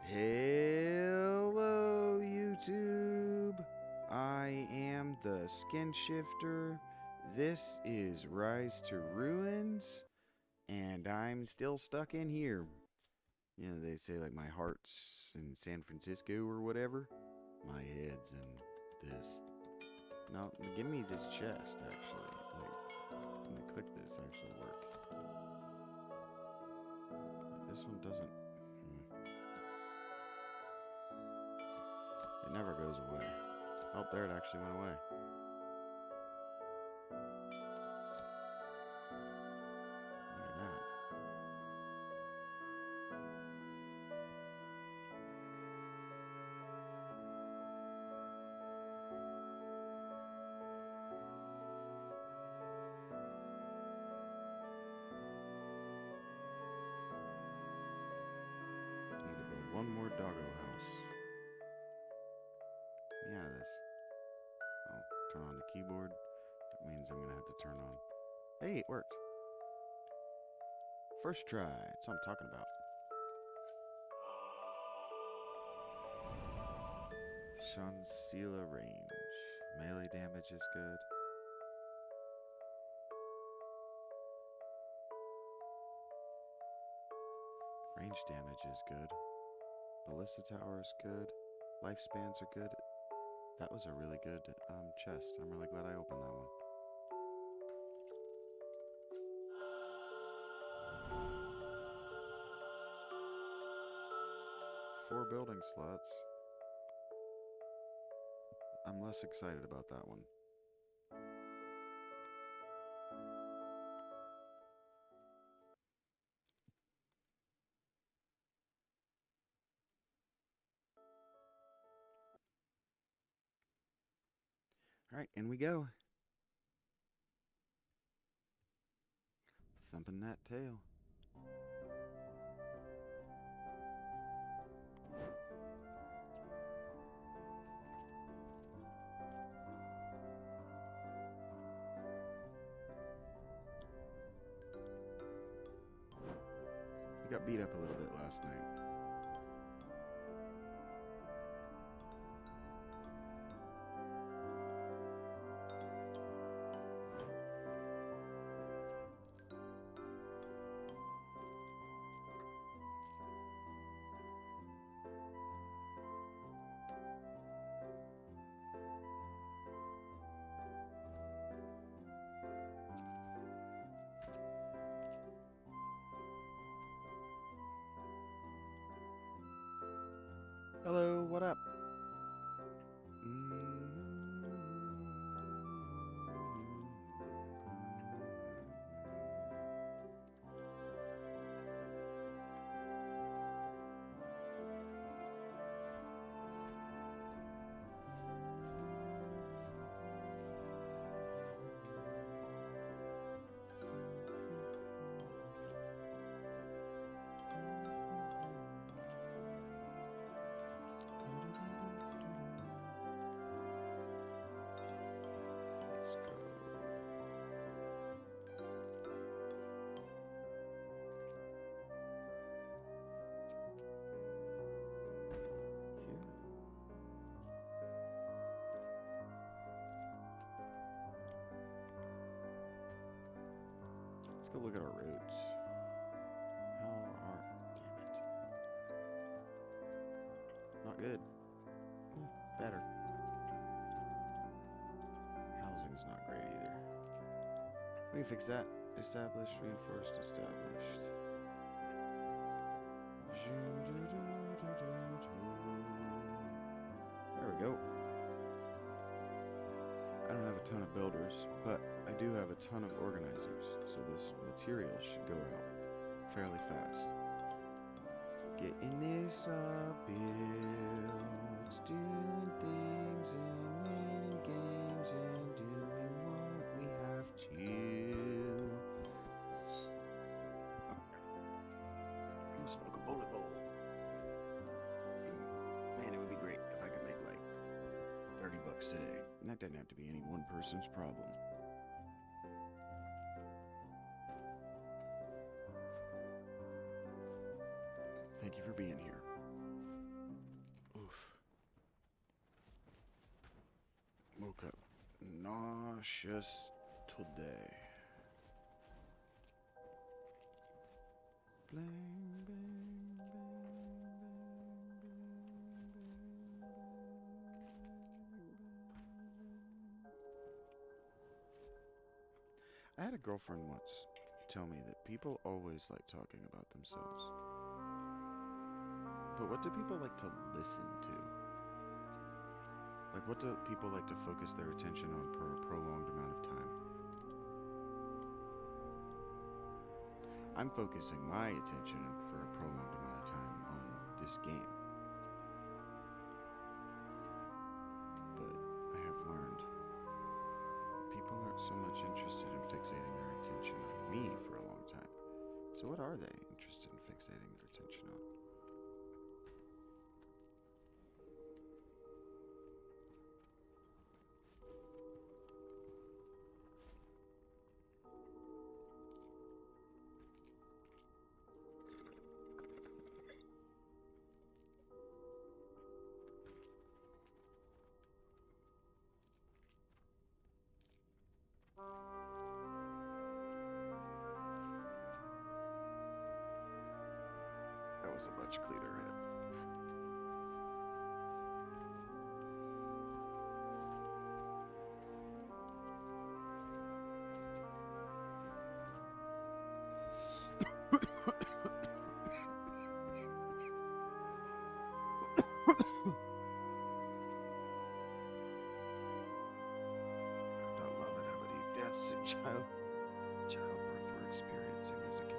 Hello, YouTube. I am the Skin Shifter. This is Rise to Ruins, and I'm still stuck in here. You know, they say like my heart's in San Francisco or whatever. My head's in this. No, give me this chest, actually. Like, let me click this actually work. This one doesn't. It never goes away. Oh, there it actually went away. Look at that. Need to build one more doggo house. Get me out of this. Oh, turn on the keyboard. That means I'm gonna have to turn on. Hey, it worked. First try. That's what I'm talking about. Shansila range. Melee damage is good. Range damage is good. Ballista tower is good. Lifespans are good. That was a really good chest. I'm really glad I opened that one. 4 building slots. I'm less excited about that one. Alright, in we go. Thumping that tail. We got beat up a little bit last night. Hello, what up? Let's go. Here. Let's go look at our roads. How are... Damn it. Not good. Better. Housing's not great either. We can fix that. Established, reinforced, established. There we go. I don't have a ton of builders, but I do have a ton of organizers, so this material should go out fairly fast. Getting this built, doing things and winning games and doing what we have to. I'm gonna smoke a bullet bowl. Man, it would be great if I could make like 30 bucks today. And that doesn't have to be any one person's problem. Thank you for being here. nauseous today. Bang, bang, bang, I had a girlfriend once tell me that people always like talking about themselves. But what do people like to listen to? Like, what do people like to focus their attention on for a prolonged amount of time? I'm focusing my attention for a prolonged amount of time on this game. But I have learned that people aren't so much interested in fixating their attention on me for a long time. So what are they interested in fixating their attention on? That was a much cleaner hit. I'm not loving how many deaths in childbirth we're experiencing as a community.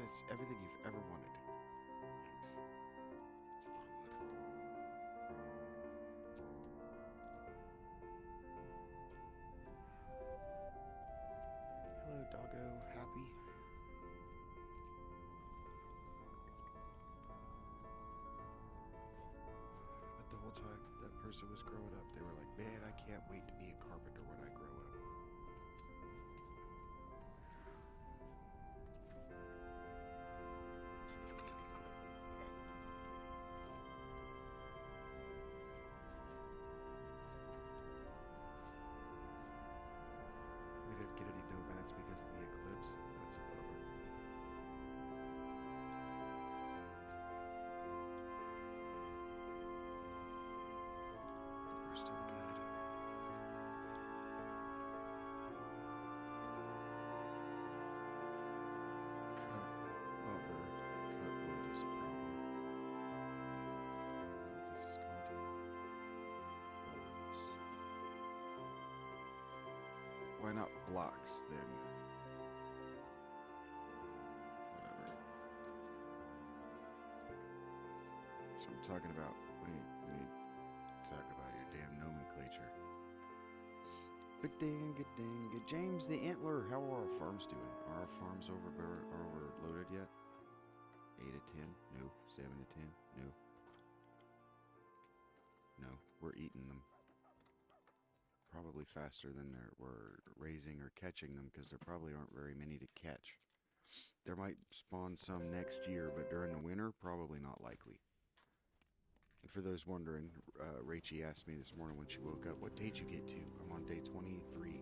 it's everything you've ever wanted. Thanks. It's a lot of wood. Hello, doggo. Happy? But the whole time that person was growing up, they were like, man, I can't wait to be a carpenter when I grow up. We didn't get any nomads because of the eclipse. That's a bummer. We're still good. Cut lumber, cut wood is a problem. I don't know what this is going to. Boards. Why not blocks then? Whatever. So I'm talking about. Wait. Talk about your damn nomenclature. Good dang. James the Antler, how are our farms doing? Are our farms overloaded yet? 8 to 10? No. 7 to 10? No. No, we're eating them. Probably faster than we're raising or catching them, because there probably aren't very many to catch. There might spawn some next year, but during the winter, probably not likely. And for those wondering, Rachie asked me this morning when she woke up, what day did you get to? I'm on day 23.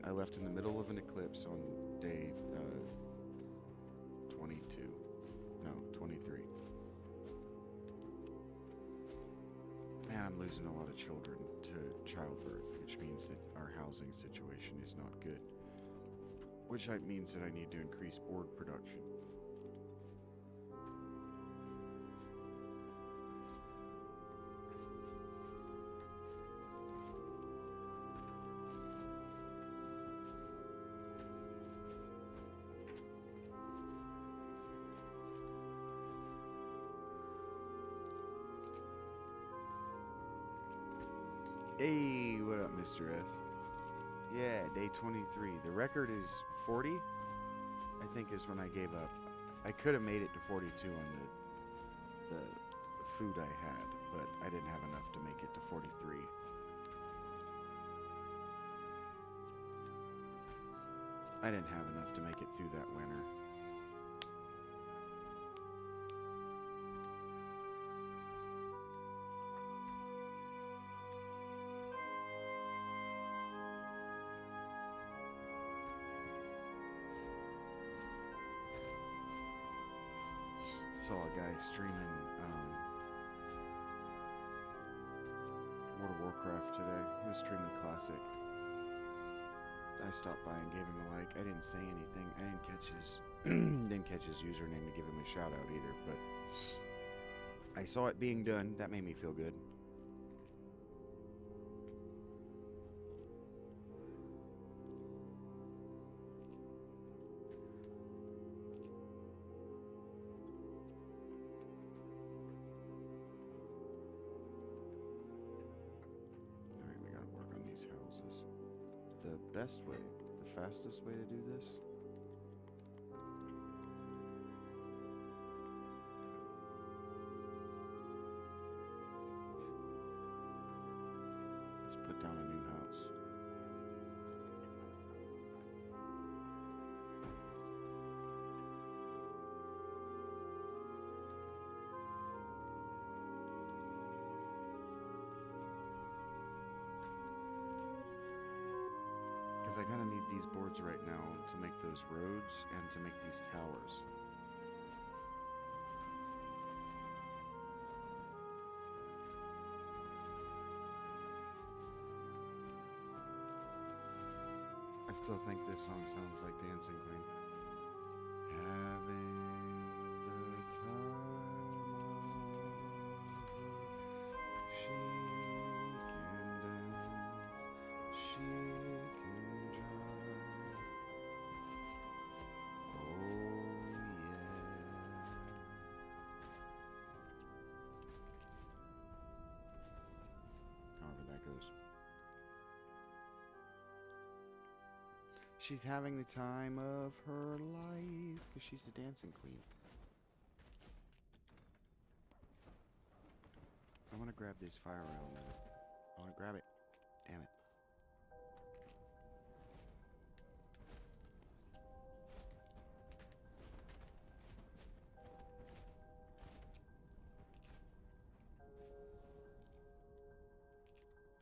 I left in the middle of an eclipse on day 22. No, 23. Man, I'm losing a lot of children to childbirth, which means that our housing situation is not good. Which means that I need to increase board production. Hey, what up, Mr. S? Yeah, day 23. The record is 40, I think, is when I gave up. I could have made it to 42 on the food I had, but I didn't have enough to make it to 43. I didn't have enough to make it through that winter. Saw a guy streaming World of Warcraft today. He was streaming Classic. I stopped by and gave him a like. I didn't say anything. I didn't catch his username to give him a shout out either, but I saw it being done. That made me feel good. Houses. The best way, the fastest way to do this is put down a new house. Because I kind of need these boards right now to make those roads and to make these towers. I still think this song sounds like Dancing Queen. Having the time of her, she can dance, she can drive. She's having the time of her life because she's the dancing queen. I want to grab this fire element. I want to grab it. Damn it.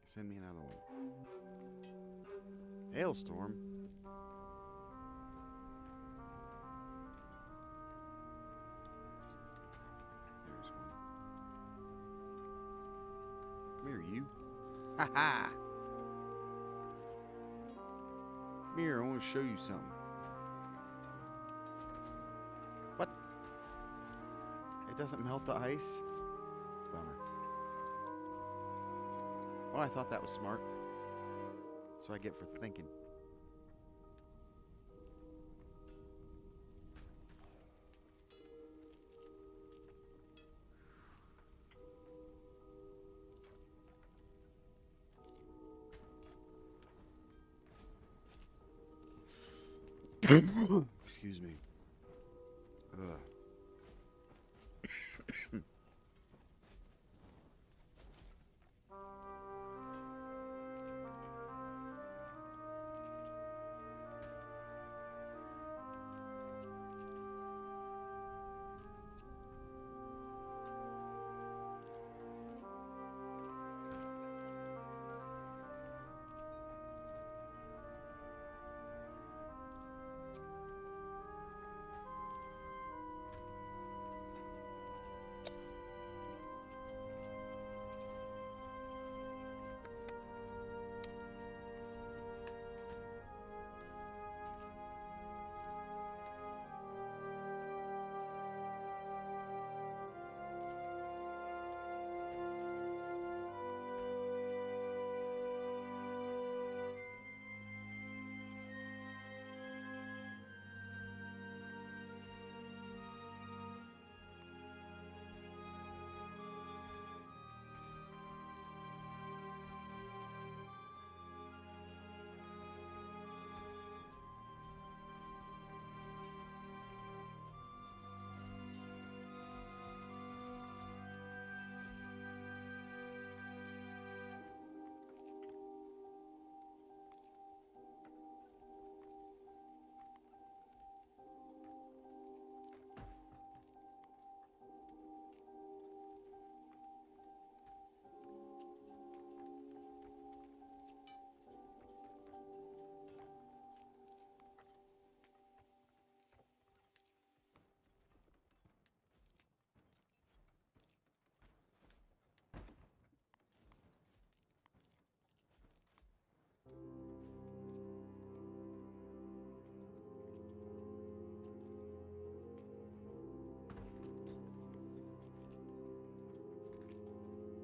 Send me another one. Hailstorm. There's one. Come here, you. Ha ha! Come here, I want to show you something. What? It doesn't melt the ice? Bummer. Oh, I thought that was smart. That's what I get for thinking. Excuse me. Ugh.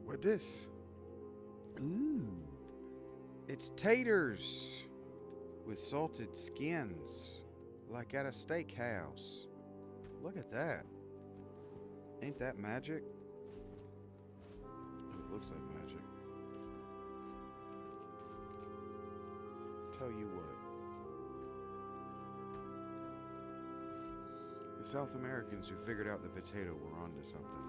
What this? Ooh. It's taters with salted skins, like at a steakhouse. Look at that. Ain't that magic? Ooh, it looks like magic. Tell you what. The South Americans who figured out the potato were onto something.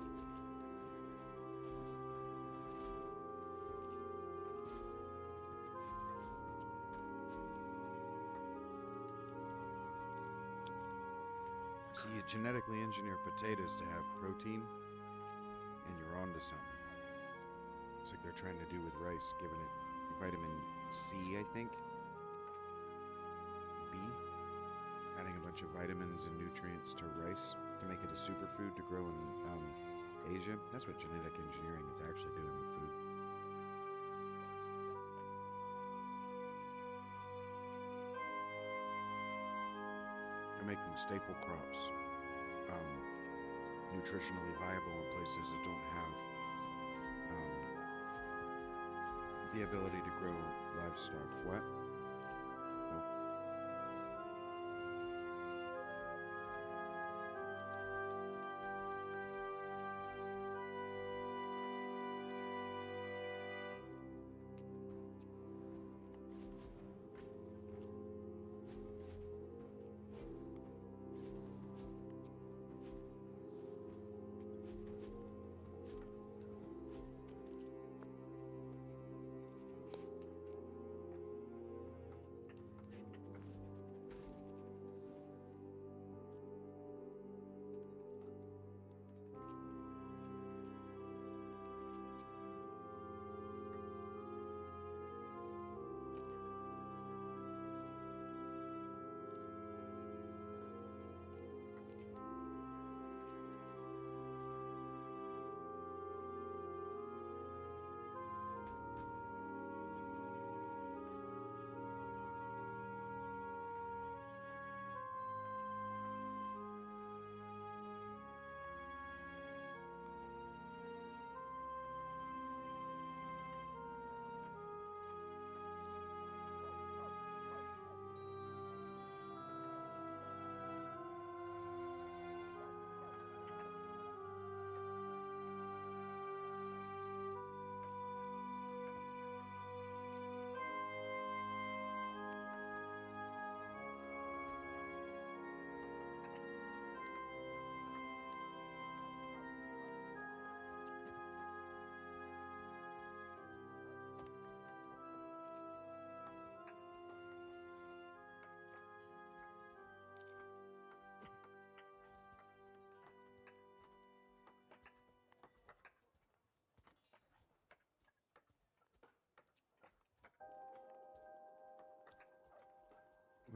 So you genetically engineer potatoes to have protein, and you're onto something. It's like they're trying to do with rice, giving it vitamin C, I think. B. Adding a bunch of vitamins and nutrients to rice to make it a superfood to grow in Asia. That's what genetic engineering is actually doing with food. They're making staple crops nutritionally viable in places that don't have the ability to grow livestock. What? Nope.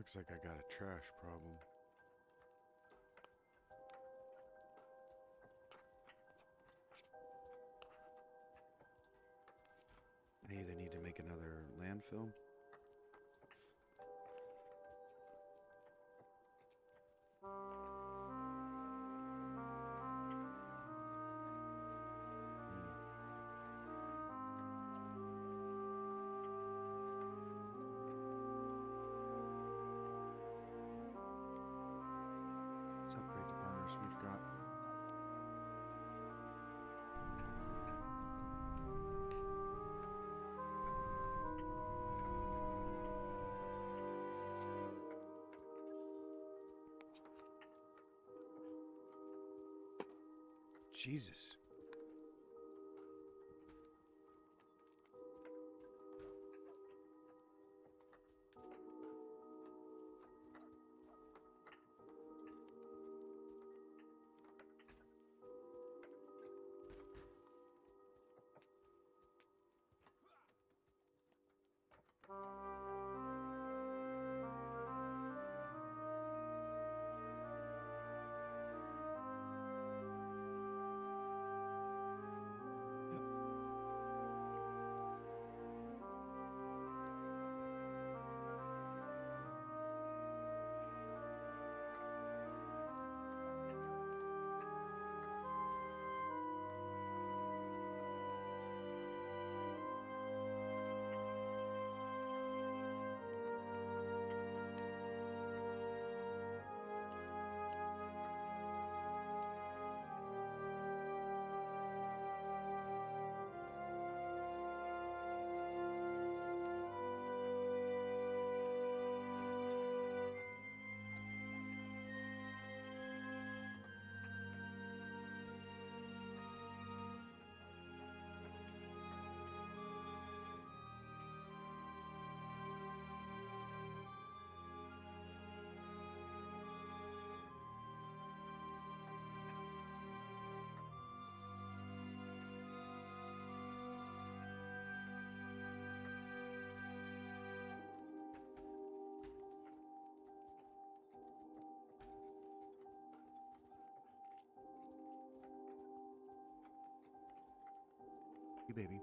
Looks like I got a trash problem. I either need to make another landfill. Let's upgrade the burners we've got. Jesus. Hey, baby.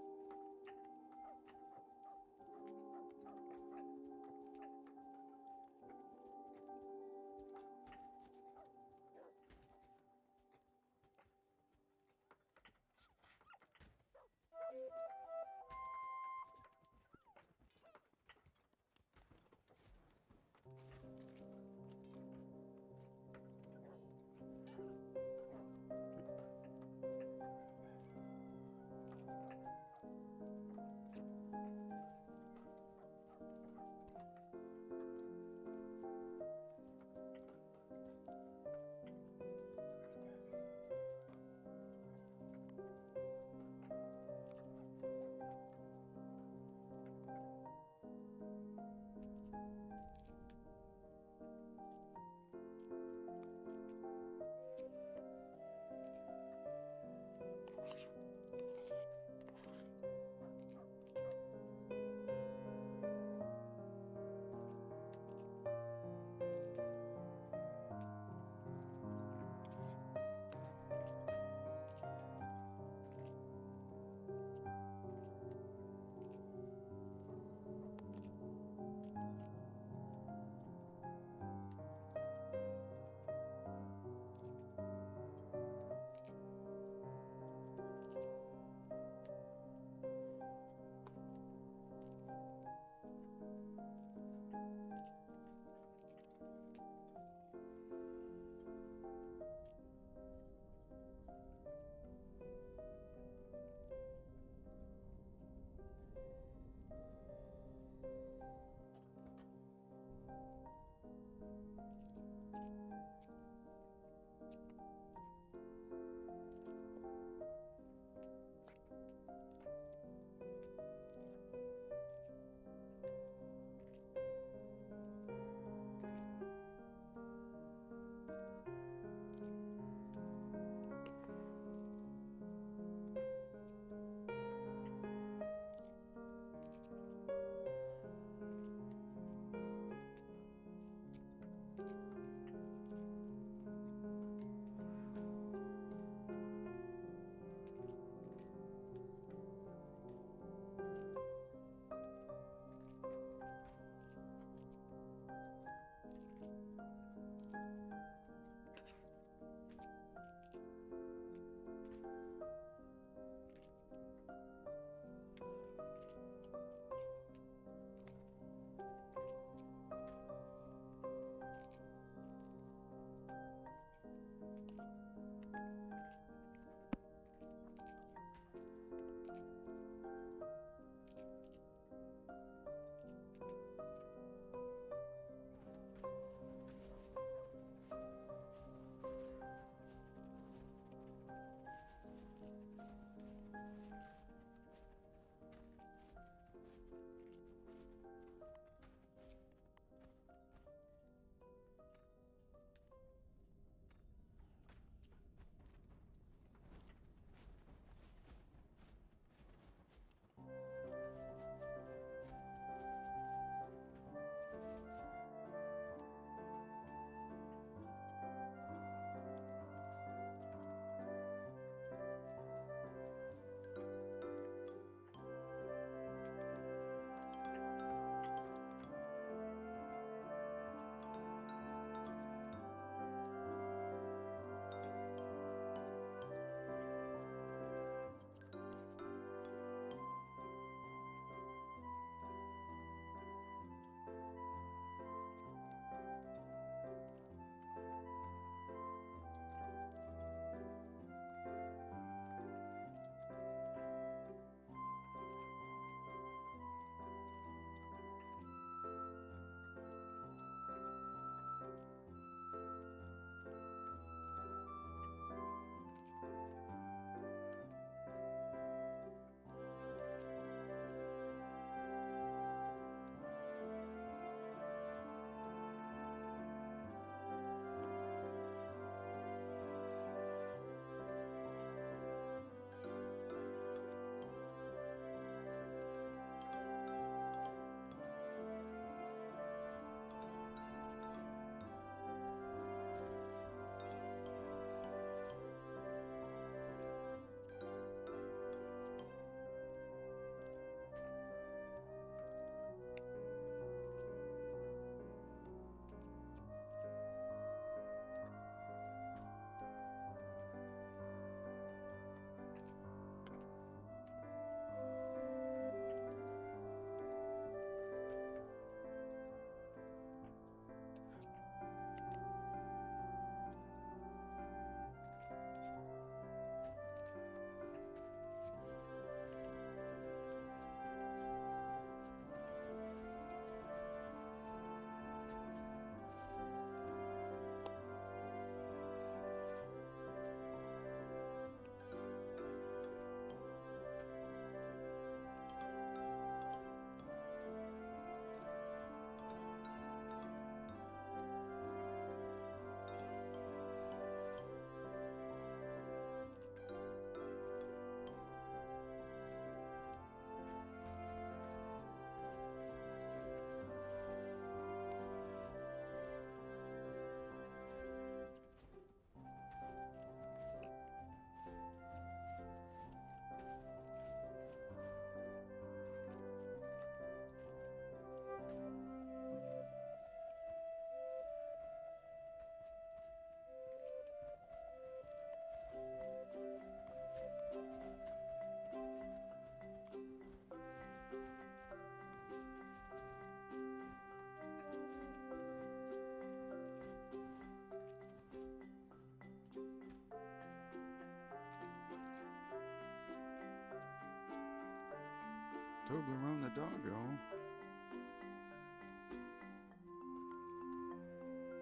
Toblerone the doggo.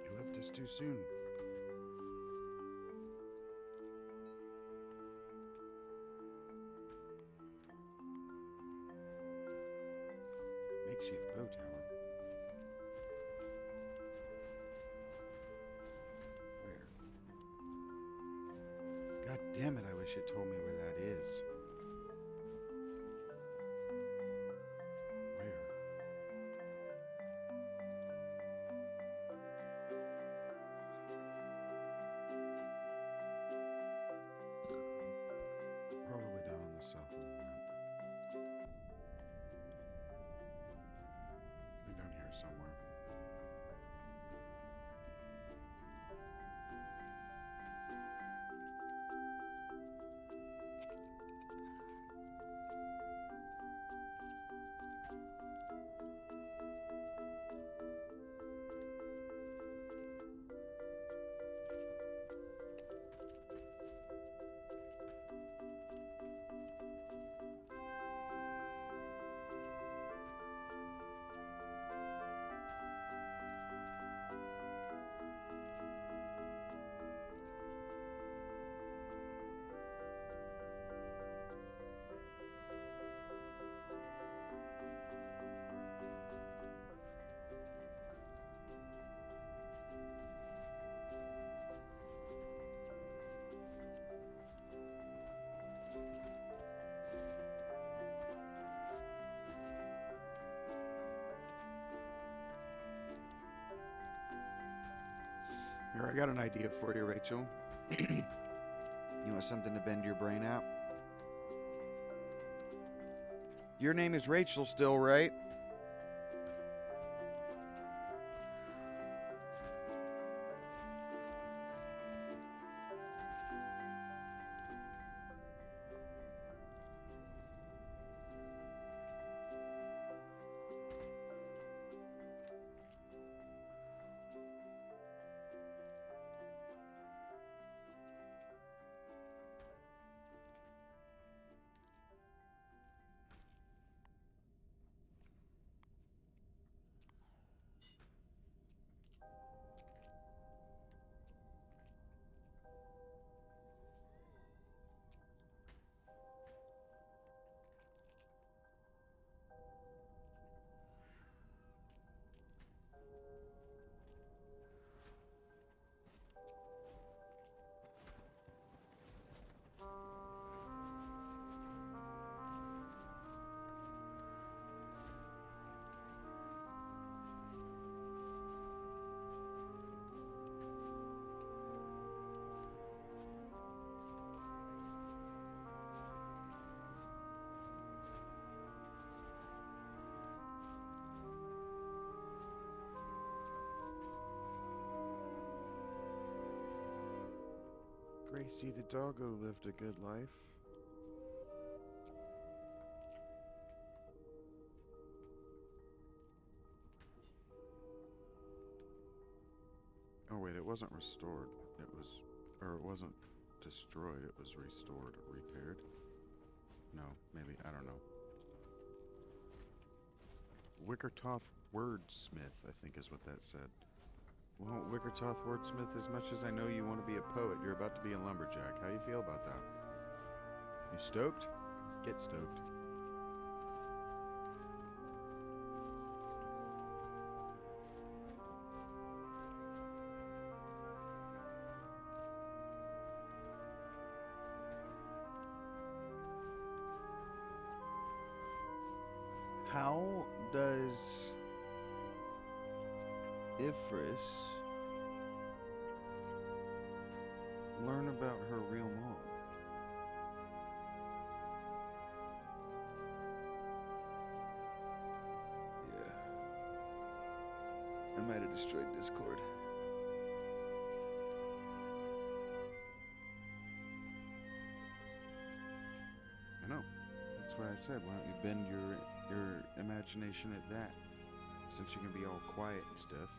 He left us too soon. Makeshift bow tower. Where? God damn it, I wish it told me where that is. Where? Probably down on the south of the map. Down here somewhere. Here, I got an idea for you, Rachel. You want something to bend your brain out? Your name is Rachel still, right? Gracie the doggo lived a good life. Oh wait, it wasn't restored. It was, or it wasn't destroyed. It was restored, repaired. No, maybe, I don't know. Wickertoth Wordsmith, I think is what that said. Well, Wickertoth Wordsmith, as much as I know you want to be a poet, you're about to be a lumberjack. How do you feel about that? You stoked? Get stoked. How does Ifris learn about her real mom? Yeah. I might have destroyed Discord. I know. That's why I said, why don't you bend your imagination at that? Since you can be all quiet and stuff.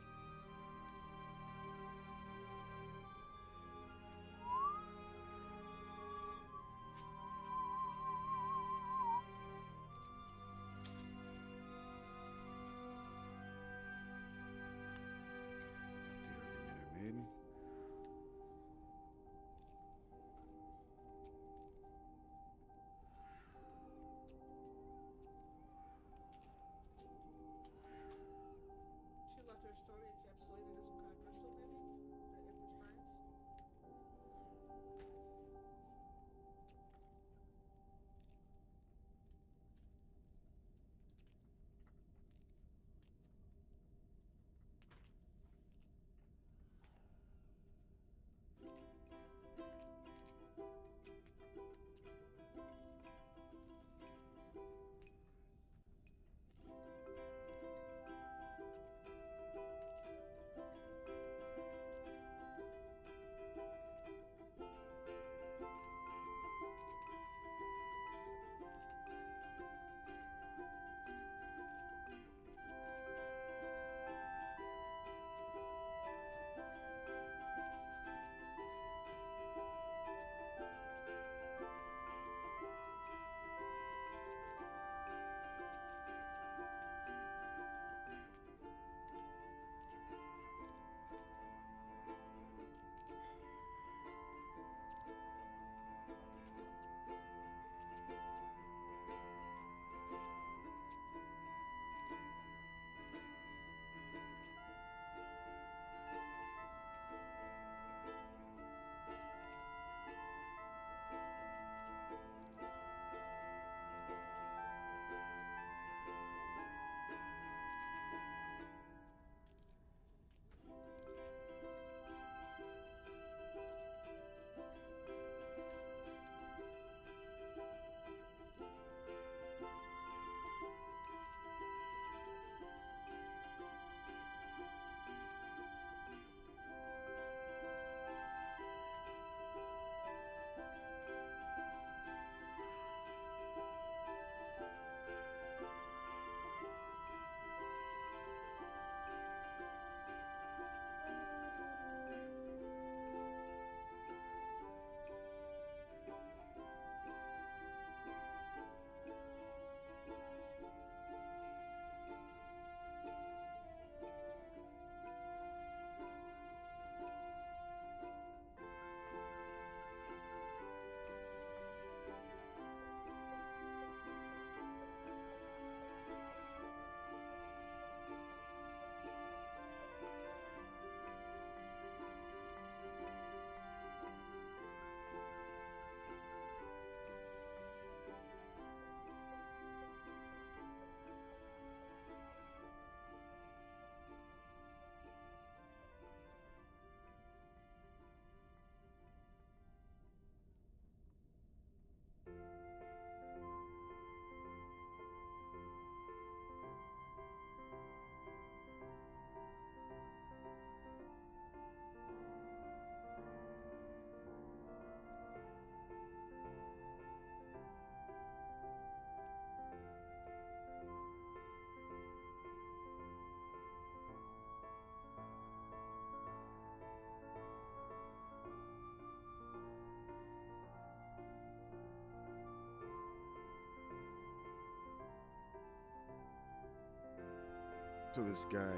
So this guy,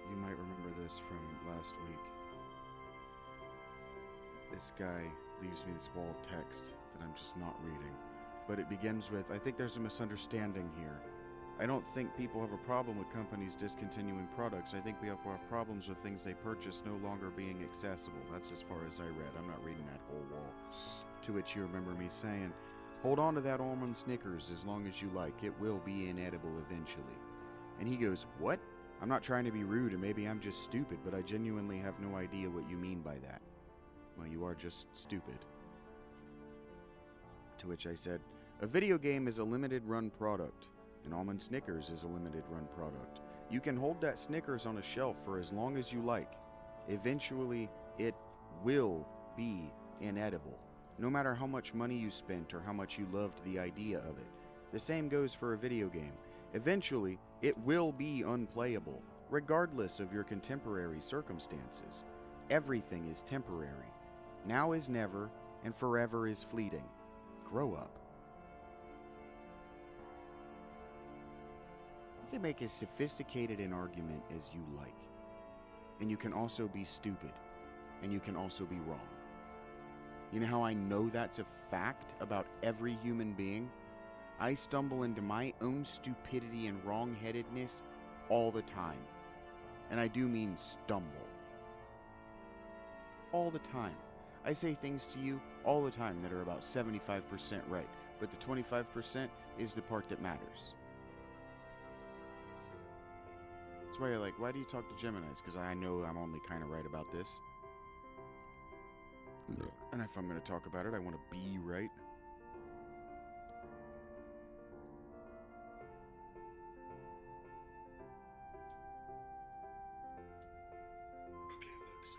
you might remember this from last week. This guy leaves me this wall of text that I'm just not reading. But it begins with, I think there's a misunderstanding here. I don't think people have a problem with companies discontinuing products. I think we have problems with things they purchase no longer being accessible. That's as far as I read. I'm not reading that whole wall. To which you remember me saying, hold on to that almond Snickers as long as you like. It will be inedible eventually. And he goes, what? I'm not trying to be rude, and maybe I'm just stupid, but I genuinely have no idea what you mean by that. Well, you are just stupid. To which I said, a video game is a limited run product. An almond Snickers is a limited run product. You can hold that Snickers on a shelf for as long as you like. Eventually, it will be inedible. No matter how much money you spent or how much you loved the idea of it. The same goes for a video game. Eventually, it will be unplayable, regardless of your contemporary circumstances. Everything is temporary. Now is never, and forever is fleeting. Grow up. You can make as sophisticated an argument as you like. And you can also be stupid. And you can also be wrong. You know how I know that's a fact about every human being? I stumble into my own stupidity and wrong-headedness all the time. And I do mean stumble. All the time. I say things to you all the time that are about 75% right. But the 25% is the part that matters. That's why you're like, why do you talk to Geminis? Because I know I'm only kind of right about this. And if I'm going to talk about it, I want to be right.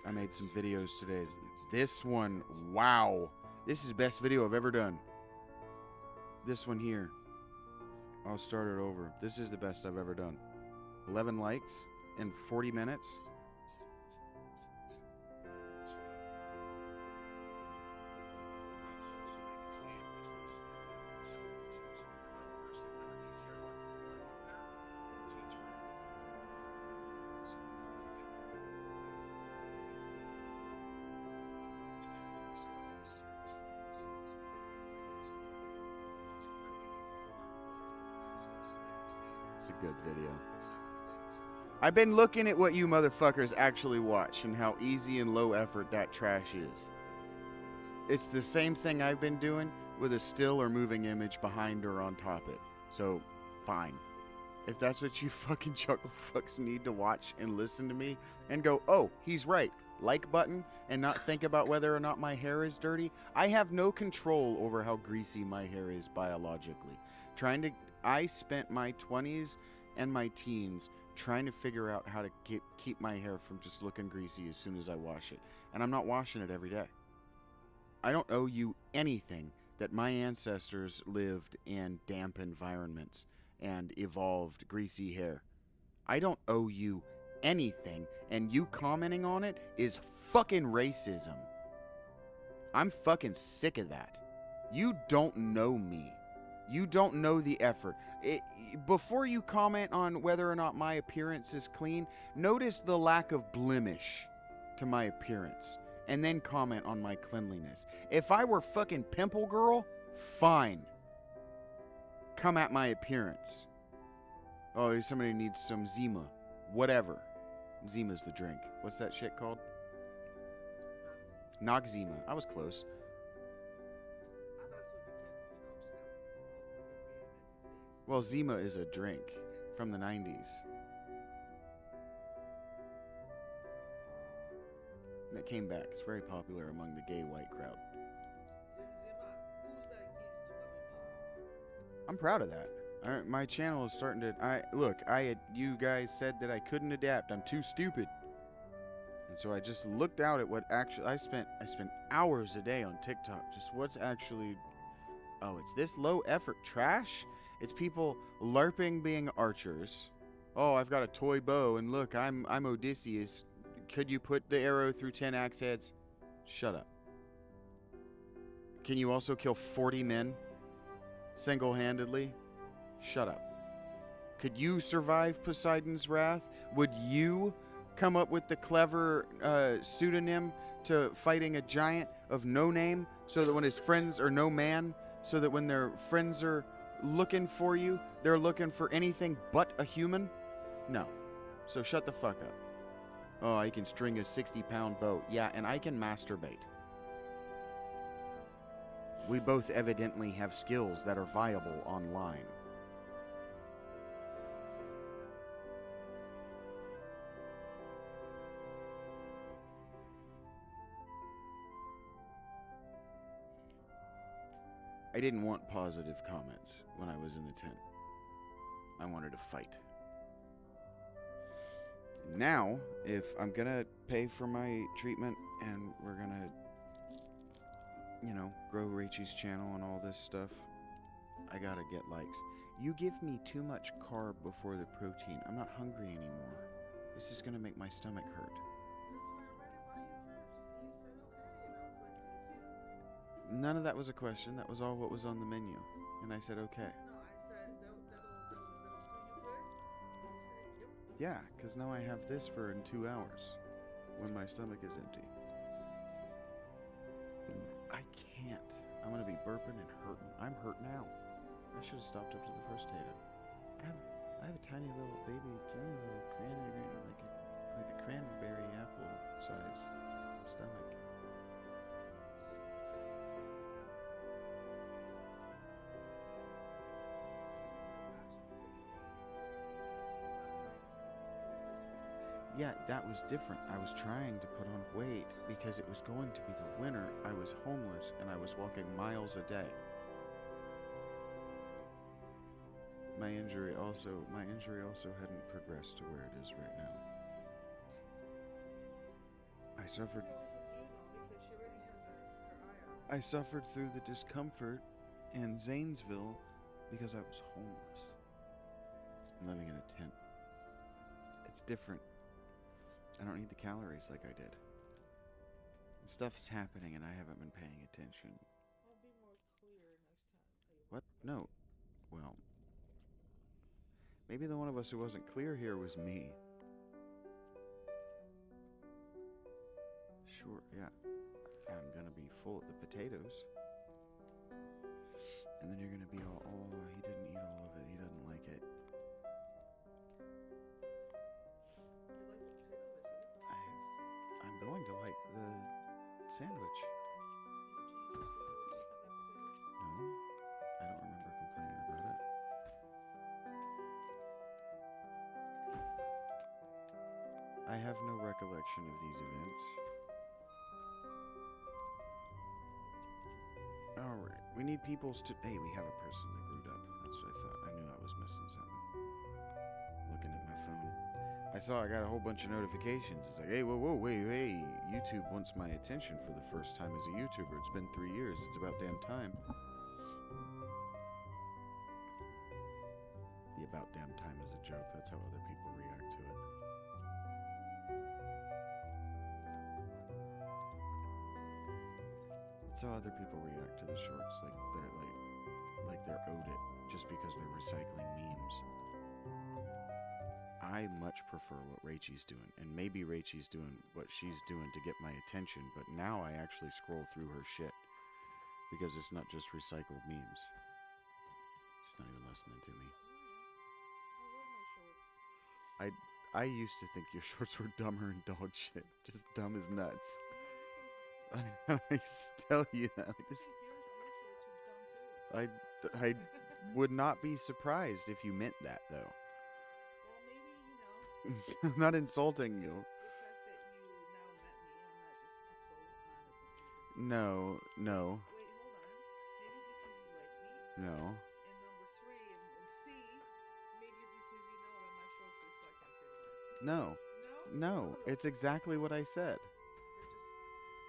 I made some videos today. This one, wow. This is the best video I've ever done. This one here. I'll start it over. This is the best I've ever done. 11 likes in 40 minutes. It's a good video. I've been looking at what you motherfuckers actually watch and how easy and low effort that trash is. It's the same thing I've been doing with a still or moving image behind or on top it. So, fine. If that's what you fucking chuckle fucks need to watch and listen to me and go, oh, he's right, like button, and not think about whether or not my hair is dirty, I have no control over how greasy my hair is biologically. I spent my 20s and my teens trying to figure out how to keep my hair from just looking greasy as soon as I wash it. And I'm not washing it every day. I don't owe you anything that my ancestors lived in damp environments and evolved greasy hair. I don't owe you anything, and you commenting on it is fucking racism. I'm fucking sick of that. You don't know me. You don't know the effort. Before you comment on whether or not my appearance is clean, notice the lack of blemish to my appearance, and then comment on my cleanliness. If I were fucking Pimple Girl, fine. Come at my appearance. Oh, somebody needs some Zima. Whatever. Zima's the drink. What's that shit called? Noxzema. I was close. Well, Zima is a drink from the 90s. That came back. It's very popular among the gay white crowd. I'm proud of that. My channel is starting to... you guys said that I couldn't adapt. I'm too stupid. And so I just looked out at what actually... I spent hours a day on TikTok. Just what's actually... Oh, it's this low effort trash? It's people LARPing being archers. Oh, I've got a toy bow, and look, I'm Odysseus. Could you put the arrow through 10 axe heads? Shut up. Can you also kill 40 men single-handedly? Shut up. Could you survive Poseidon's wrath Would you come up with the clever pseudonym to fighting a giant of no name so that when his friends are no man, so that when their friends are looking for you, they're looking for anything but a human? No. So shut the fuck up. Oh, I can string a 60-pound bow. Yeah, and I can masturbate. We both evidently have skills that are viable online. I didn't want positive comments when I was in the tent. I wanted to fight. Now, if I'm gonna pay for my treatment and we're gonna, grow Rachel's channel and all this stuff, I gotta get likes. You give me too much carb before the protein. I'm not hungry anymore. This is gonna make my stomach hurt. None of that was a question. That was all what was on the menu. And I said, okay. No, I said, that'll do you good? You said, yep. Yeah, because now I have this for in 2 hours when my stomach is empty. I can't. I'm going to be burping and hurting. I'm hurt now. I should have stopped after the first tato. I have a tiny little cranberry, like a cranberry apple size stomach. Yeah, that was different. I was trying to put on weight because it was going to be the winter. I was homeless and I was walking miles a day. My injury also hadn't progressed to where it is right now. I suffered through the discomfort in Zanesville because I was homeless. I'm living in a tent. It's different. I don't need the calories like I did. Stuff's happening and I haven't been paying attention. I'll be more clear next time. What? No. Well, maybe the one of us who wasn't clear here was me. Sure, yeah. I'm gonna be full of the potatoes. And then you're gonna be all, oh, he didn't eat all of it. He doesn't like it. I'm going to like the sandwich. No, I don't remember complaining about it. I have no recollection of these events. Alright, we need people's to... Hey, we have a person that grew up. That's what I thought. I knew I was missing something. Looking at my phone. I got a whole bunch of notifications. It's like, hey, whoa, wait, hey, YouTube wants my attention for the first time as a YouTuber. It's been 3 years. It's about damn time. The about damn time is a joke. That's how other people react to it. That's how other people react to the shorts. Like they're owed it just because they're recycling memes. I much prefer what Rachel's doing, and maybe Rachel's doing what she's doing to get my attention, but now I actually scroll through her shit because it's not just recycled memes. She's not even listening to me. I used to think your shorts were dumber than dog shit, just dumb as nuts. I used to tell you that. I would not be surprised if you meant that, though. I'm not insulting you. No. Wait, hold on. Maybe it's because you like me. No. And number three, and C, maybe it's because you know that my shorts reflect my state of mind. No. It's exactly what I said.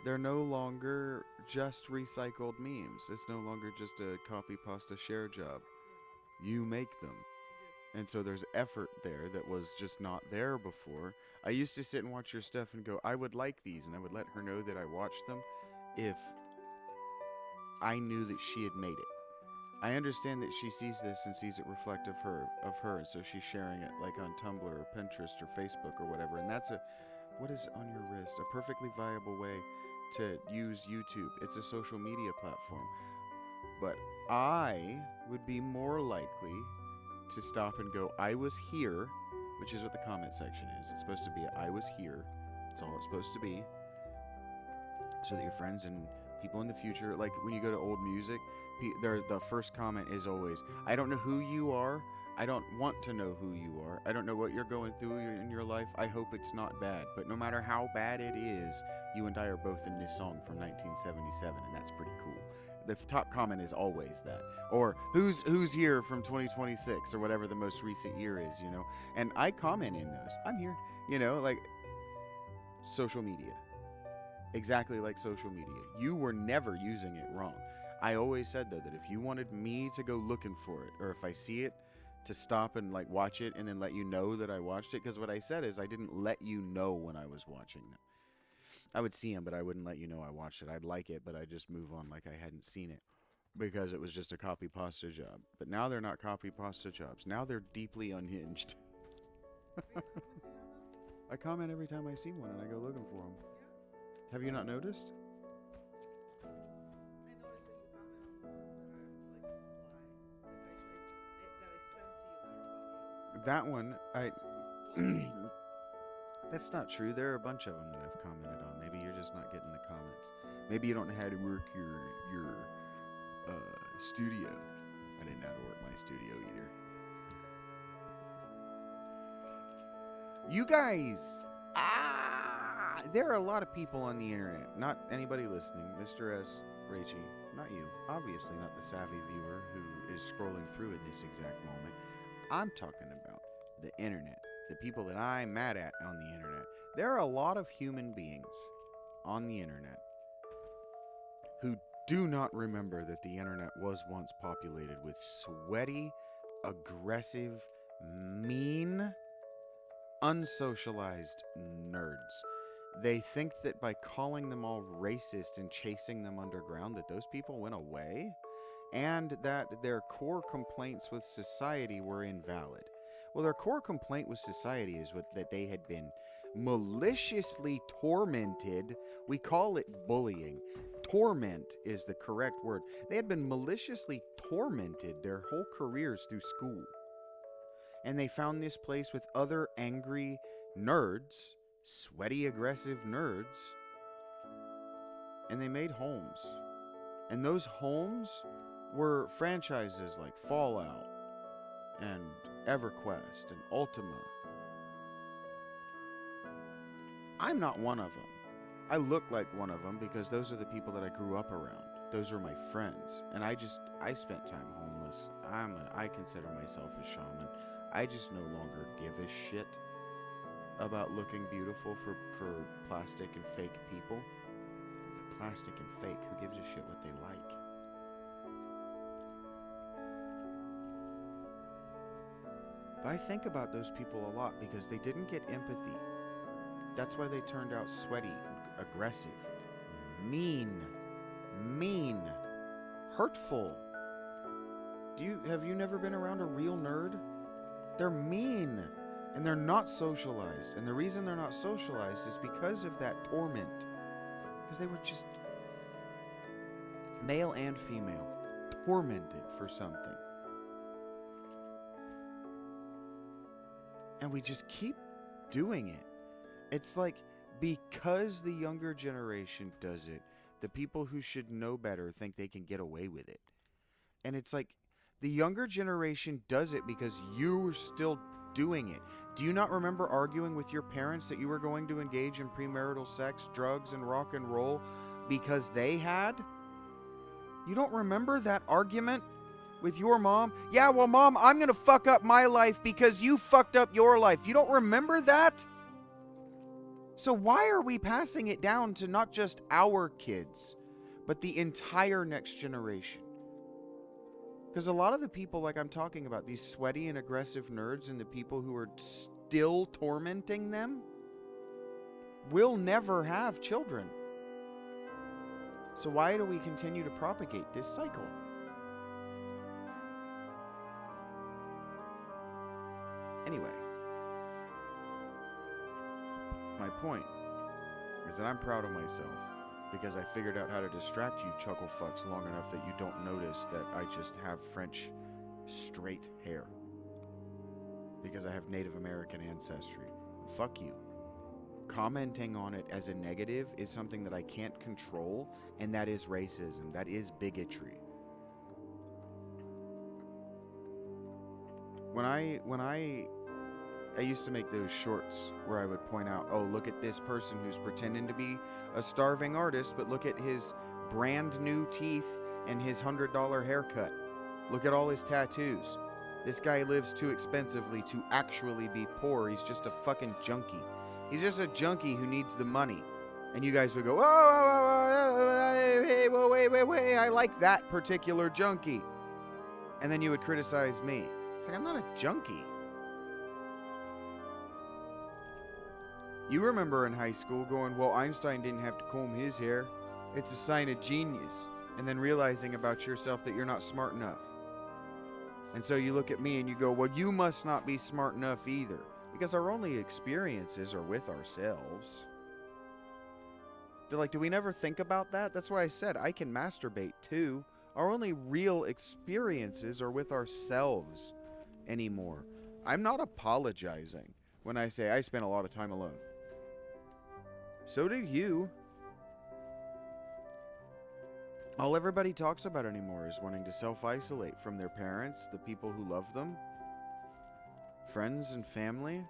They're no longer just recycled memes. It's no longer just a copy pasta share job. You make them. And so there's effort there that was just not there before. I used to sit and watch your stuff and go, I would like these, and I would let her know that I watched them if I knew that she had made it. I understand that she sees this and sees it reflective of her, so she's sharing it like on Tumblr or Pinterest or Facebook or whatever. And that's what is on your wrist? A perfectly viable way to use YouTube. It's a social media platform. But I would be more likely to stop and go, I was here, which is what the comment section is. It's supposed to be, I was here. That's all it's supposed to be. So that your friends and people in the future, like when you go to old music, the first comment is always, I don't know who you are. I don't want to know who you are. I don't know what you're going through in your life. I hope it's not bad. But no matter how bad it is, you and I are both in this song from 1977, and that's pretty cool. The top comment is always that. Or who's here from 2026 or whatever the most recent year is, you know. And I comment in those. I'm here, you know, like social media. Exactly like social media. You were never using it wrong. I always said though that if you wanted me to go looking for it, or if I see it, to stop and like watch it and then let you know that I watched it, because what I said is I didn't let you know when I was watching them. I would see them, but I wouldn't let you know I watched it. I'd like it, but I'd just move on like I hadn't seen it because it was just a copy pasta job. But now they're not copy pasta jobs. Now they're deeply unhinged. I comment every time I see one and I go looking for them. Have you not noticed? I noticed that you comment on the ones that are like that I sent to you that are about you. That one, that's not true. There are a bunch of them that I've commented on. Maybe you're just not getting the comments. Maybe you don't know how to work your studio. I didn't know how to work my studio either. You guys, there are a lot of people on the internet. Not anybody listening. Mr. S, Rachie, not you. Obviously not the savvy viewer who is scrolling through in this exact moment. I'm talking about the internet. The people that I'm mad at on the internet. There are a lot of human beings on the internet who do not remember that the internet was once populated with sweaty, aggressive, mean, unsocialized nerds. They think that by calling them all racist and chasing them underground that those people went away and that their core complaints with society were invalid. Well, their core complaint with society is that they had been maliciously tormented. We call it bullying. Torment is the correct word. They had been maliciously tormented their whole careers through school. And they found this place with other angry nerds, sweaty, aggressive nerds, and they made homes. And those homes were franchises like Fallout and EverQuest and Ultima. I'm not one of them. I look like one of them because those are the people that I grew up around. Those are my friends. And I spent time homeless. I consider myself a shaman. I just no longer give a shit about looking beautiful for plastic and fake people. They're plastic and fake. Who gives a shit what they like? But I think about those people a lot because they didn't get empathy. That's why they turned out sweaty, aggressive, mean, hurtful. Have you never been around a real nerd? They're mean and they're not socialized. And the reason they're not socialized is because of that torment. Because they were just male and female, tormented for something. And we just keep doing it. It's like, because the younger generation does it, the people who should know better think they can get away with it. And it's like, the younger generation does it because you're still doing it. Do you not remember arguing with your parents that you were going to engage in premarital sex, drugs, and rock and roll because they had? You don't remember that argument with your mom? Yeah, well, Mom, I'm going to fuck up my life because you fucked up your life. You don't remember that? So why are we passing it down to not just our kids, but the entire next generation? Because a lot of the people like I'm talking about, these sweaty and aggressive nerds and the people who are still tormenting them, will never have children. So why do we continue to propagate this cycle? Anyway, my point is that I'm proud of myself because I figured out how to distract you chuckle fucks long enough that you don't notice that I just have French straight hair. Because I have Native American ancestry. Fuck you. Commenting on it as a negative is something that I can't control, and that is racism. That is bigotry. When I used to make those shorts where I would point out, oh, look at this person who's pretending to be a starving artist, but look at his brand new teeth and his $100 haircut. Look at all his tattoos. This guy lives too expensively to actually be poor. He's just a fucking junkie. He's just a junkie who needs the money. And you guys would go, oh, wait, I like that particular junkie. And then you would criticize me. It's like, I'm not a junkie. You remember in high school going, well, Einstein didn't have to comb his hair. It's a sign of genius. And then realizing about yourself that you're not smart enough. And so you look at me and you go, well, you must not be smart enough either. Because our only experiences are with ourselves. They're like, do we never think about that? That's why I said I can masturbate too. Our only real experiences are with ourselves anymore. I'm not apologizing when I say I spend a lot of time alone. So do you. All everybody talks about anymore is wanting to self-isolate from their parents, the people who love them, friends and family.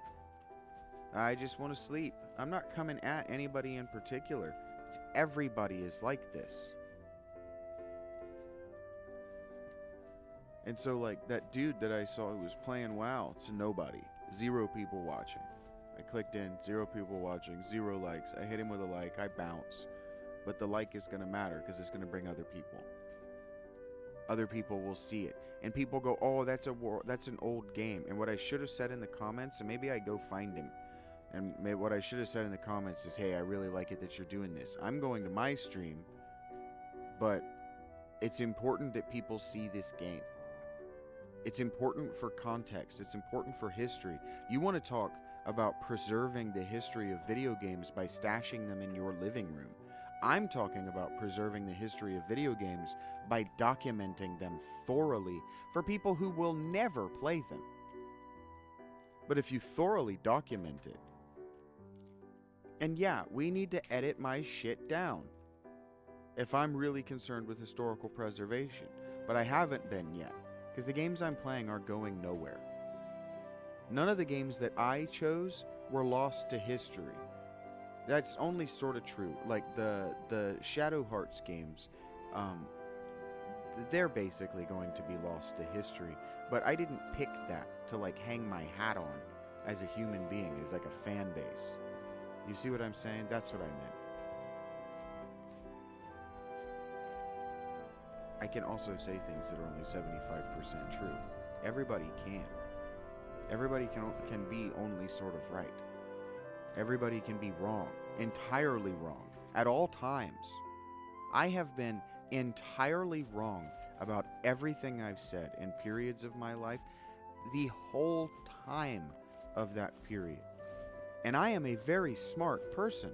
I just want to sleep. I'm not coming at anybody in particular. It's everybody is like this. And so, like, that dude that I saw who was playing WoW to nobody. 0 people watching. I clicked in, 0 people watching, 0 likes. I hit him with a like, I bounce. But the like is going to matter because it's going to bring other people. Other people will see it. And people go, oh, that's an old game. And what I should have said in the comments, and maybe I go find him. And maybe what I should have said in the comments is, hey, I really like it that you're doing this. I'm going to my stream, but it's important that people see this game. It's important for context. It's important for history. You want to talk about preserving the history of video games by stashing them in your living room. I'm talking about preserving the history of video games by documenting them thoroughly for people who will never play them. But if you thoroughly document it, and yeah, we need to edit my shit down if I'm really concerned with historical preservation, but I haven't been yet, because the games I'm playing are going nowhere. None of the games that I chose were lost to history. That's only sort of true. Like the Shadow Hearts games, they're basically going to be lost to history. But I didn't pick that to like hang my hat on as a human being, as like a fan base. You see what I'm saying? That's what I meant. I can also say things that are only 75% true. Everybody can. Everybody can be only sort of right. Everybody can be wrong, entirely wrong, at all times. I have been entirely wrong about everything I've said in periods of my life, the whole time of that period. And I am a very smart person.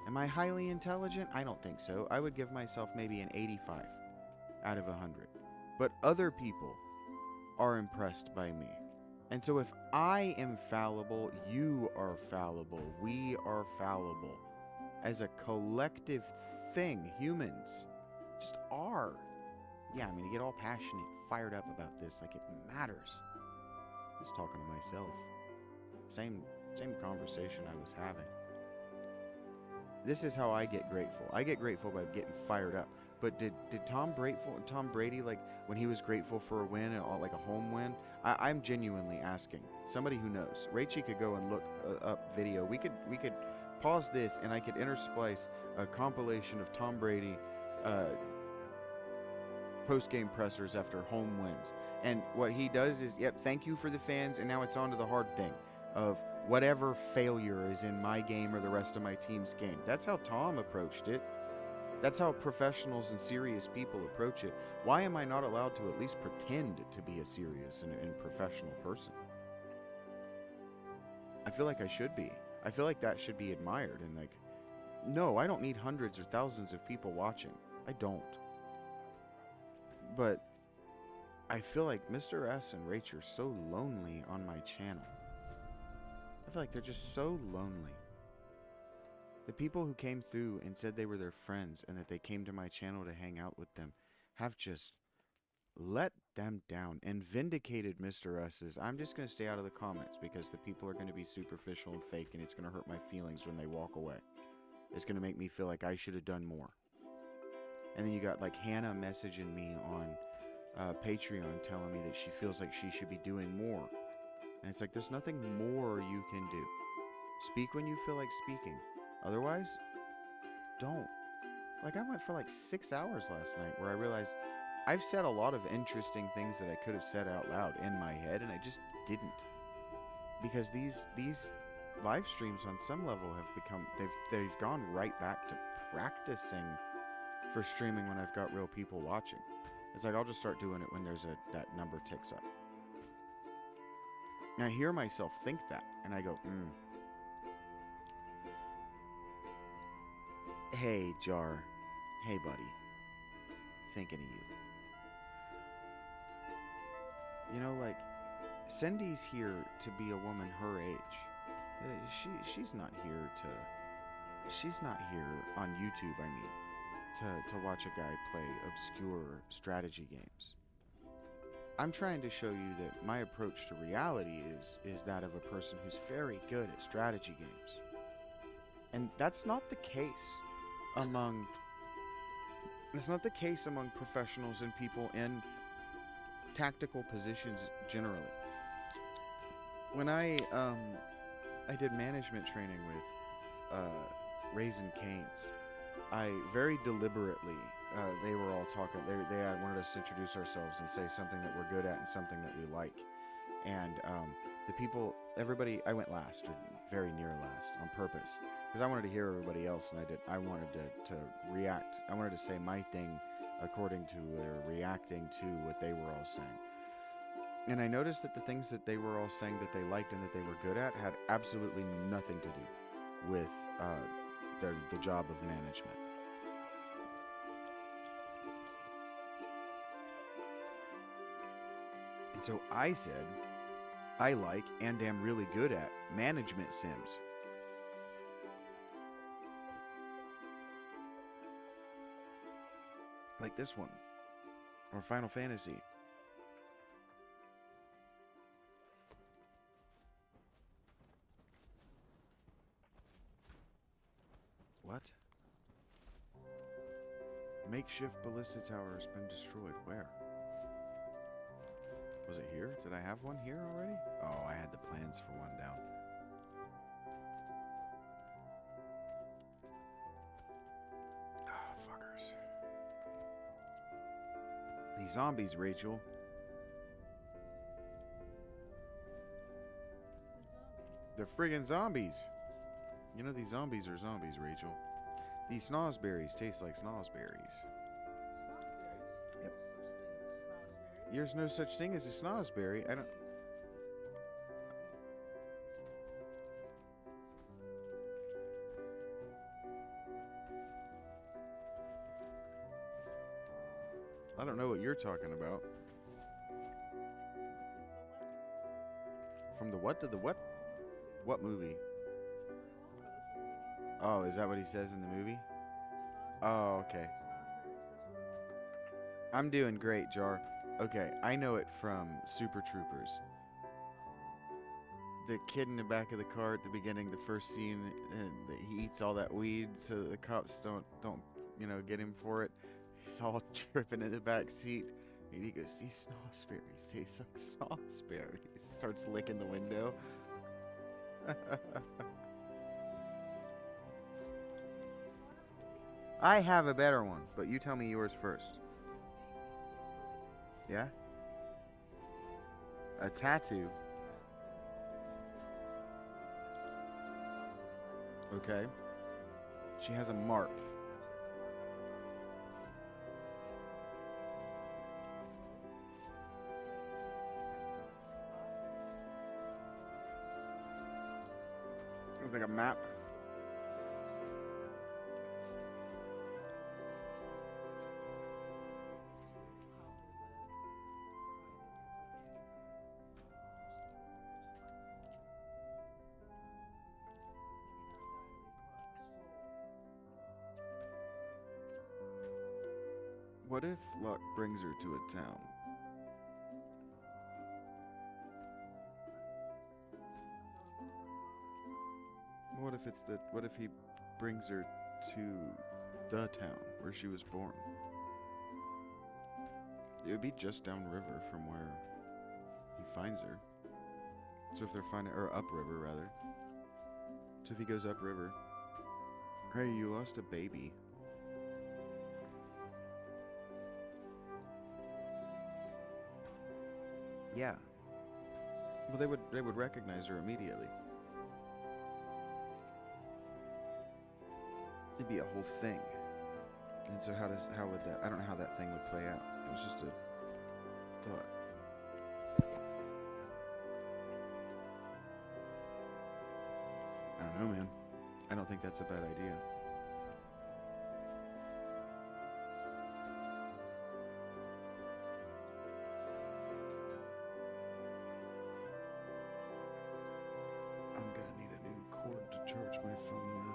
Am I highly intelligent? I don't think so. I would give myself maybe an 85 out of 100. But other people are impressed by me. And so if I am fallible, you are fallible, we are fallible. As a collective thing, humans just are. Yeah, I mean, to get all passionate, fired up about this, like it matters. I was talking to myself. Same conversation I was having. This is how I get grateful. I get grateful by getting fired up. But did Tom Brady, like, when he was grateful for a win, like a home win? I'm genuinely asking. Somebody who knows. Rachie could go and look up video. We could pause this, and I could intersplice a compilation of Tom Brady post-game pressers after home wins. And what he does is, yep, thank you for the fans, and now it's on to the hard thing of whatever failure is in my game or the rest of my team's game. That's how Tom approached it. That's how professionals and serious people approach it. Why am I not allowed to at least pretend to be a serious and professional person? I feel like I should be. I feel like that should be admired. And like, no, I don't need hundreds or thousands of people watching. I don't. But I feel like Mr. S and Rach are so lonely on my channel. I feel like they're just so lonely. The people who came through and said they were their friends and that they came to my channel to hang out with them have just let them down and vindicated Mr. S's. I'm just going to stay out of the comments because the people are going to be superficial and fake, and it's going to hurt my feelings when they walk away. It's going to make me feel like I should have done more. And then you got like Hannah messaging me on Patreon telling me that she feels like she should be doing more. And it's like, there's nothing more you can do. Speak when you feel like speaking. Otherwise, don't. Like, I went for like 6 hours last night where I realized I've said a lot of interesting things that I could have said out loud in my head, and I just didn't. Because these live streams on some level have become, they've gone right back to practicing for streaming when I've got real people watching. It's like, I'll just start doing it when there's that number ticks up. And I hear myself think that, and I go, Hey, Jar. Hey, buddy. Thinking of you. You know, like, Cindy's here to be a woman her age. She's not here to... She's not here on YouTube, I mean, to watch a guy play obscure strategy games. I'm trying to show you that my approach to reality is that of a person who's very good at strategy games. And that's not the case among... It's not the case among professionals and people in tactical positions generally. When I did management training with Raising Cane's, I very deliberately, they were all talking, they wanted us to introduce ourselves and say something that we're good at and something that we like. And the people, everybody, I went last, or very near last, on purpose, because I wanted to hear everybody else, and I wanted to react. I wanted to say my thing according to, or reacting to what they were all saying. And I noticed that the things that they were all saying that they liked and that they were good at had absolutely nothing to do with the job of management. And so I said, I like and am really good at management sims. Like this one, or Final Fantasy. What? Makeshift ballista tower has been destroyed. Where? Was it here? Did I have one here already? Oh, I had the plans for one down. Ah, fuckers. These zombies, Rachel. They're friggin' zombies. You know these zombies are zombies, Rachel. These snozberries taste like snozberries. Yep. There's no such thing as a snozberry. I don't know what you're talking about. From the what to the what? What movie? Oh, is that what he says in the movie? Oh, okay. I'm doing great, Jar. Okay, I know it from Super Troopers. The kid in the back of the car at the beginning, the first scene, he eats all that weed so that the cops don't get him for it. He's all tripping in the back seat. And he goes, these snozberries taste like snozberries. Starts licking the window. I have a better one, but you tell me yours first. Yeah? A tattoo. Okay. She has a mark. It's like a map. What if luck brings her to a town? What if he brings her to the town where she was born? It would be just downriver from where he finds her. So if they're finding, or upriver rather. So if he goes upriver, hey, you lost a baby. Yeah. Well, they would recognize her immediately. It'd be a whole thing. And so how would that, I don't know how that thing would play out. It was just a thought. I don't know, man. I don't think that's a bad idea. I'm gonna need a new cord to charge my phone with.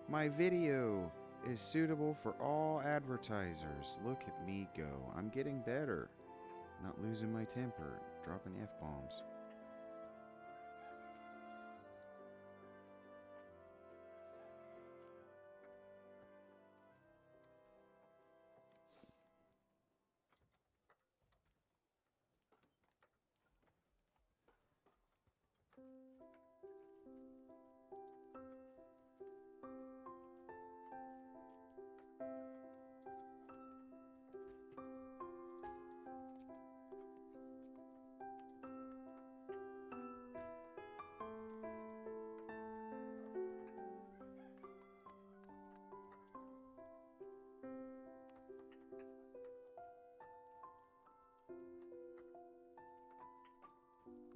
My video is suitable for all advertisers. Look at me go. I'm getting better. Not losing my temper. Dropping F-bombs.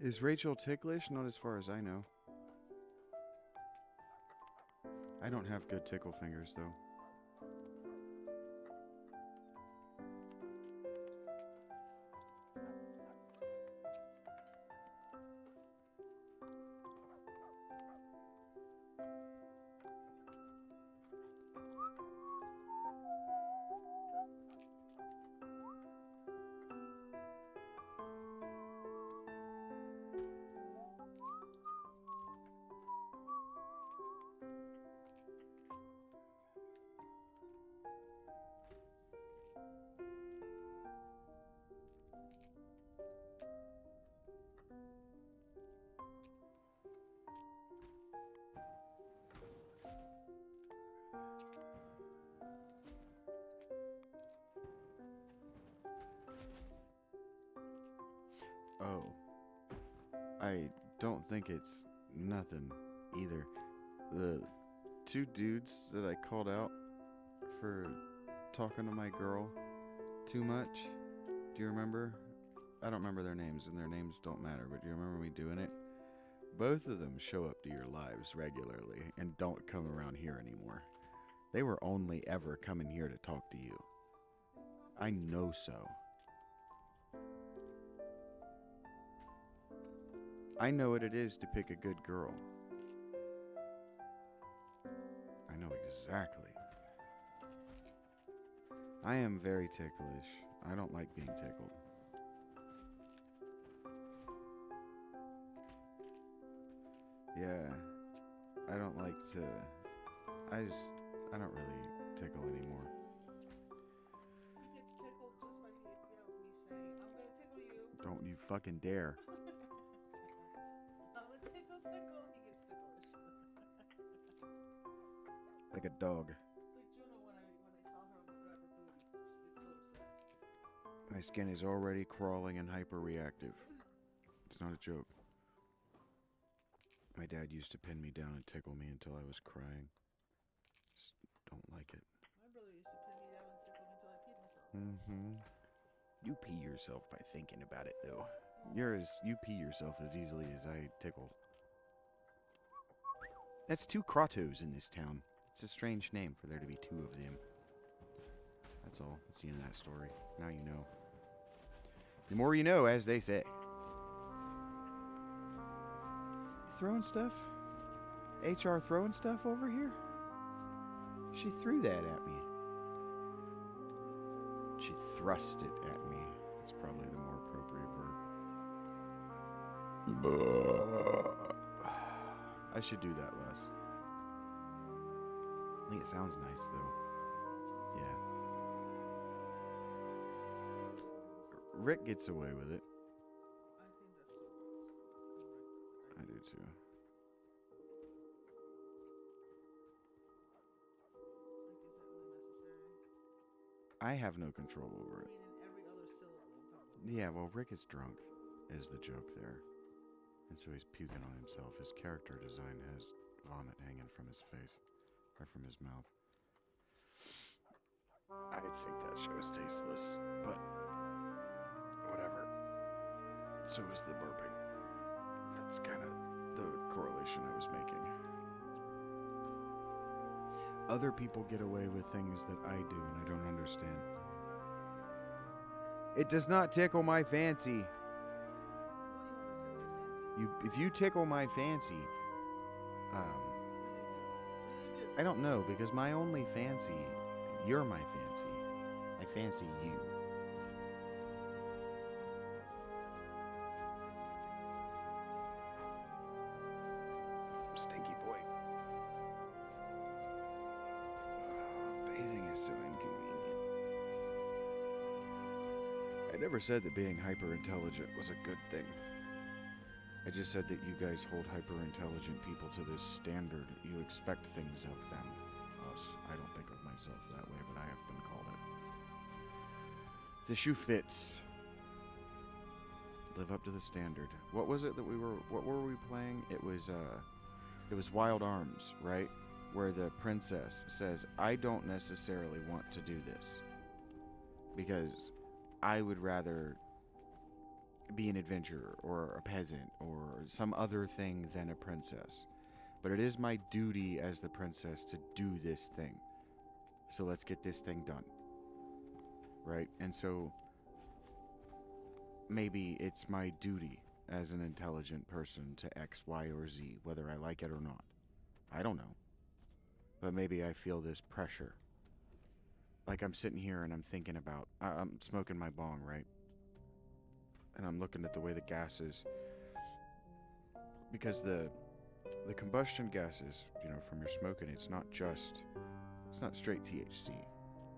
Is Rachel ticklish? Not as far as I know. I don't have good tickle fingers, though. Oh. I don't think it's nothing either. The two dudes that I called out for talking to my girl too much, do you remember? I don't remember their names, and their names don't matter, but do you remember me doing it? Both of them show up to your lives regularly and don't come around here anymore. They were only ever coming here to talk to you. I know so. I know what it is to pick a good girl. I know exactly. I am very ticklish. I don't like being tickled. Yeah, I don't like to... I don't really tickle anymore. He gets tickled just by, me saying, I'm gonna tickle you. Don't you fucking dare. I'm gonna tickle, he gets ticklish. Like a dog. It's like Juno when I tell her I'm gonna grab her booty. She gets so upset. My skin is already crawling and hyperreactive. It's not a joke. My dad used to pin me down and tickle me until I was crying. Just don't like it. My brother used to pin me down and tickle me until I peed myself. You pee yourself by thinking about it, though. You pee yourself as easily as I tickle. That's 2 Kratos in this town. It's a strange name for there to be 2 of them. That's all. That's the end of that story. Now you know. The more you know, as they say. Throwing stuff? HR throwing stuff over here? She threw that at me. She thrust it at me. That's probably the more appropriate word. I should do that less. I think it sounds nice, though. Yeah. Rick gets away with it. I think that's so gross. I do too. Like, is that really necessary? I have no control over it. I mean, in every other syllable, I'm talking about. Yeah, well, Rick is drunk, is the joke there. And so he's puking on himself. His character design has vomit hanging from his face, or from his mouth. I think that show is tasteless, but whatever. So is the burping. That's kind of the correlation I was making. Other people get away with things that I do, and I don't understand. It does not tickle my fancy. If you tickle my fancy, I don't know, because my only fancy, you're my fancy. I fancy you. Stinky boy. Bathing is so inconvenient. I never said that being hyper-intelligent was a good thing. I just said that you guys hold hyper-intelligent people to this standard. You expect things of them. Us. I don't think of myself that way, but I have been called it. The shoe fits. Live up to the standard. What was it that what were we playing? It was Wild Arms, right? Where the princess says, I don't necessarily want to do this. Because I would rather be an adventurer or a peasant or some other thing than a princess. But it is my duty as the princess to do this thing. So let's get this thing done. Right? And so maybe it's my duty as an intelligent person to X, Y, or Z, whether I like it or not. I don't know. But maybe I feel this pressure. Like I'm sitting here and I'm thinking about, I'm smoking my bong, right? And I'm looking at the way the gases, because the combustion gases, from your smoking, it's not straight THC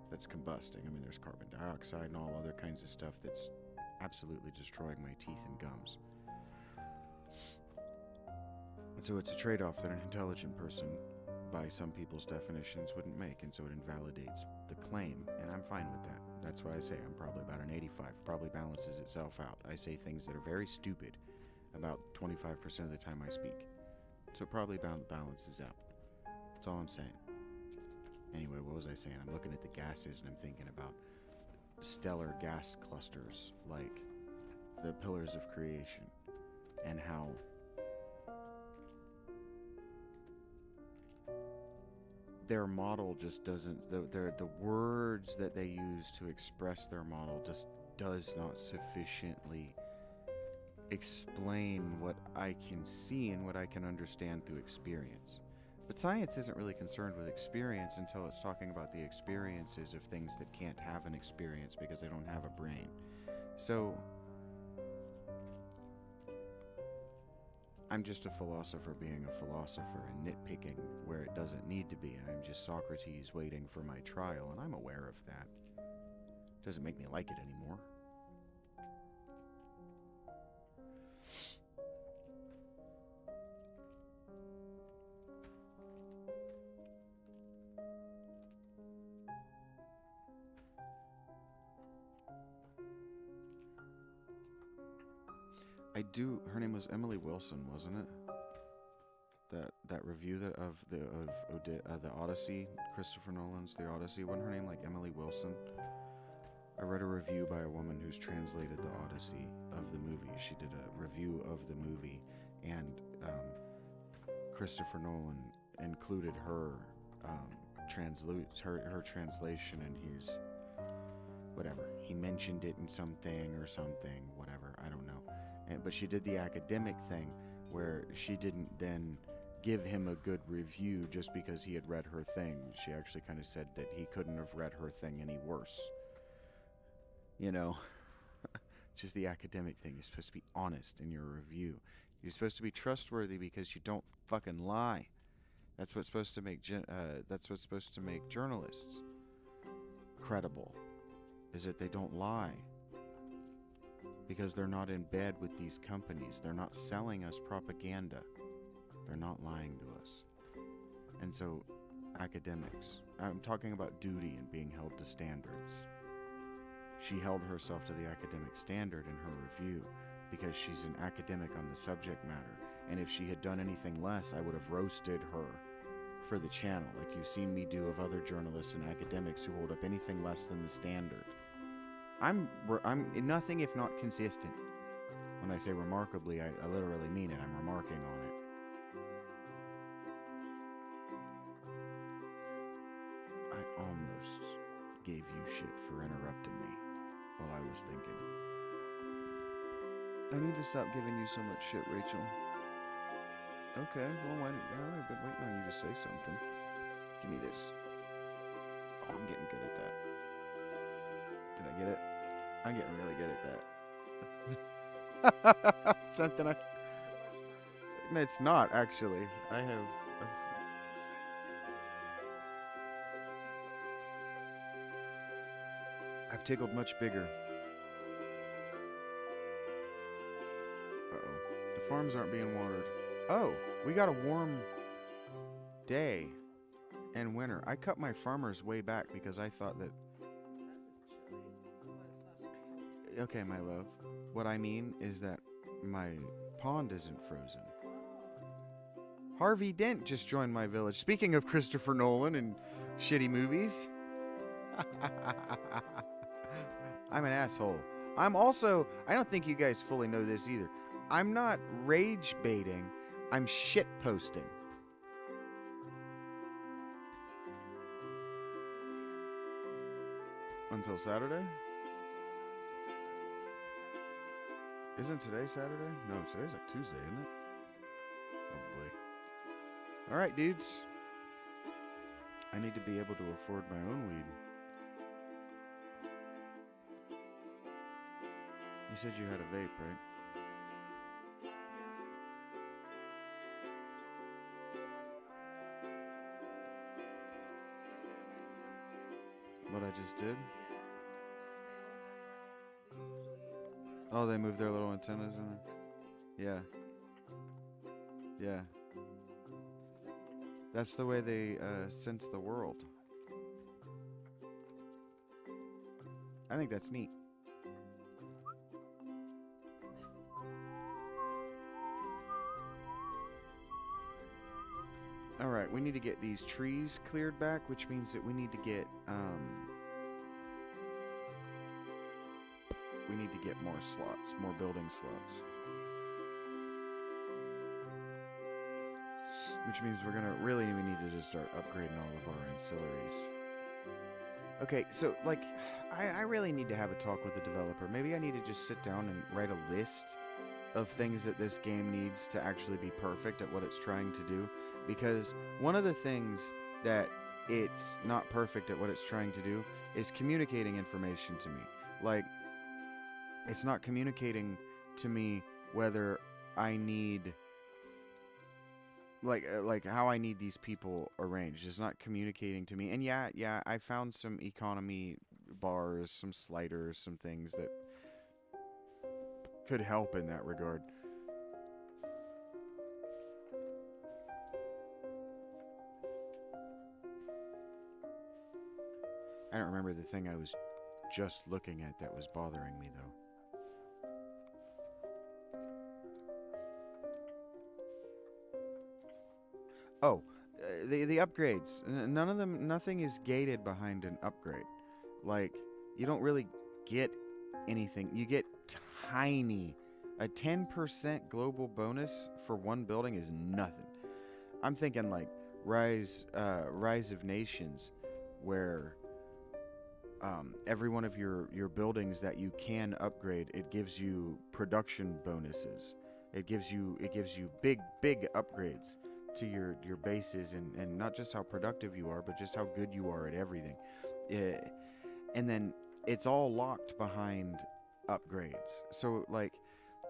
that's combusting. I mean, there's carbon dioxide and all other kinds of stuff that's absolutely destroying my teeth and gums. And so it's a trade-off that an intelligent person, by some people's definitions, wouldn't make, and so it invalidates the claim, and I'm fine with that. That's why I say I'm probably about an 85. Probably balances itself out. I say things that are very stupid about 25% of the time I speak. So it probably balances out. That's all I'm saying. Anyway, what was I saying? I'm looking at the gases and I'm thinking about stellar gas clusters like the pillars of creation, and how their model just doesn't, the words that they use to express their model just does not sufficiently explain what I can see and what I can understand through experience. But science isn't really concerned with experience until it's talking about the experiences of things that can't have an experience because they don't have a brain. So I'm just a philosopher being a philosopher and nitpicking where it doesn't need to be. I'm just Socrates waiting for my trial, and I'm aware of that. Doesn't make me like it anymore. Her name was Emily Wilson, wasn't it? That review of the Odyssey, Christopher Nolan's The Odyssey, wasn't her name like Emily Wilson? I read a review by a woman who's translated the Odyssey of the movie. She did a review of the movie, and Christopher Nolan included her her translation, and he mentioned it in something, whatever, I don't know. But she did the academic thing where she didn't then give him a good review just because he had read her thing. She actually kind of said that he couldn't have read her thing any worse. You know, just the academic thing. You're supposed to be honest in your review. You're supposed to be trustworthy because you don't fucking lie. That's what's supposed to make journalists credible, is that they don't lie. Because they're not in bed with these companies. They're not selling us propaganda. They're not lying to us. And so, academics, I'm talking about duty and being held to standards. She held herself to the academic standard in her review because she's an academic on the subject matter. And if she had done anything less, I would have roasted her for the channel, like you've seen me do of other journalists and academics who hold up anything less than the standard. I'm nothing if not consistent. When I say remarkably, I literally mean it. I'm remarking on it. I almost gave you shit for interrupting me while I was thinking. I need to stop giving you so much shit, Rachel. Okay, well, I've been waiting on you to say something. Give me this. Oh, I'm getting good at that. Did I get it? I'm getting really good at that. Something No, it's not, actually. I've tickled much bigger. Uh-oh. The farms aren't being watered. Oh, we got a warm day and winter. I cut my farmers way back because I thought that... Okay, my love. What I mean is that my pond isn't frozen. Harvey Dent just joined my village. Speaking of Christopher Nolan and shitty movies. I'm an asshole. I'm also... I don't think you guys fully know this either. I'm not rage baiting. I'm shit posting. Until Saturday? Isn't today Saturday? No, today's like Tuesday, isn't it? Oh boy. Alright, dudes. I need to be able to afford my own weed. You said you had a vape, right? What I just did? Oh, they moved their little antennas in there? Yeah. Yeah. That's the way they sense the world. I think that's neat. Alright, we need to get these trees cleared back, which means that we need to get, more slots, more building slots. Which means we need to just start upgrading all of our ancillaries. Okay, so, like, I really need to have a talk with the developer. Maybe I need to just sit down and write a list of things that this game needs to actually be perfect at what it's trying to do. Because one of the things that it's not perfect at what it's trying to do is communicating information to me. Like, it's not communicating to me whether I need... Like how I need these people arranged. It's not communicating to me. And yeah, I found some economy bars, some sliders, some things that could help in that regard. I don't remember the thing I was just looking at that was bothering me, though. Oh, the upgrades. Nothing is gated behind an upgrade. Like, you don't really get anything. You get tiny. A 10% global bonus for one building is nothing. I'm thinking like Rise of Nations, where every one of your buildings that you can upgrade, it gives you production bonuses. It gives you big upgrades to your bases, and not just how productive you are, but just how good you are at everything. And then it's all locked behind upgrades. So like,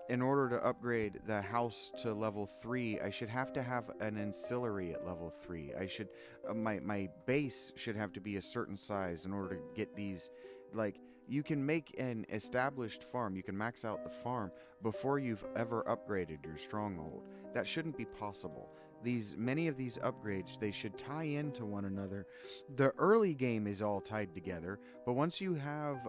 in order to upgrade the house to level 3, I should have to have an ancillary at level 3. I should my base should have to be a certain size in order to get these. Like, you can make an established farm, you can max out the farm before you've ever upgraded your stronghold. That shouldn't be possible. Many of these upgrades, they should tie into one another. The early game is all tied together, but once you have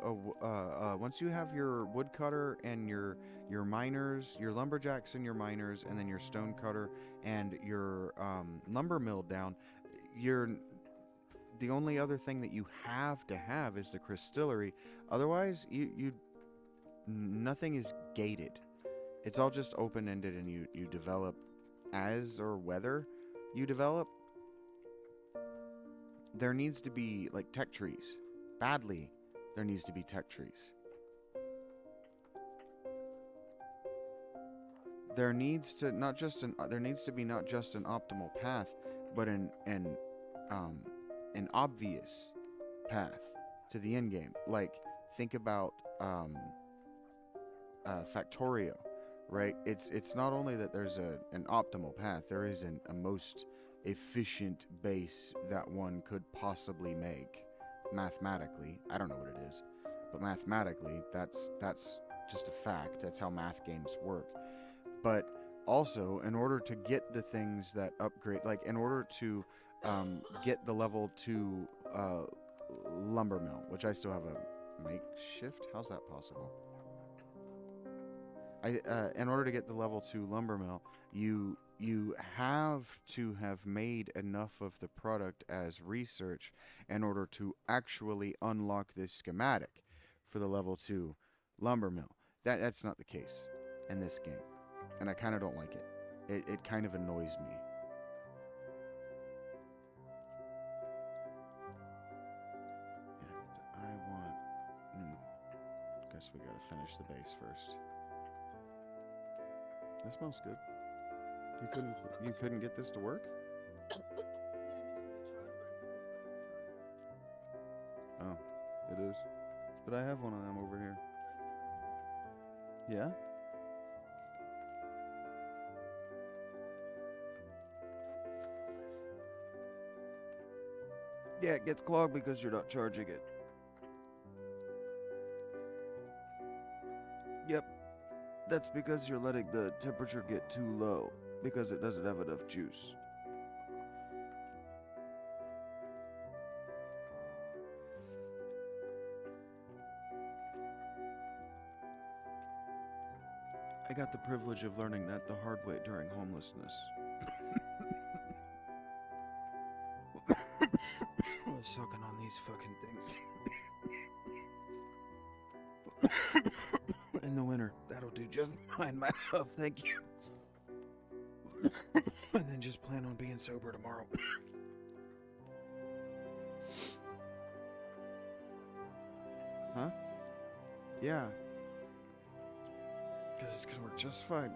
your woodcutter and your miners, your lumberjacks and your miners, and then your stonecutter and your lumber mill down, the only other thing that you have to have is the crystillery. Otherwise, nothing is gated. It's all just open-ended, and you develop as or whether you develop. There needs to be like tech trees. Badly, there needs to be tech trees. There needs to be not just an optimal path, but an obvious path to the end game. Like, think about Factorio, right? It's not only that there's an optimal path, there is a most efficient base that one could possibly make mathematically. I don't know what it is, but mathematically, that's just a fact. That's how math games work. But also, in order to get the things that upgrade, like in order to get the level 2 lumber mill, which I still have a makeshift. How's that possible? In order to get the level 2 lumber mill, you have to have made enough of the product as research in order to actually unlock this schematic for the level 2 lumber mill. That's not the case in this game, and I kind of don't like it. It kind of annoys me. And I want... guess we gotta finish the base first. That smells good. You couldn't get this to work? Oh, it is. But I have one of them over here. Yeah? Yeah, it gets clogged because you're not charging it. Yep. That's because you're letting the temperature get too low, because it doesn't have enough juice. I got the privilege of learning that the hard way during homelessness. I was sucking on these fucking things. In the winter, that'll do just fine, my love, thank you. And then just plan on being sober tomorrow. Huh? Yeah. Because it's gonna work just fine.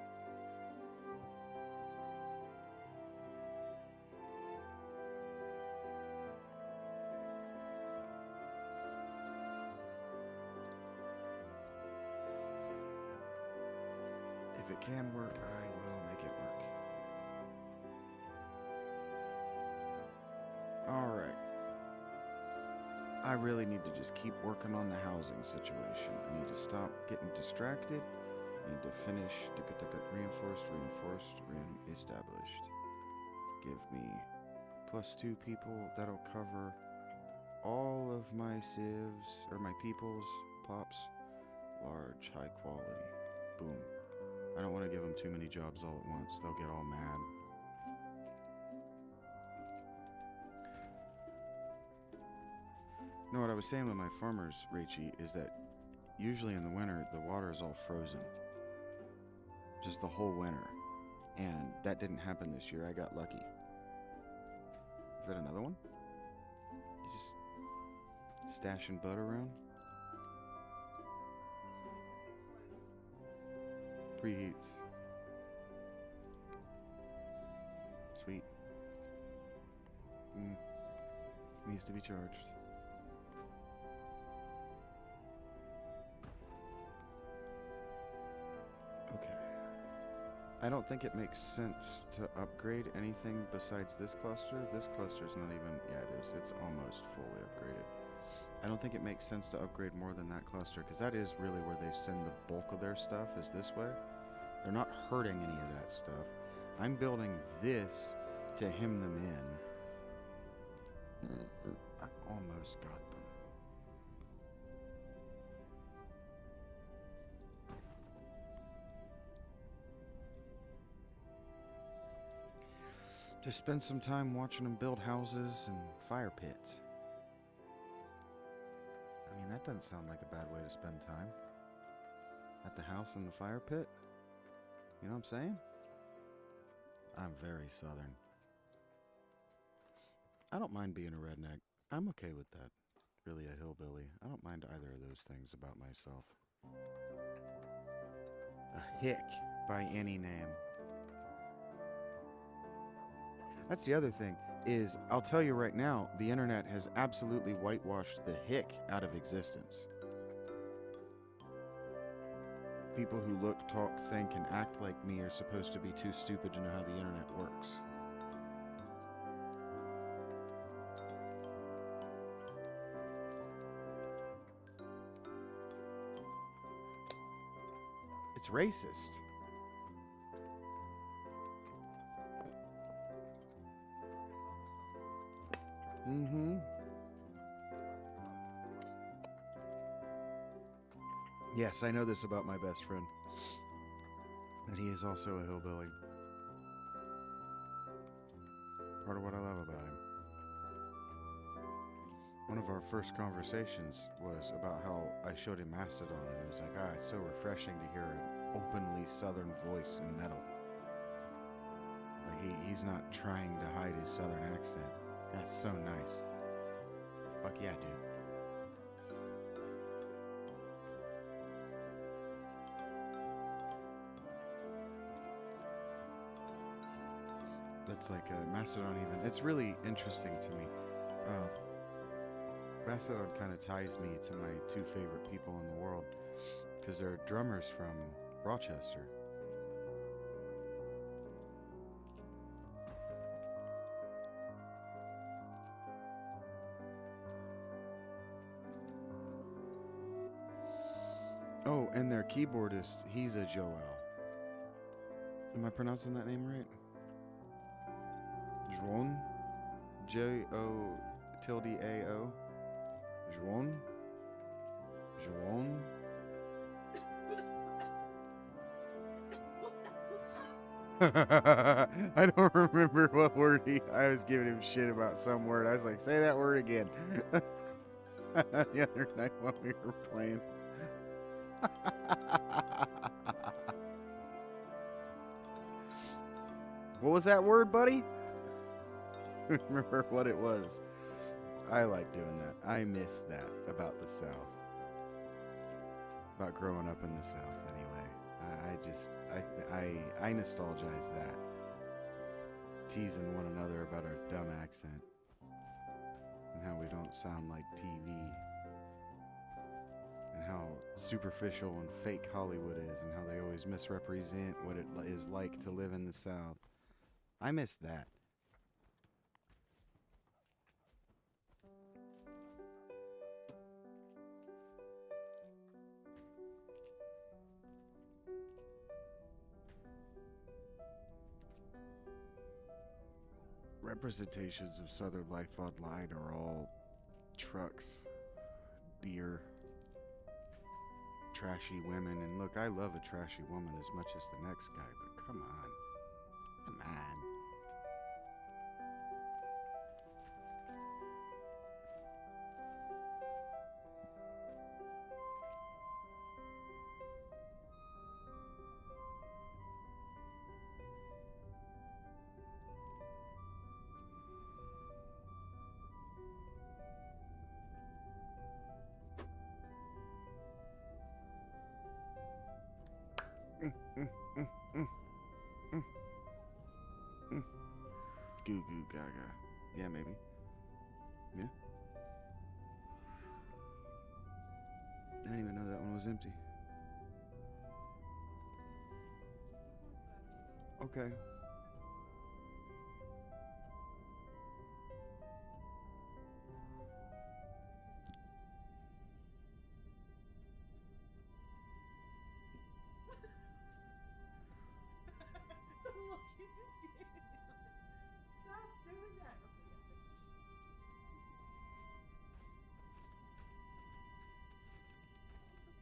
If it can work, I will make it work. Alright. I really need to just keep working on the housing situation. I need to stop getting distracted. I need to finish reinforced, established. Give me +2 people. That'll cover all of my civs, or my people's pops. Large, high quality. Boom. I don't want to give them too many jobs all at once. They'll get all mad. No, what I was saying with my farmers, Rachie, is that usually in the winter, the water is all frozen. Just the whole winter. And that didn't happen this year. I got lucky. Is that another one? You just stashing butt around? Preheats. Sweet. Needs to be charged. Okay. I don't think it makes sense to upgrade anything besides this cluster. This cluster's not even... Yeah, it is. It's almost fully upgraded. I don't think it makes sense to upgrade more than that cluster, because that is really where they send the bulk of their stuff, is this way. They're not hurting any of that stuff. I'm building this to hem them in. I've almost got them. Just spend some time watching them build houses and fire pits. I mean, that doesn't sound like a bad way to spend time. At the house and the fire pit? You know what I'm saying? I'm very southern. I don't mind being a redneck. I'm okay with that. Really a hillbilly. I don't mind either of those things about myself. A hick by any name. That's the other thing, is I'll tell you right now, the internet has absolutely whitewashed the hick out of existence. People who look, talk, think, and act like me are supposed to be too stupid to know how the internet works. It's racist. Mm-hmm. Yes, I know this about my best friend. That he is also a hillbilly. Part of what I love about him. One of our first conversations was about how I showed him Mastodon, and he was like, it's so refreshing to hear an openly southern voice in metal. Like, he's not trying to hide his southern accent. That's so nice. Fuck yeah, dude. That's like Mastodon even. It's really interesting to me. Mastodon kind of ties me to my two favorite people in the world, because they're drummers from Rochester. Oh, and their keyboardist, he's a Joel. Am I pronouncing that name right? Joan? J-O-tilde-A-O? Joan? Joan? I don't remember what word I was giving him shit about some word. I was like, say that word again. The other night while we were playing. What was that word, buddy? Remember what it was. I like doing that. I miss that about the South. About growing up in the South, anyway. I nostalgize that. Teasing one another about our dumb accent. And how we don't sound like TV. And how superficial and fake Hollywood is. And how they always misrepresent what it is like to live in the South. I miss that. Representations of Southern life online are all trucks, beer, trashy women. And look, I love a trashy woman as much as the next guy, but come on. Come on. mm, mm, mm, mm, mm, mm. Goo goo gaga. Yeah, maybe. Yeah. I didn't even know that one was empty. Okay. The look you just gave me. Stop doing that. Okay, yeah,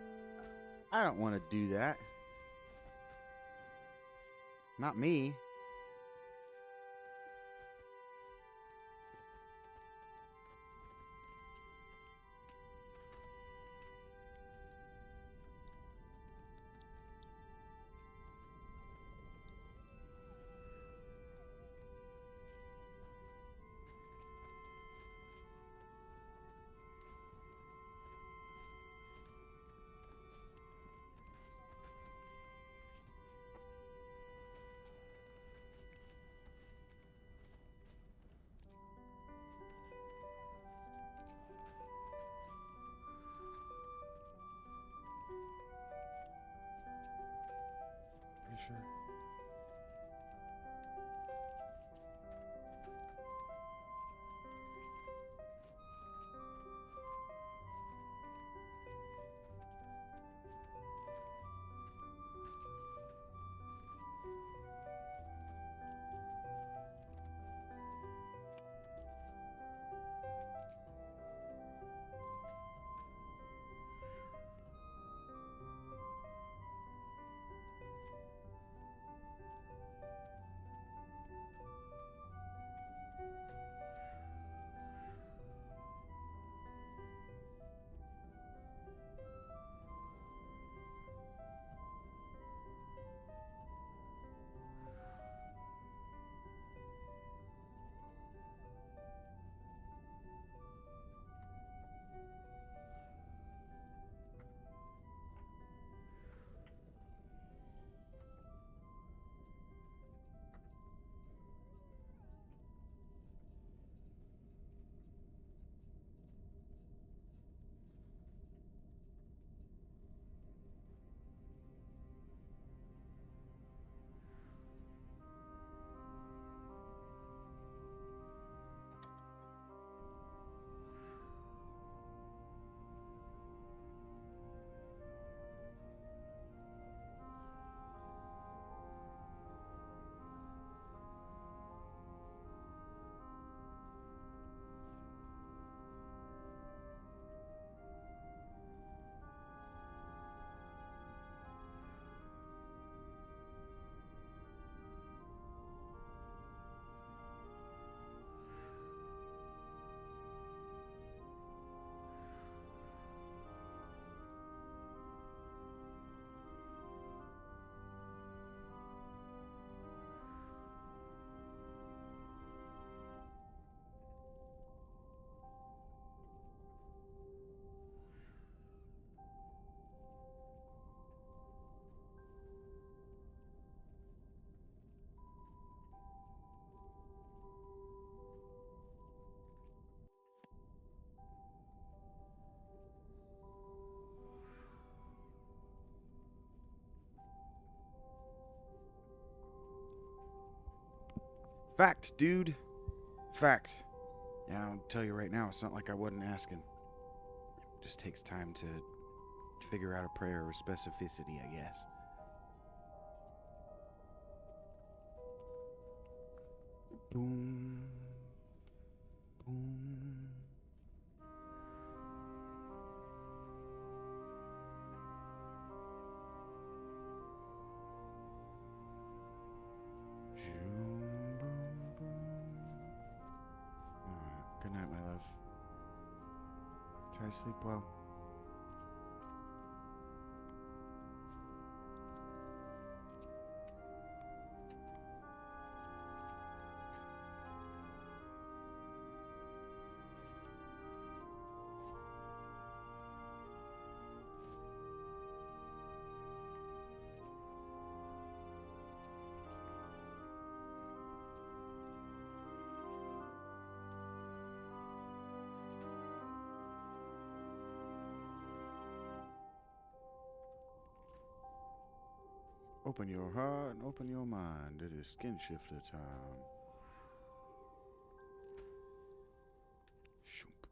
finish. I don't want to do that. Not me. Are you sure? Fact, dude. Fact. And I'll tell you right now, it's not like I wasn't asking. It just takes time to figure out a prayer with specificity, I guess. Boom. Boom. Boom, boom, boom. All right. Good night, my love. Try to sleep well. Open your heart and open your mind. It is skin shifter time. Shoop.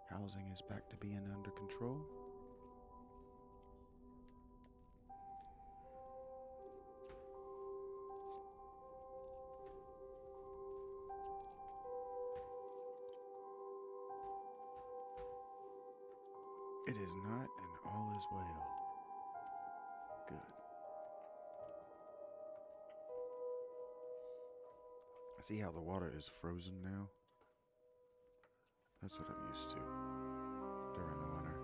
Housing is back to being under control. It is not, and all is well. Good. See how the water is frozen now? That's what I'm used to during the winter.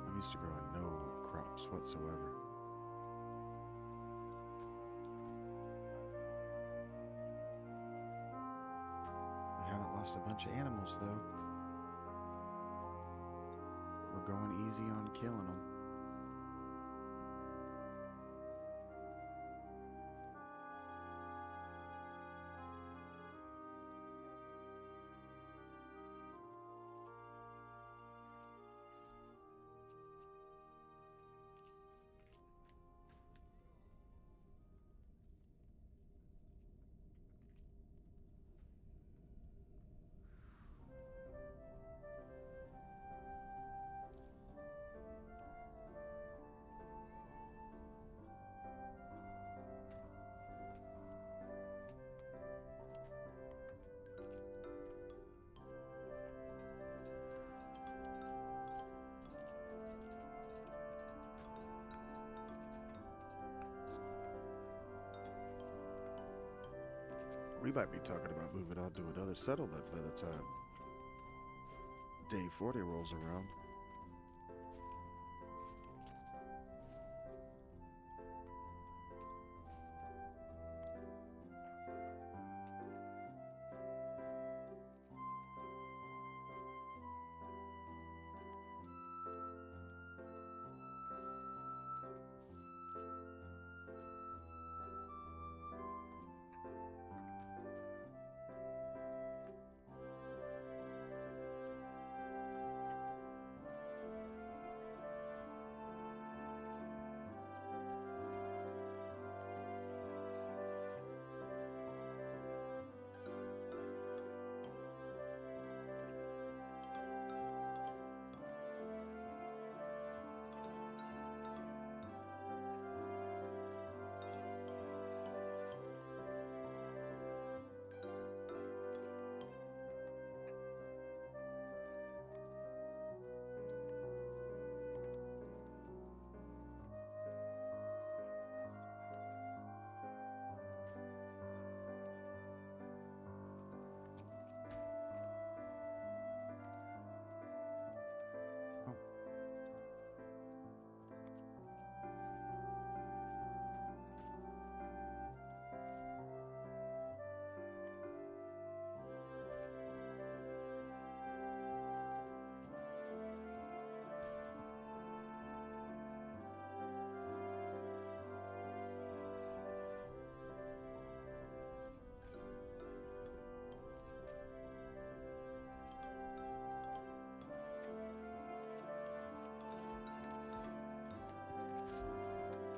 I'm used to growing no crops whatsoever. We haven't lost a bunch of animals though. We're going easy on killing them. We might be talking about moving on to another settlement by the time day 40 rolls around.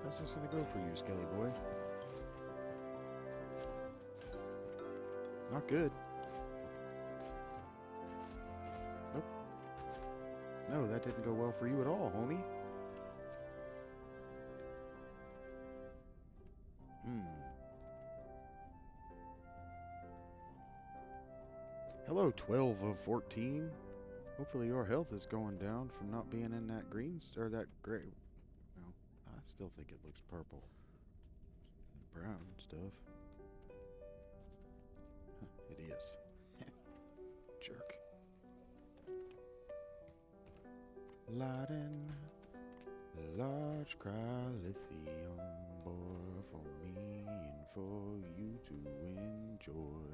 How's this gonna go for you, Skelly boy? Not good. Nope. No, that didn't go well for you at all, homie. Hello, 12 of 14. Hopefully your health is going down from not being in that green, or that gray. Well, I still think it looks purple. Brown stuff. Huh, it is. Jerk. Laden, large lithium bore for me and for you to enjoy.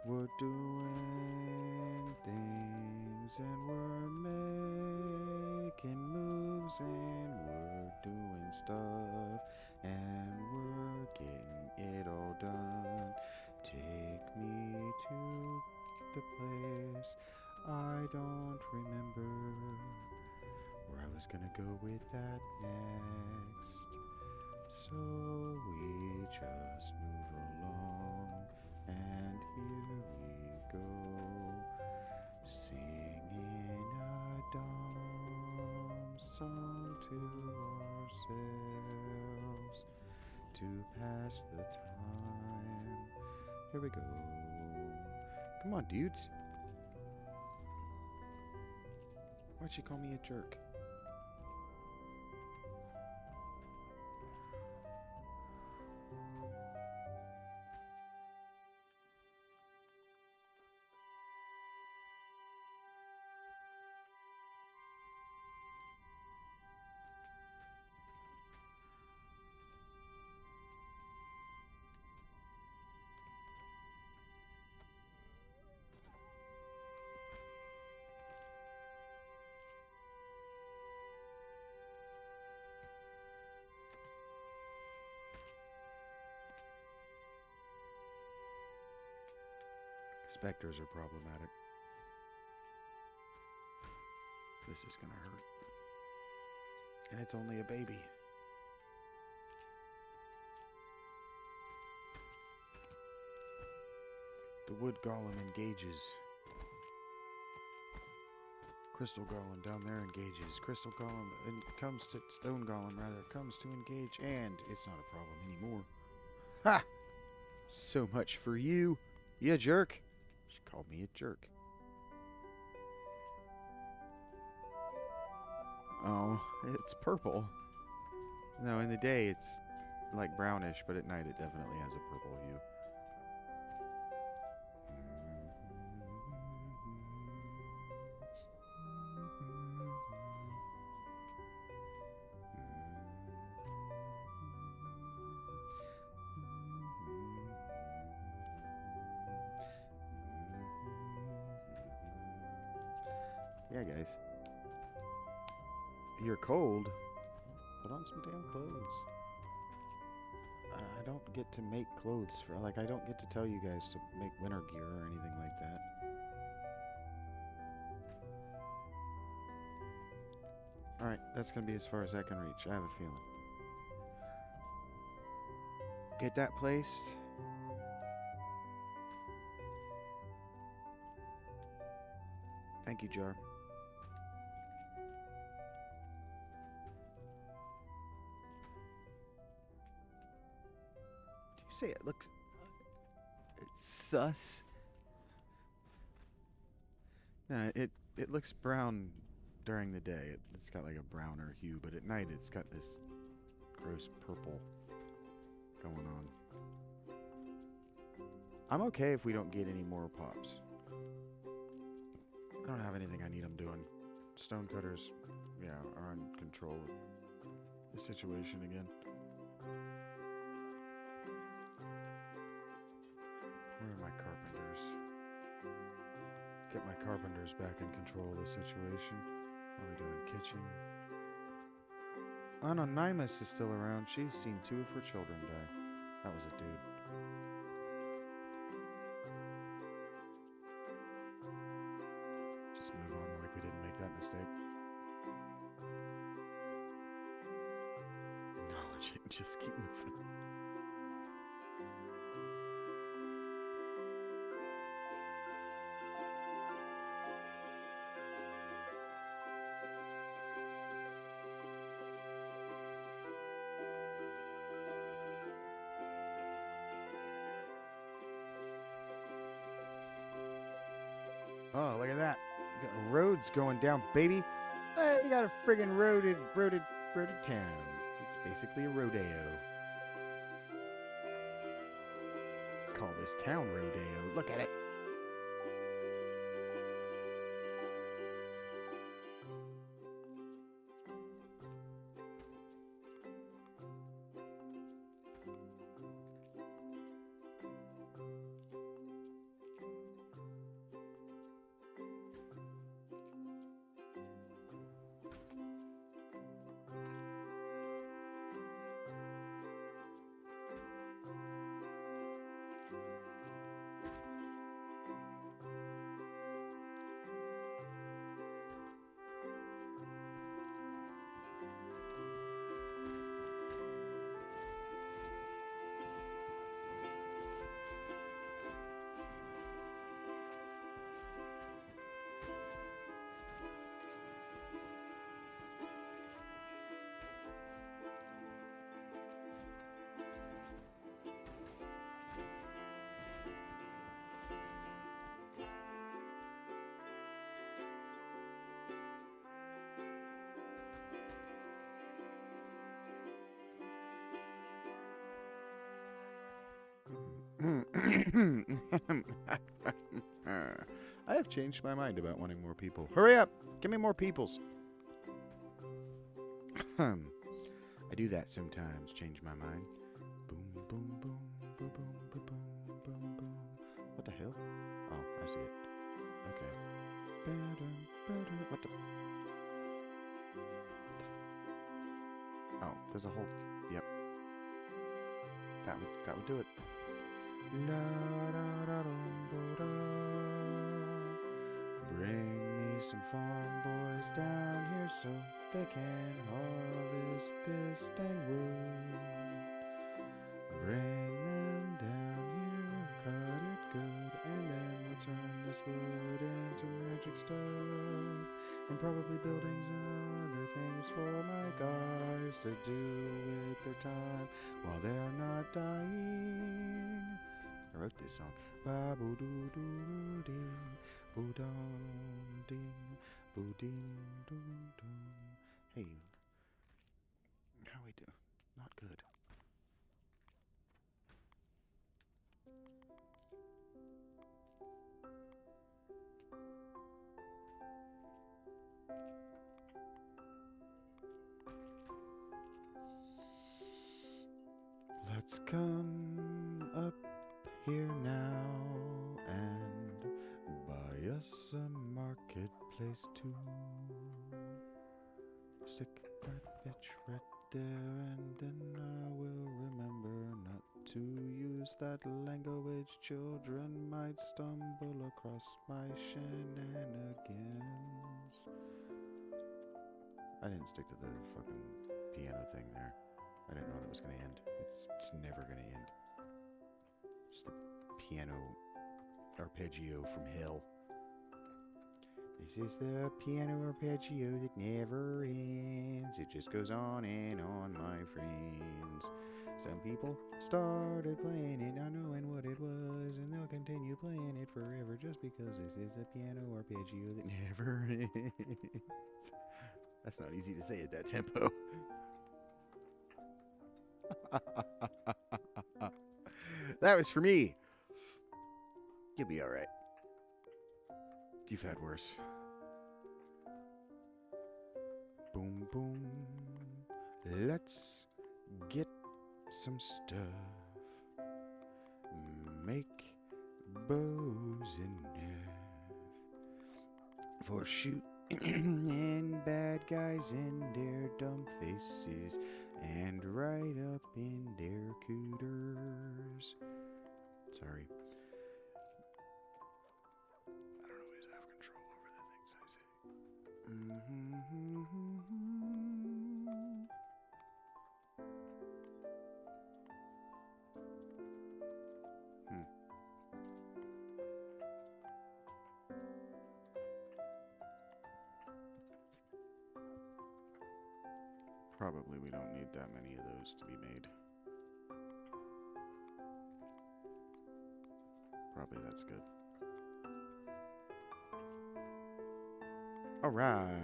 We're doing things and we're making moves and we're doing stuff and we're getting it all done. Take me to the place I don't remember where I was gonna go with that next. So we just move along, and here we go, singing a dumb song to ourselves to pass the time. Here we go. Come on, dudes. Why'd she call me a jerk? Specters are problematic. This is gonna hurt. And it's only a baby. The wood golem engages. Crystal golem down there engages. Crystal golem comes to stone golem rather comes to engage, and it's not a problem anymore. Ha! So much for you, you jerk. She called me a jerk. Oh, it's purple. No, in the day it's like brownish, but at night it definitely has a purple hue. Yeah, guys. You're cold. Put on some damn clothes. I don't get to make clothes for, like, I don't get to tell you guys to make winter gear or anything like that. Alright, that's gonna be as far as I can reach. I have a feeling. Get that placed. Thank you, Jar. Do you say it looks sus? No, it looks brown during the day. It's got like a browner hue, but at night it's got this gross purple going on. I'm okay if we don't get any more pops. I don't have anything I need them doing. Stonecutters, yeah, are in control of the situation again. Where are my carpenters? Get my carpenters back in control of the situation. What are we doing? Kitchen. Anonymous is still around. She's seen 2 of her children die. That was a dude. Just move on like we didn't make that mistake. Acknowledge it and just keep moving. Oh, look at that. We got roads going down, baby. We got a friggin' roaded town. It's basically a rodeo. Call this town rodeo. Look at it. I have changed my mind about wanting more people. Hurry up! Give me more peoples. I do that sometimes, change my mind. Boom, boom, boom, boom, boom, boom, boom, boom, boom. What the hell? Oh, I see it. Okay. What the? Oh, there's a whole. Yep. That would do it. Bring me some farm boys down here so they can harvest this dang wood. Bring them down here, cut it good, and then we'll turn this wood into magic stuff. And probably buildings and other things for my guys to do with their time while they're not dying. I wrote this song. Ba-boo-doo-doo-doo-ding, boo-dong-ding, boo-ding-doo-doo. Hey, how we do? Not good. Let's come up here now and buy us a marketplace too. Stick that bitch right there, and then I will remember not to use that language. Children might stumble across my shenanigans. I didn't stick to the fucking piano thing there. I didn't know that was going to end. It's never going to end. It's the piano arpeggio from hell. This is the piano arpeggio that never ends. It just goes on and on, my friends. Some people started playing it not knowing what it was, and they'll continue playing it forever just because this is a piano arpeggio that never ends. That's not easy to say at that tempo. That was for me. You'll be alright. You've had worse. Boom, boom. Let's get some stuff. Make bows enough for shooting and bad guys in their dumb faces and right up in their cooters. Sorry. I don't always have control over the things I say. Probably we don't need that many of those to be made. Probably that's good. Alright.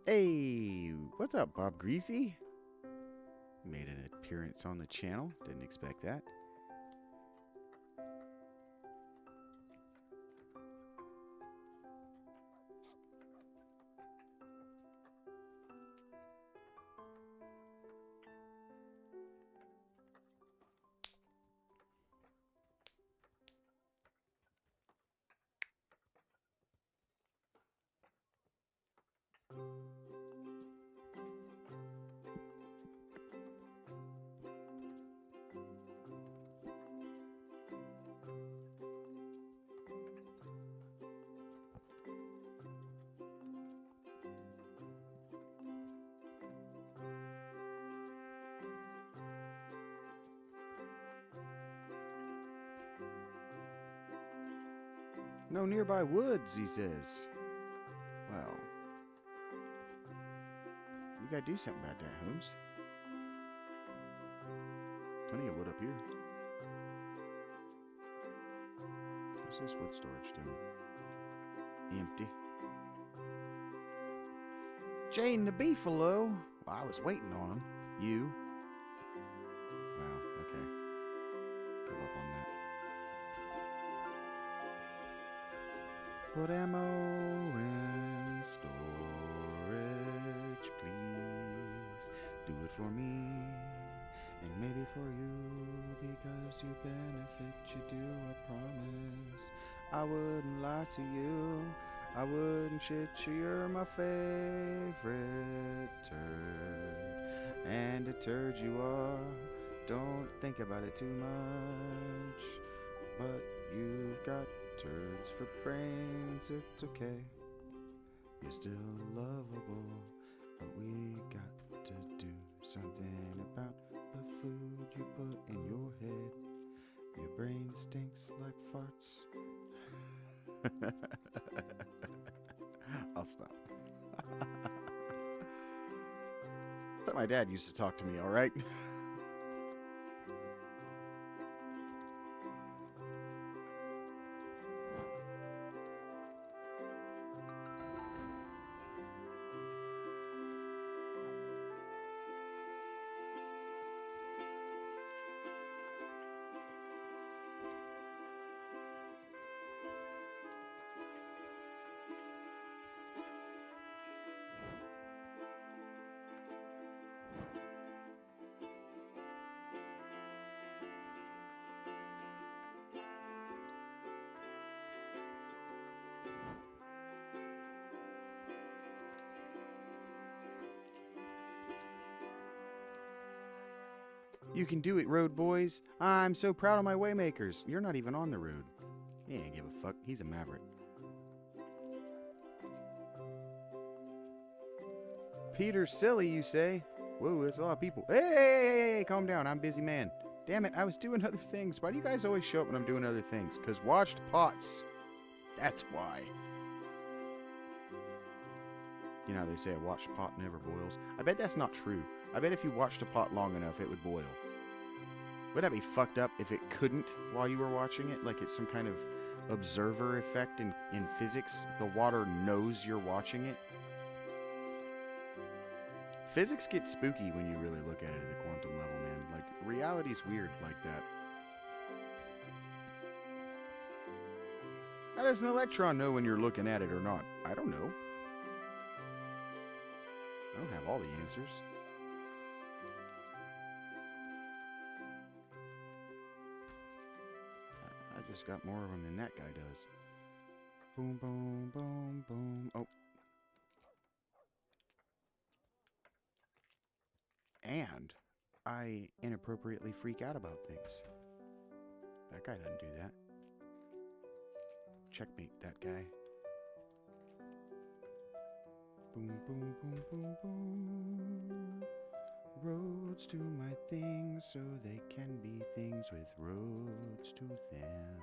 Hey, what's up, Bob Greasy? Made an appearance on the channel. Didn't expect that. No nearby woods, he says. Well, you gotta do something about that, Holmes. Plenty of wood up here. What's this wood storage doing? Empty. Jane the Beefalo. Well, I was waiting on him. You. Wow, okay. Give up on that. Put ammo in storage, please. Do it for me, and maybe for you, because you benefit, you do, I promise. I wouldn't lie to you, I wouldn't shit you, you're my favorite turd. And a turd you are, don't think about it too much. But you've got turds for brains, it's okay. You're still lovable, but we got to do something about the food you put in your head. Your brain stinks like farts. I'll stop. That's how my dad used to talk to me, all right? You can do it, road boys. I'm so proud of my waymakers. You're not even on the road. He ain't give a fuck. He's a maverick. Peter's silly, you say? Whoa, that's a lot of people. Hey, calm down. I'm a busy man. Damn it, I was doing other things. Why do you guys always show up when I'm doing other things? Because watched pots. That's why. You know how they say a watched pot never boils? I bet that's not true. I bet if you watched a pot long enough, it would boil. Wouldn't that be fucked up if it couldn't while you were watching it? Like it's some kind of observer effect in physics? The water knows you're watching it? Physics gets spooky when you really look at it at the quantum level, man. Like, reality's weird like that. How does an electron know when you're looking at it or not? I don't know. I don't have all the answers. I just got more of them than that guy does. Boom, boom, boom, boom. Oh. And I inappropriately freak out about things. That guy doesn't do that. Checkmate that guy. Boom, boom, boom, boom, boom. Roads to my things so they can be things with roads to them.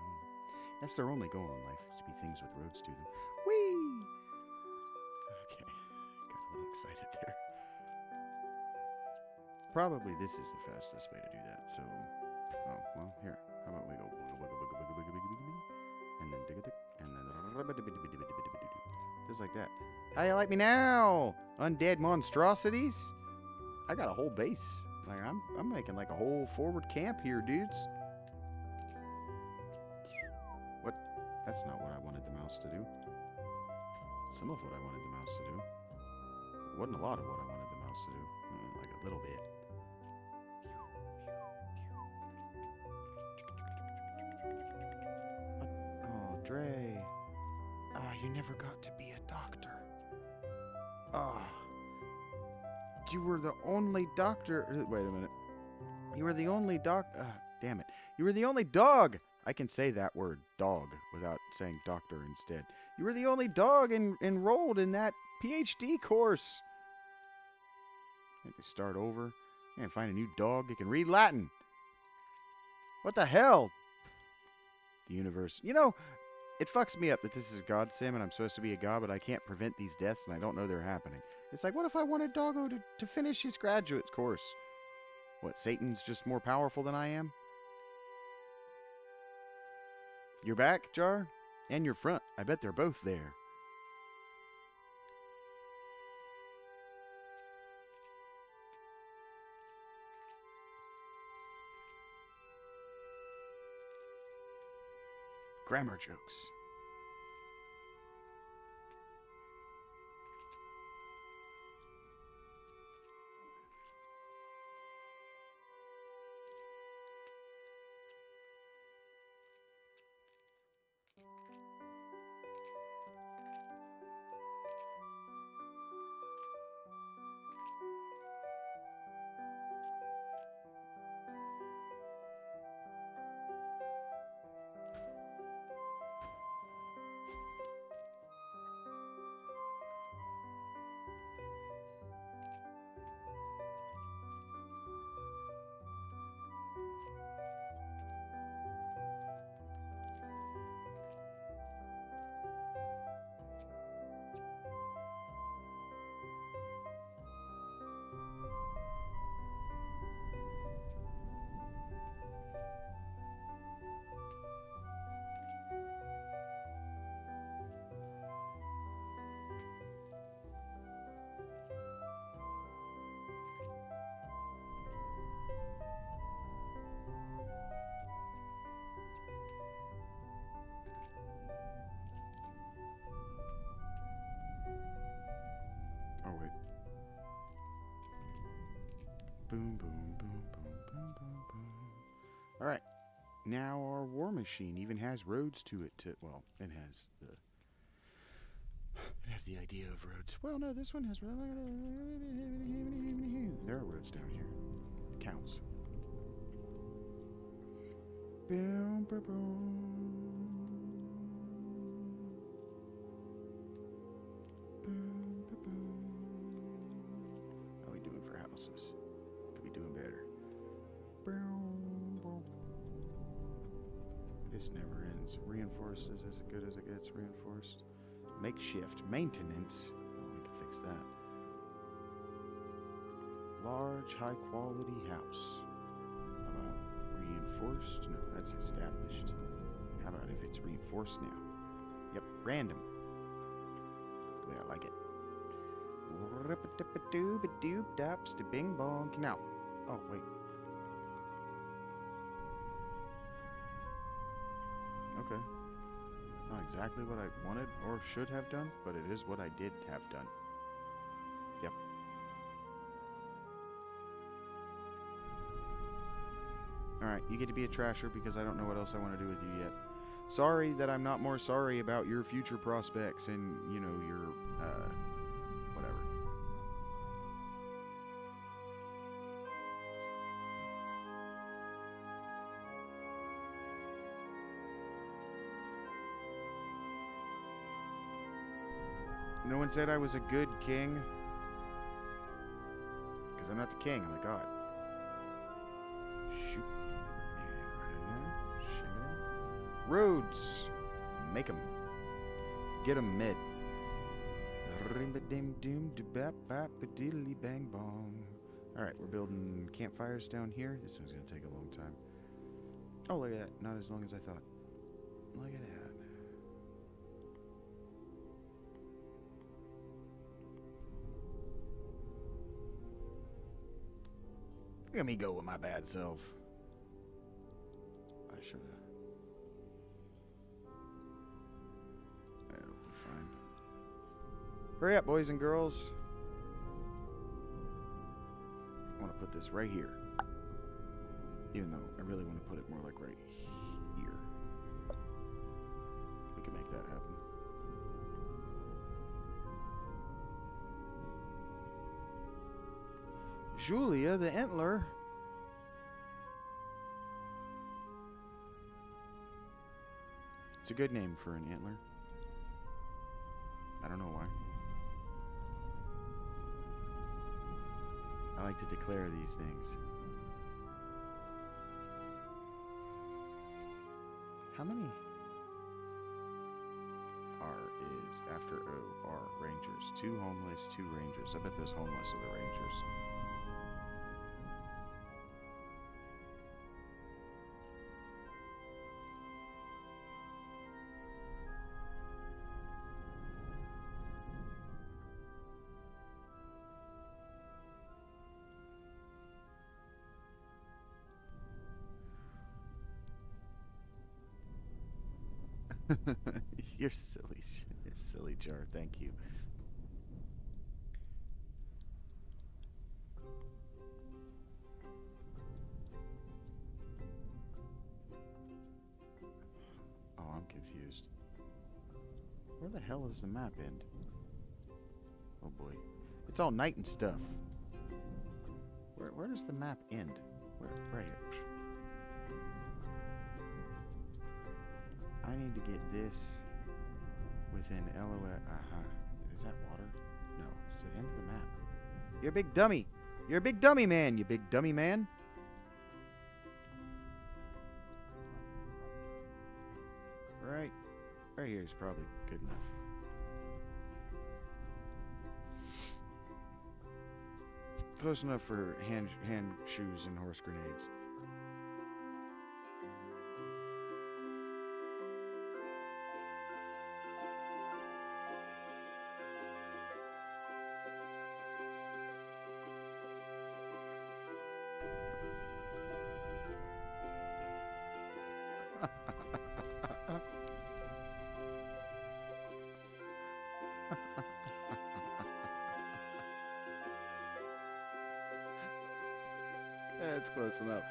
That's their only goal in life, is to be things with roads to them. Whee! Okay, got a little excited there. Probably this is the fastest way to do that, so... Oh, well, here. How about we go... And then dig it, and then... Just like that. How do you like me now? Undead monstrosities? I got a whole base. Like I'm making like a whole forward camp here, dudes. What? That's not what I wanted the mouse to do. Some of what I wanted the mouse to do. Wasn't a lot of what I wanted the mouse to do. Like a little bit. Oh, Dre. You never got to be a doctor. You were the only doctor. Wait a minute. You were the only damn it. You were the only dog. I can say that word, dog, without saying doctor instead. You were the only dog enrolled in that PhD course. I have to start over and find a new dog that can read Latin. What the hell? The universe. You know, it fucks me up that this is God Sim and I'm supposed to be a god, but I can't prevent these deaths and I don't know they're happening. It's like, what if I wanted Doggo to finish his graduate course? What, Satan's just more powerful than I am? You're back, Jar? And your front. I bet they're both there. Grammar jokes. Alright. Now our war machine even has roads to it well, it has the idea of roads. Well, no, this one has there are roads down here. Counts. Boom, boom, boom. How are we doing for houses? Could be doing better. This never ends. Reinforced is as good as it gets. Reinforced. Makeshift. Maintenance. Oh, we can fix that. Large, high quality house. How about reinforced? No, that's established. How about if it's reinforced now? Yep, random. The way I like it. Bing bong. Now. Oh, wait. Okay. Not exactly what I wanted or should have done, but it is what I did have done. Yep. Alright, you get to be a trasher because I don't know what else I want to do with you yet. Sorry that I'm not more sorry about your future prospects and, you know, your, whatever. No one said I was a good king. Because I'm not the king, I'm the god. Shoot. And right in there. Shing it in. Roads. Make them. Get them mid. Bang bong. Alright, we're building campfires down here. This one's going to take a long time. Oh, look at that. Not as long as I thought. Look at that. Look at me go with my bad self. I should have. That'll be fine. Hurry up, boys and girls. I want to put this right here. Even though I really want to put it more like right here. We can make that happen. Julia the Antler. It's a good name for an antler. I don't know why. I like to declare these things. How many R is after O? R, Rangers. 2 homeless, 2 Rangers. I bet those homeless are the Rangers. You're silly. You're silly, Jar. Thank you. Oh, I'm confused. Where the hell does the map end? Oh boy. It's all night and stuff. Where does the map end? Where? Right here. I need to get this within LOS. Is that water? No, it's the end of the map. You're a big dummy. You're a big dummy man, you big dummy man. Right here is probably good enough. Close enough for hand shoes and horse grenades. That's close enough.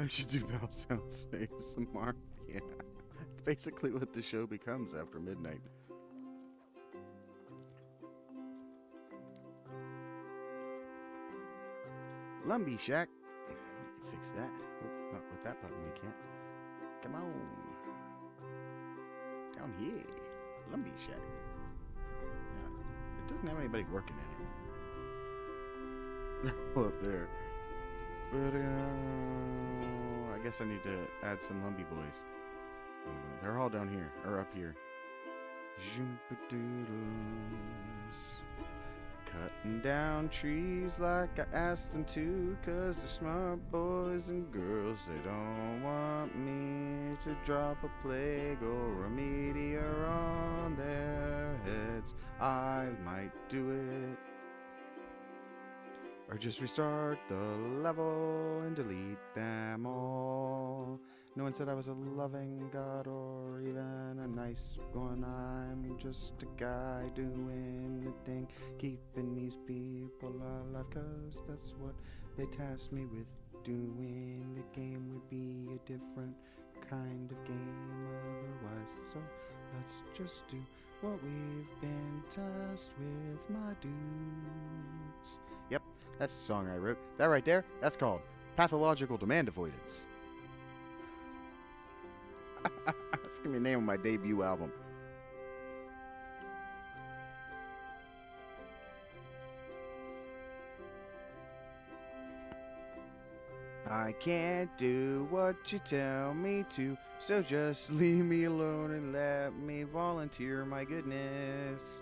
I should do mouth sounds ASMR. Yeah. It's basically what the show becomes after midnight. Lumbee Shack. We can fix that. Oh, not with that button, we can't. Come on. Down here. Lumbee Shack. It doesn't have anybody working in it. Oh, up there. But, I guess I need to add some Lumbee boys. They're all down here, or up here. Cutting down trees like I asked them to, 'cause they're smart boys and girls. They don't want me to drop a plague or a meteor on their heads. I might do it, or just restart the level and delete them all. No one said I was a loving God or even a nice one. I'm just a guy doing the thing, keeping these people alive, 'cause that's what they tasked me with doing. The game would be a different kind of game otherwise. So let's just do what we've been tasked with, my dudes. Yep, that's the song I wrote. That right there, that's called Pathological Demand Avoidance. That's gonna be the name of my debut album. I can't do what you tell me to, so just leave me alone and let me volunteer my goodness.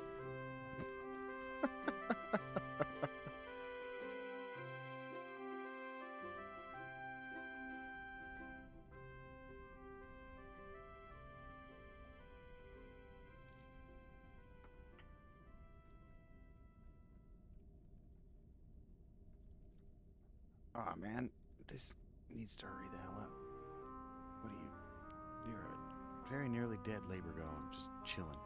Aw, man, this needs to hurry the hell up. What are you? You're a very nearly dead labor golem, just chilling.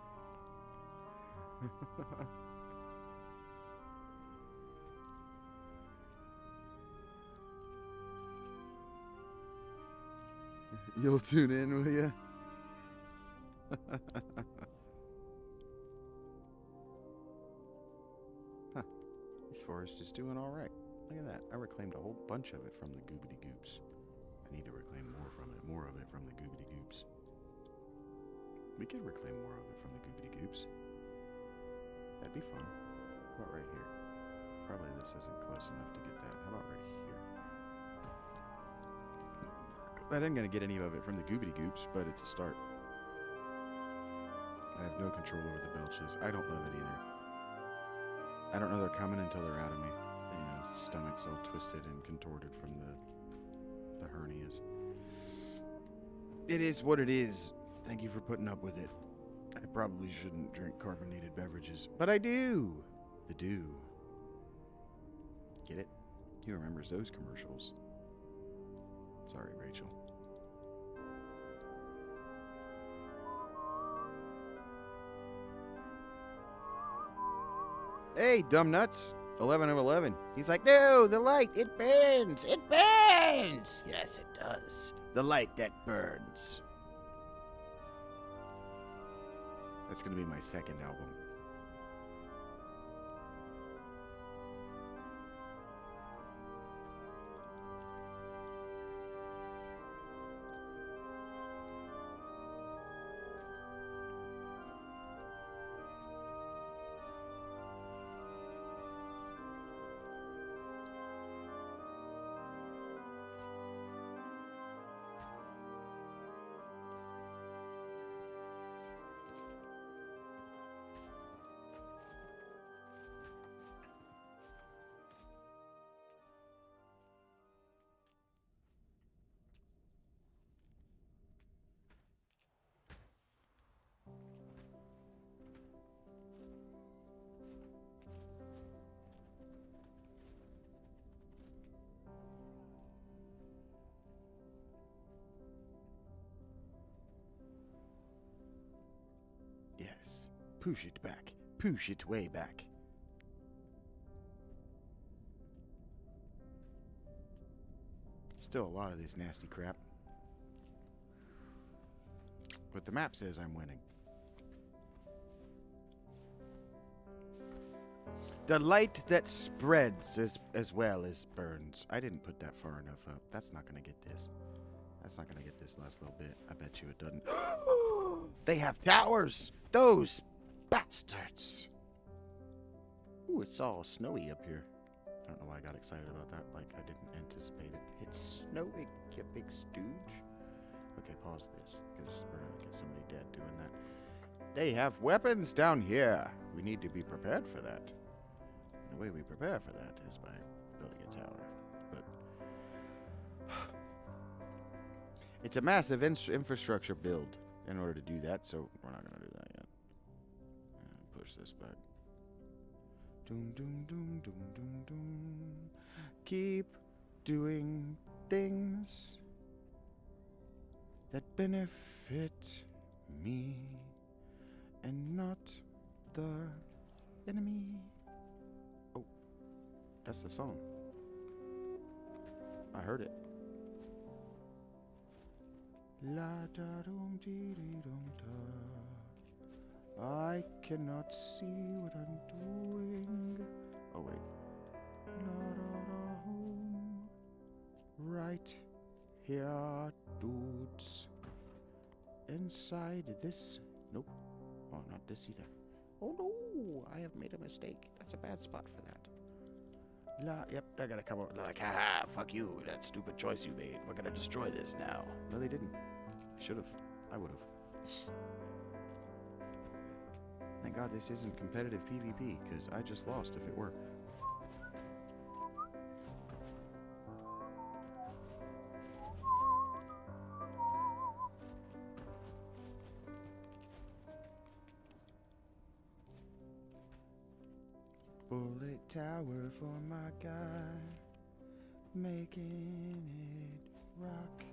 You'll tune in, will ya? Huh. This forest is doing all right. Look at that. I reclaimed a whole bunch of it from the goobity goops. I need to reclaim more of it from the goobity goops. We could reclaim more of it from the goobity goops. That'd be fun. How about right here? Probably this isn't close enough to get that. How about right here? I didn't gonna get any of it from the goobity goops, but it's a start. I have no control over the belches. I don't love it either. I don't know they're coming until they're out of me. Stomach's all twisted and contorted from the hernias. It is what it is. Thank you for putting up with it. I probably shouldn't drink carbonated beverages, but I do. The do. Get it? He remembers those commercials. Sorry, Rachel. Hey, dumb nuts. 11 of 11. He's like, no, the light, it burns. It burns. Yes, it does. The light that burns. That's going to be my second album. Push it back. Push it way back. Still a lot of this nasty crap. But the map says I'm winning. The light that spreads as well as burns. I didn't put that far enough up. That's not going to get this. That's not going to get this last little bit. I bet you it doesn't. They have towers! Those bastards! Ooh, it's all snowy up here. I don't know why I got excited about that. Like, I didn't anticipate it. It's snowing, you big stooge. Okay, pause this, because we're going to get somebody dead doing that. They have weapons down here. We need to be prepared for that. The way we prepare for that is by building a tower. But it's a massive infrastructure build in order to do that, so we're not going to do that yet. Push this back. Doom, doom, doom, doom, doom, doom. Keep doing things that benefit me and not the enemy. Oh, that's the song. I heard it. La da dum dee dee dum da. I cannot see what I'm doing. Oh wait. La da da home. Right here, dudes. Inside this. Nope. Oh, not this either. Oh no! I have made a mistake. That's a bad spot for that. Yep, they're gonna come over. They're like, haha, fuck you. That stupid choice you made. We're gonna destroy this now. No, they didn't. Should have. I would have. Thank God this isn't competitive PvP, because I just lost if it were. Bullet tower for my guy, making it rock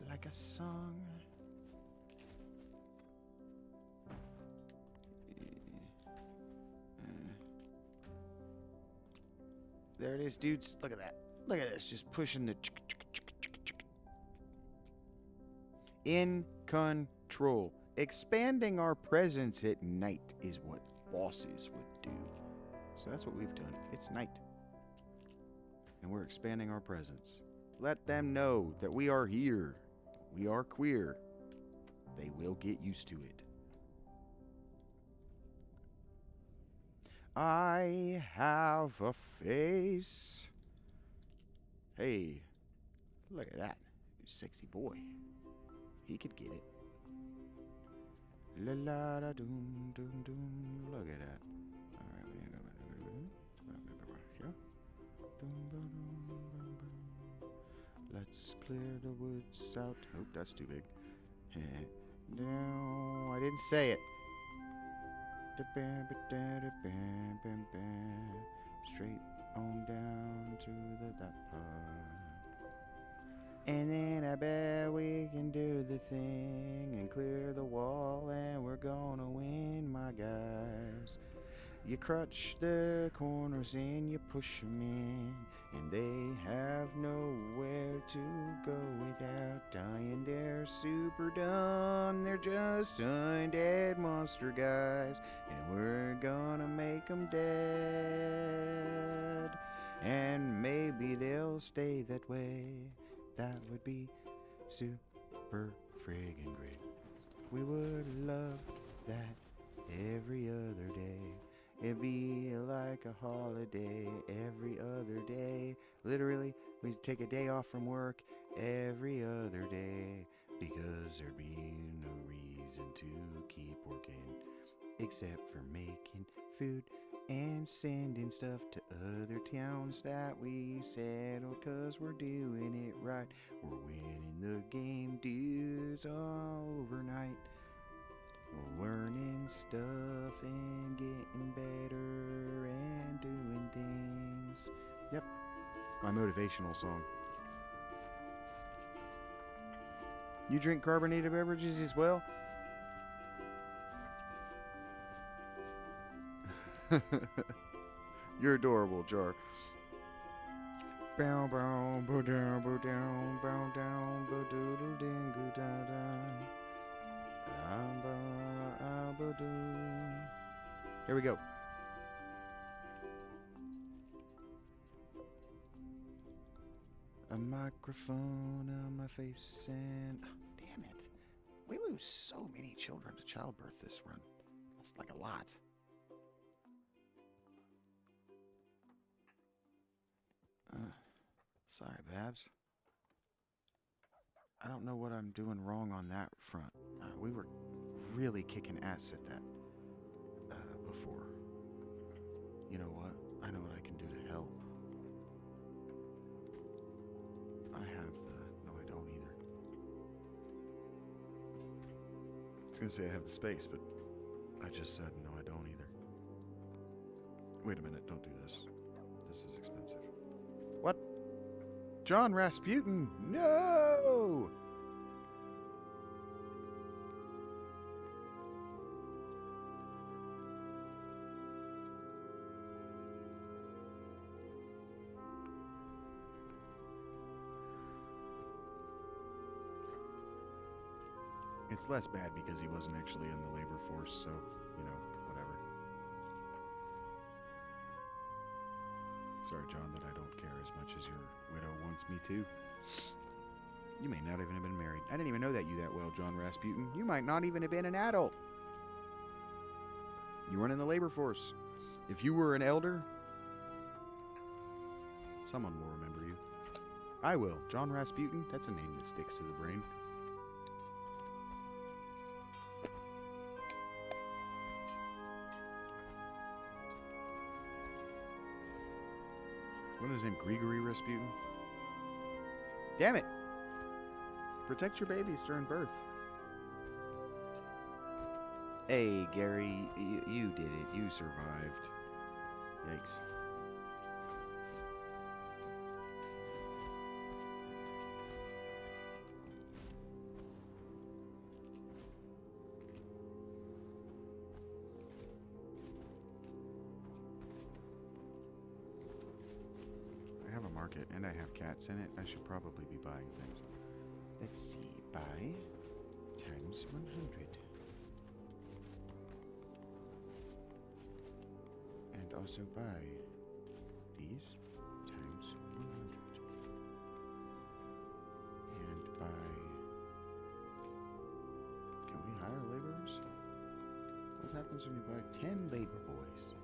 like a song. There it is, dudes. Look at that. Look at this, just pushing the in control. Expanding our presence at night is what bosses would do. So that's what we've done. It's night. And we're expanding our presence. Let them know that we are here. We are queer. They will get used to it. I have a face. Hey, look at that. Sexy boy. He could get it. La la da doom doom doom. Look at that. Alright, we ain't gonna let's clear the woods out. Nope, that's too big. No, I didn't say it. Straight on down to that part. And then I bet we can do the thing and clear the wall, and we're gonna win, my guys. You crutch the corners and you push them in, and they have nowhere to go without dying. They're super dumb, they're just undead monster guys, and we're gonna make them dead. And maybe they'll stay that way. That would be super friggin' great. We would love that every other day. It'd be like a holiday every other day. Literally, we'd take a day off from work every other day, because there'd be no reason to keep working except for making food and sending stuff to other towns that we settled, 'cause we're doing it right. We're winning the game, dudes, all overnight. We're learning stuff and getting better and doing things. Yep, my motivational song. You drink carbonated beverages as well? You're adorable, Jar. Bow bow bow down bow down bow down bow doodle dingo da da. Here we go. A microphone on my face and... Oh, damn it. We lose so many children to childbirth this run. That's like a lot. Sorry, Babs. I don't know what I'm doing wrong on that front. We were really kicking ass at that before. You know what? I know what I can do to help. I have the... No, I don't either. I was going to say I have the space, but I just said no, I don't either. Wait a minute, don't do this. This is expensive. What? John Rasputin? No! It's less bad because he wasn't actually in the labor force, so, you know, whatever. Sorry, John, that I don't care as much as your widow wants me to. You may not even have been married. I didn't even know you that well, John Rasputin. You might not even have been an adult. You weren't in the labor force. If you were an elder, someone will remember you. I will. John Rasputin, that's a name that sticks to the brain. What is his name? Grigory Rasputin? Damn it! Protect your babies during birth. Hey, Gary, you did it. You survived. Yikes. I have a market and I have cats in it. I should probably be buying things. Let's see. Buy times 100. And also buy these times 100. And buy... Can we hire laborers? What happens when you buy 10 labor boys?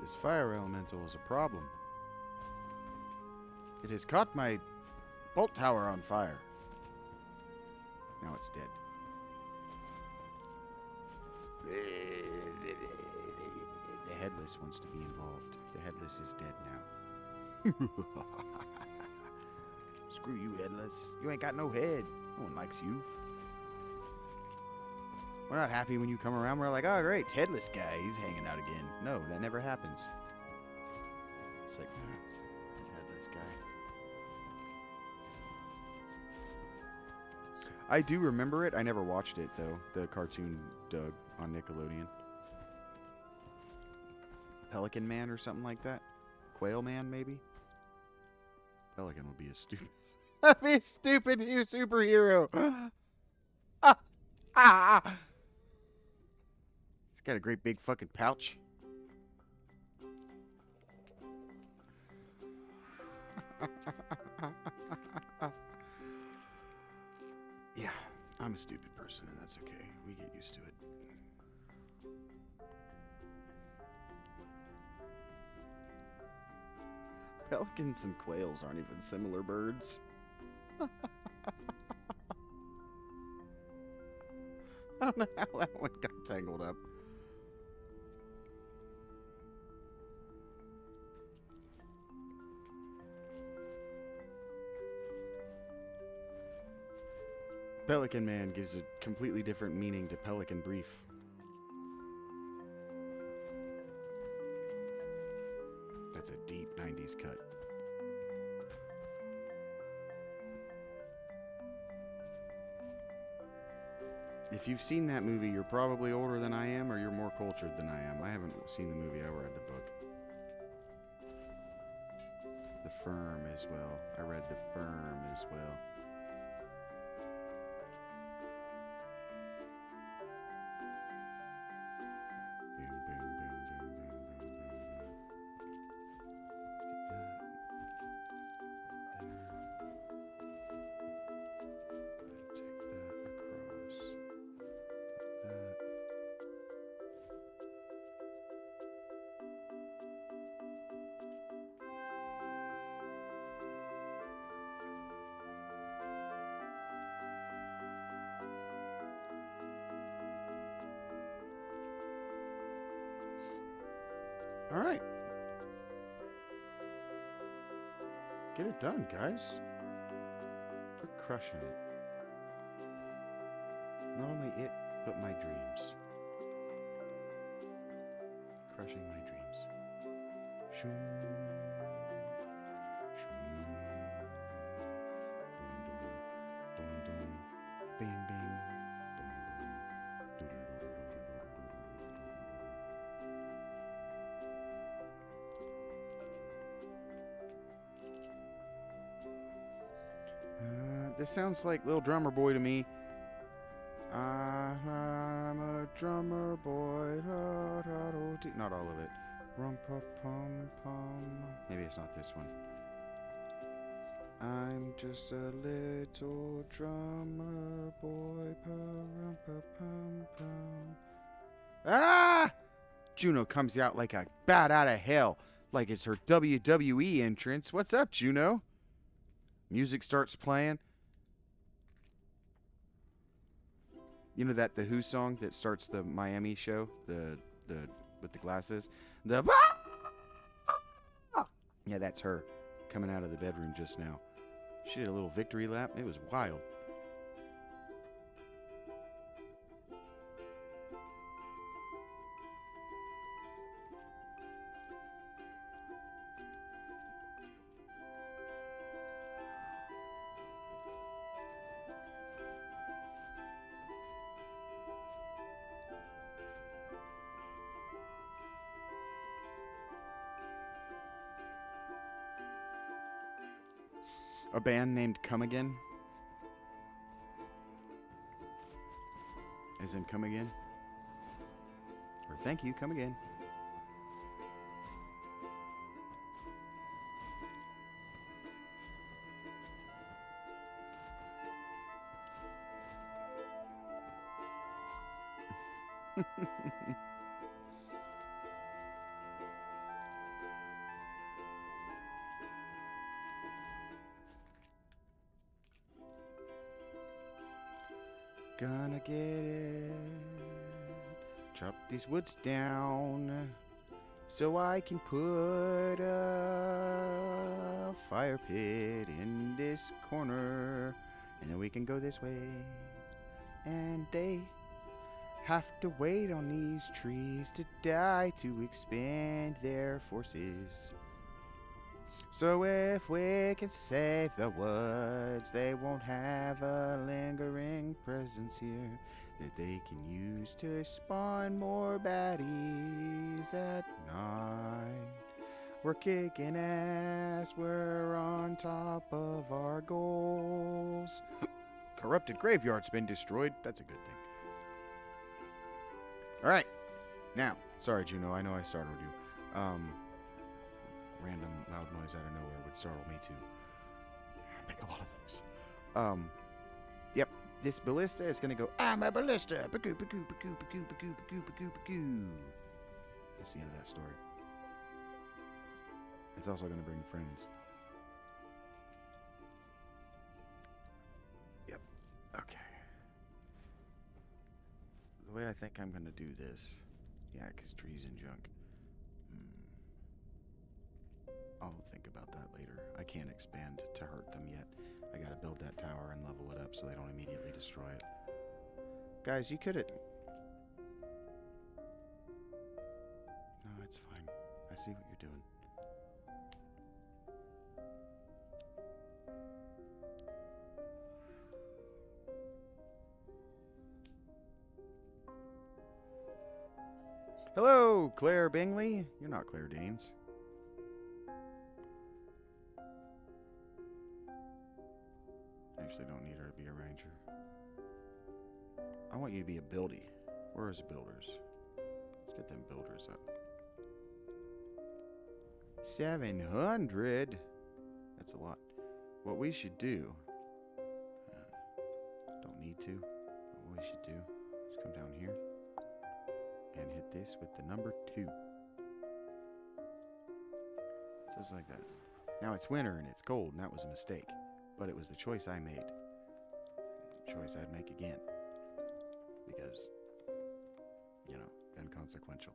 This fire elemental is a problem. It has caught my bolt tower on fire. Now it's dead. The headless wants to be involved. The headless is dead now. Screw you, headless. You ain't got no head. No one likes you. We're not happy when you come around. We're like, oh, great, it's headless guy. He's hanging out again. No, that never happens. It's like, no, it's a headless guy. I do remember it. I never watched it, though. The cartoon Doug on Nickelodeon. Pelican Man or something like that. Quail Man, maybe? Pelican will be a stupid... That'd be a stupid new superhero. He's got a great big fucking pouch. Yeah, I'm a stupid person, and that's okay. We get used to it. Pelicans and quails aren't even similar birds. I don't know how that one got tangled up. Pelican Man gives a completely different meaning to Pelican Brief. That's a deep 90s cut. If you've seen that movie, you're probably older than I am, or you're more cultured than I am. I haven't seen the movie, I read the book. The Firm as well. I read The Firm as well. Boom, boom, boom, boom, boom, boom, boom, boom. Get that there. Gotta take that across. Like that. All right. Get it done, guys. We're crushing it. Not only it, but my dreams. Crushing my dreams. Shoom. Shoom. Dum dum. Dum dum. Bing bing. Boom boom. Doo doo doo doo doo doo This sounds like Little Drummer Boy to me. I'm a drummer boy. Not all of it. Rum-pa-pum-pum. Maybe it's not this one. I'm just a little drummer boy. Rum-pa-pum-pum. Ah! Juno comes out like a bat out of hell. Like it's her WWE entrance. What's up, Juno? Music starts playing. You know that The Who song that starts the Miami show? The with the glasses? The yeah, that's her coming out of the bedroom just now. She did a little victory lap. It was wild. A band named Come Again? As in Come Again? Or thank you, come again. Gonna get it. Chop these woods down so I can put a fire pit in this corner, and then we can go this way. And they have to wait on these trees to die to expand their forces. So if we can save the woods, they won't have a lingering presence here that they can use to spawn more baddies at night. We're kicking ass, we're on top of our goals. Corrupted graveyard's been destroyed. That's a good thing. All right. Now, sorry, Juno, I know I startled you. Random loud noise out of nowhere would startle me too. I make a lot of things. Yep. This ballista is gonna go. I'm a ballista. Bagoo, bagoo, bagoo, bagoo, bagoo, bagoo, bagoo, bagoo. That's the end of that story. It's also gonna bring friends. Yep. Okay. The way I think I'm gonna do this, yeah, 'cause trees and junk. I'll think about that later. I can't expand to hurt them yet. I gotta build that tower and level it up so they don't immediately destroy it. Guys, you could've... No, it's fine. I see what you're doing. Hello, Claire Bingley. You're not Claire Danes. Actually, don't need her to be a ranger. I want you to be a buildie. Where's builders? Let's get them builders up. 700? That's a lot. What we should do... don't need to. What we should do is come down here and hit this with the number 2. Just like that. Now it's winter and it's cold, and that was a mistake. But it was the choice I made. A choice I'd make again. Because, you know, inconsequential.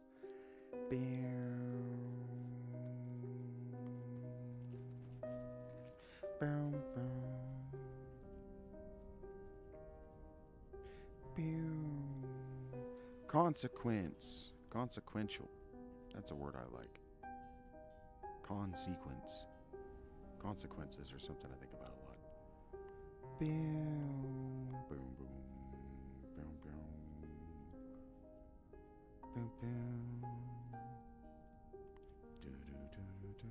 Consequence. Consequential. That's a word I like. Consequence. Consequences are something I think about a lot. Boom, boom, boom, boom, boom, boom, boom. Do, do, do, do, do.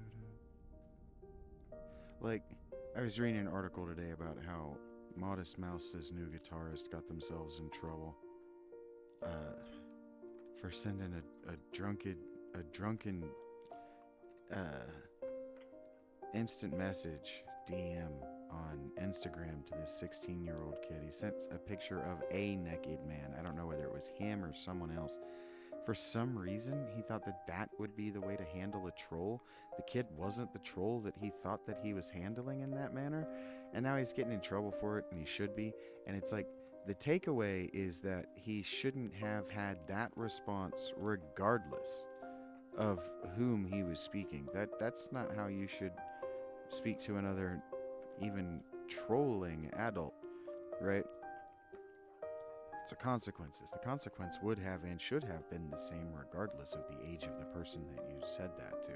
Like, I was reading an article today about how Modest Mouse's new guitarist got themselves in trouble for sending a drunken instant message DM on Instagram to this 16-year-old kid. He sent a picture of a naked man. I don't know whether it was him or someone else. For some reason, he thought that would be the way to handle a troll. The kid wasn't the troll that he thought that he was handling in that manner, and now he's getting in trouble for it, and he should be. And it's like, the takeaway is that he shouldn't have had that response regardless of whom he was speaking. That's not how you should speak to another, even trolling adult, right? It's the consequences. The consequence would have and should have been the same regardless of the age of the person that you said that to.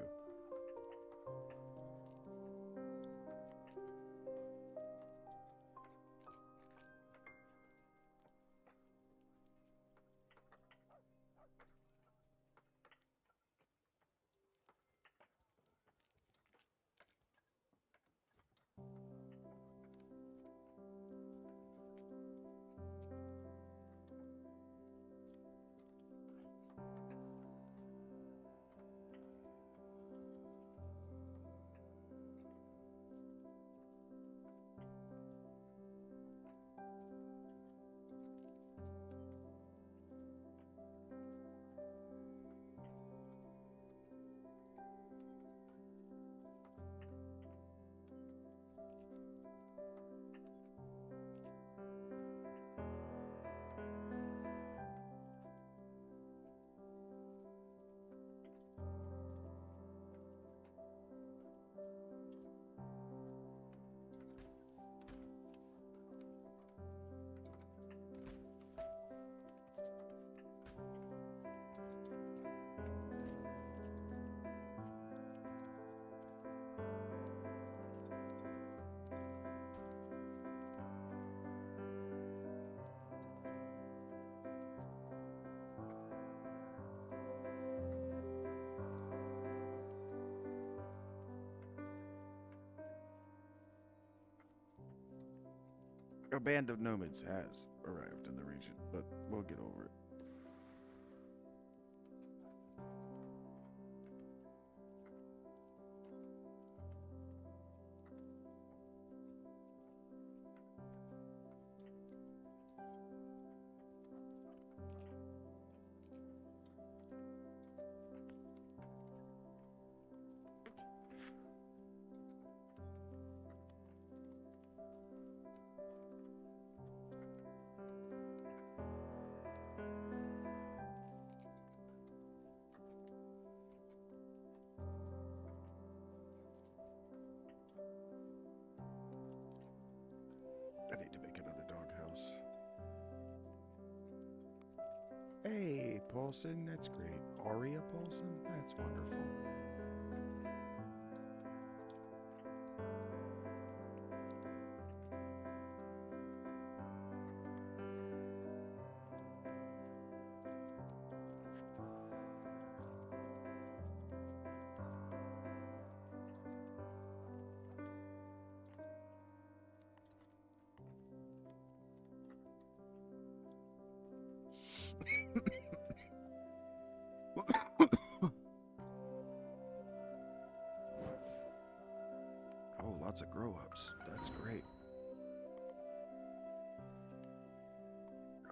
A band of nomads has arrived in the region, but we'll get over it. I need to make another doghouse. Hey, Paulson, that's great. Aria Paulson? That's wonderful.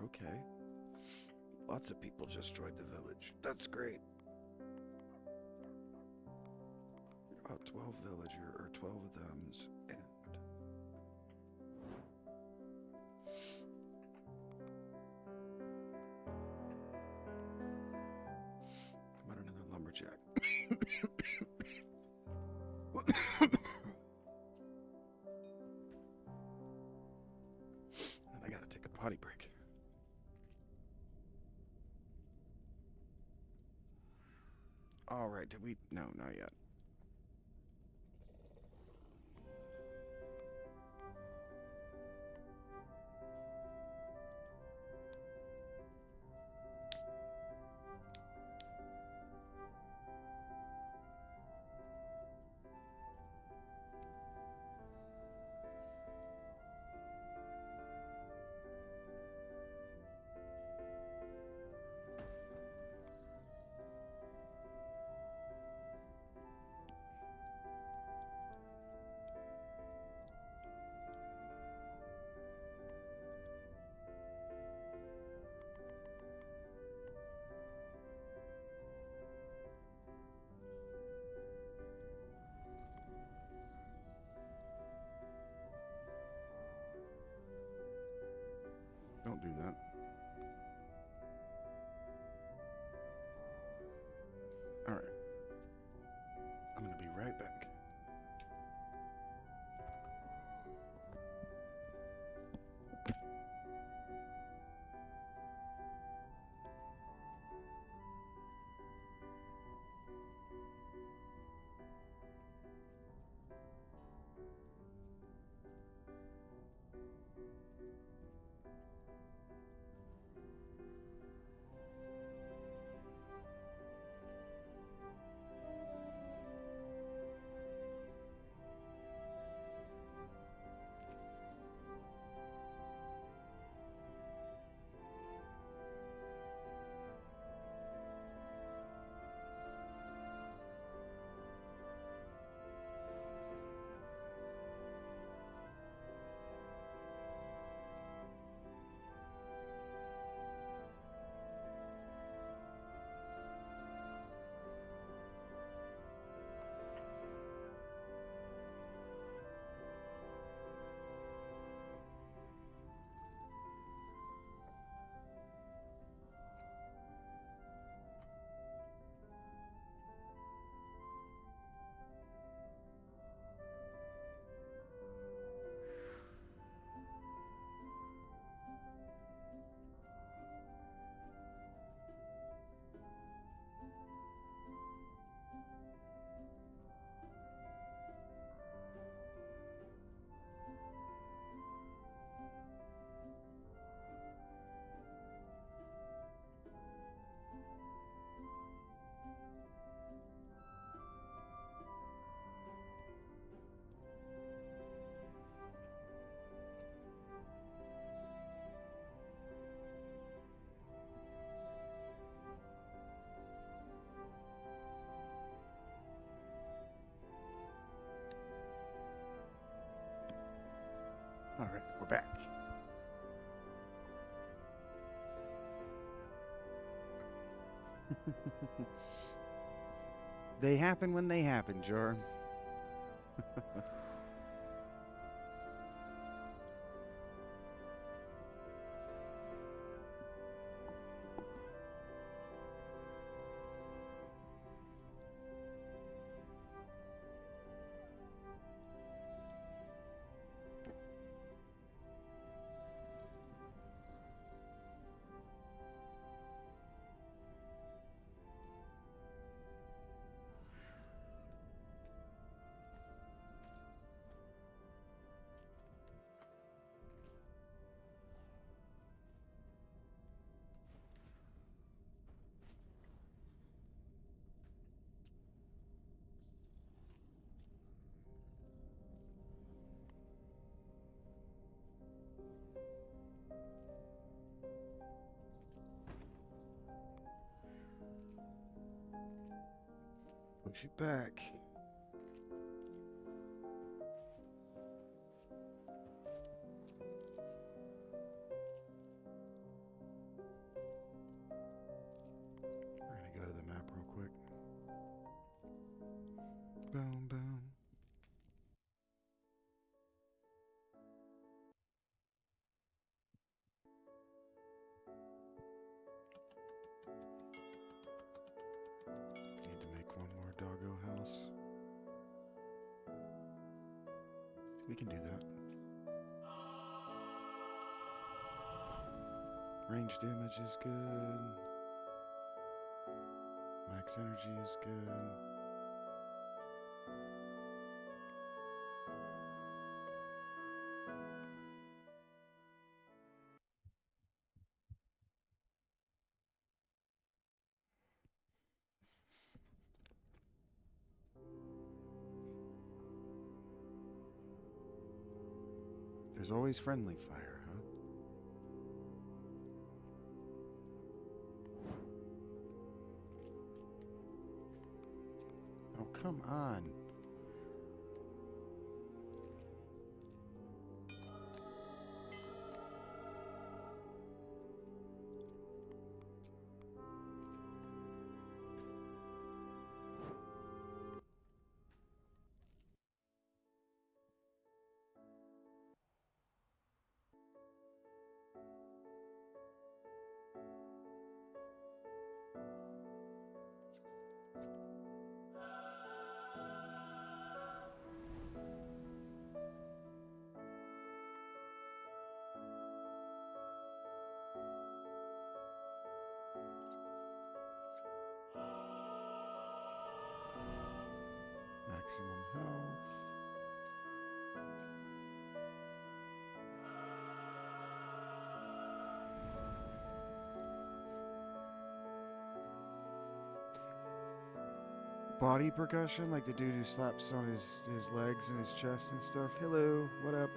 Okay. Lots of people just joined the village. That's great. 12 villager, or 12 of them's, and... How about another lumberjack? And I gotta take a potty break. Alright, did we... No, not yet. Don't do that. Alright. I'm gonna be right back. Alright, we're back. They happen when they happen, Jor. Push it back. We can do that. Range damage is good. Max energy is good. There's always friendly fire, huh? Oh, come on. Maximum health. Body percussion, like the dude who slaps on his legs and his chest and stuff. Hello, what up?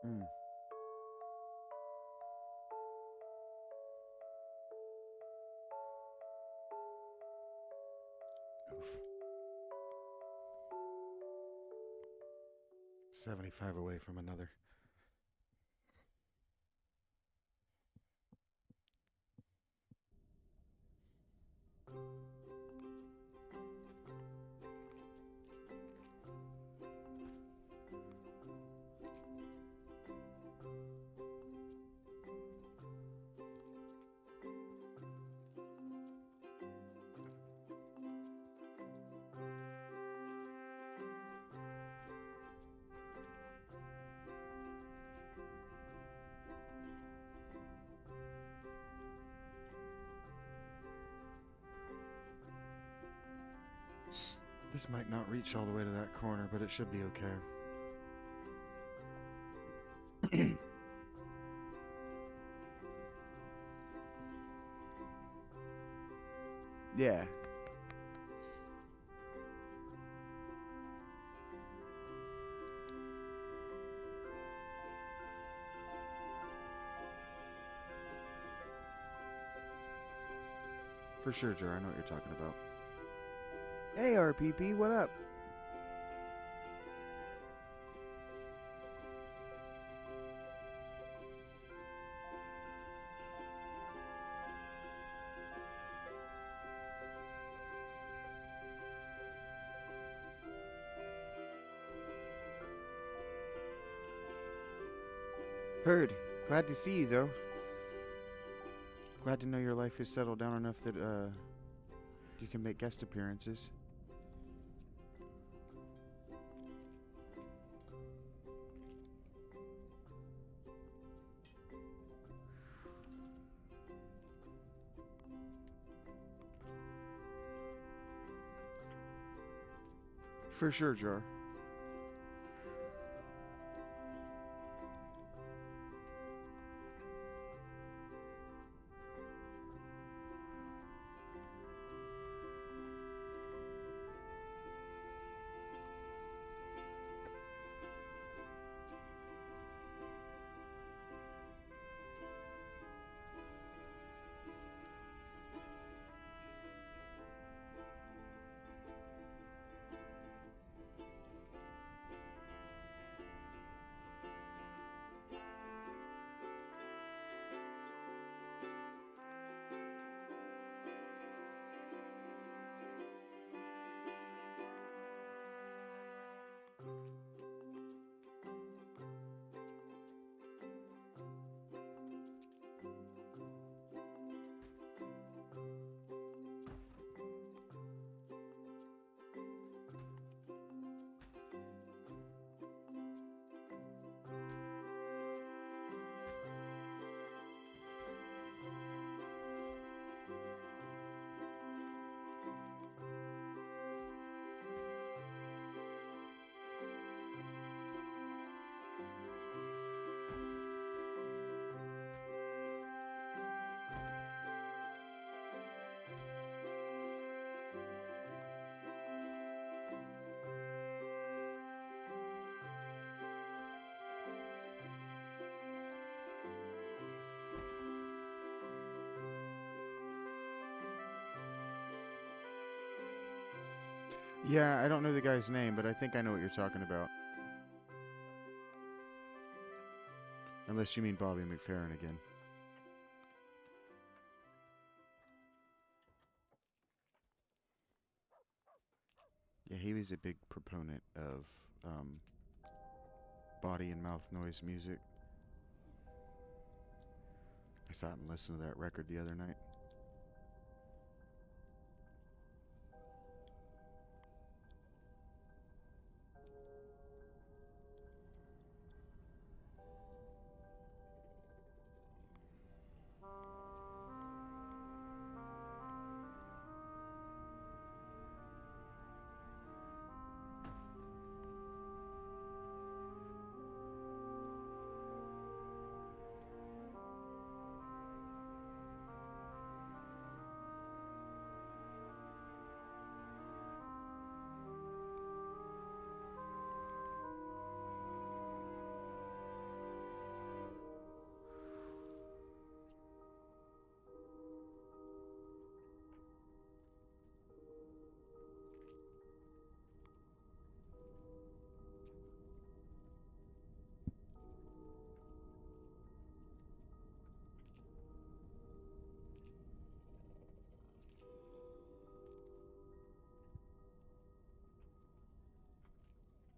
Mm. Oof. 75 away from another. This might not reach all the way to that corner, but it should be okay. Yeah. For sure, Jar. I know what you're talking about. Hey, RPP, what up? Heard. Glad to see you, though. Glad to know your life is settled down enough that, you can make guest appearances. For sure, Jar. Yeah, I don't know the guy's name, but I think I know what you're talking about. Unless you mean Bobby McFerrin again. Yeah, he was a big proponent of body and mouth noise music. I sat and listened to that record the other night.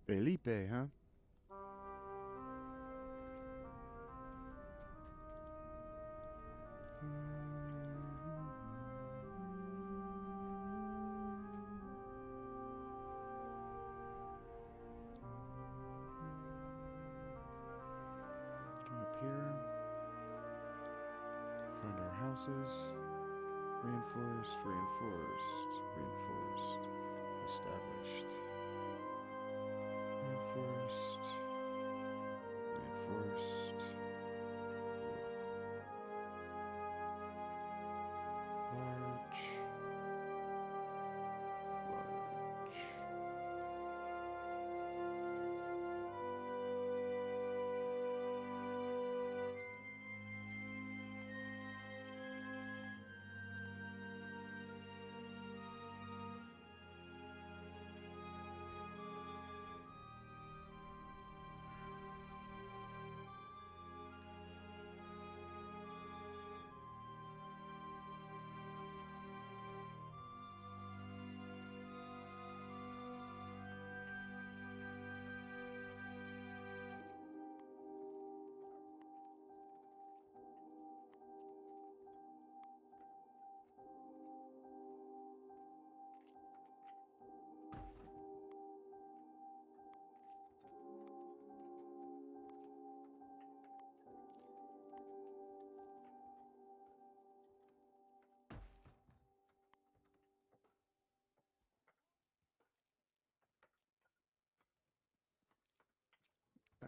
Felipe, huh? Come up here. Find our houses. Reinforced, reinforced, reinforced. Established. Reinforced. Reinforced. Large. Large.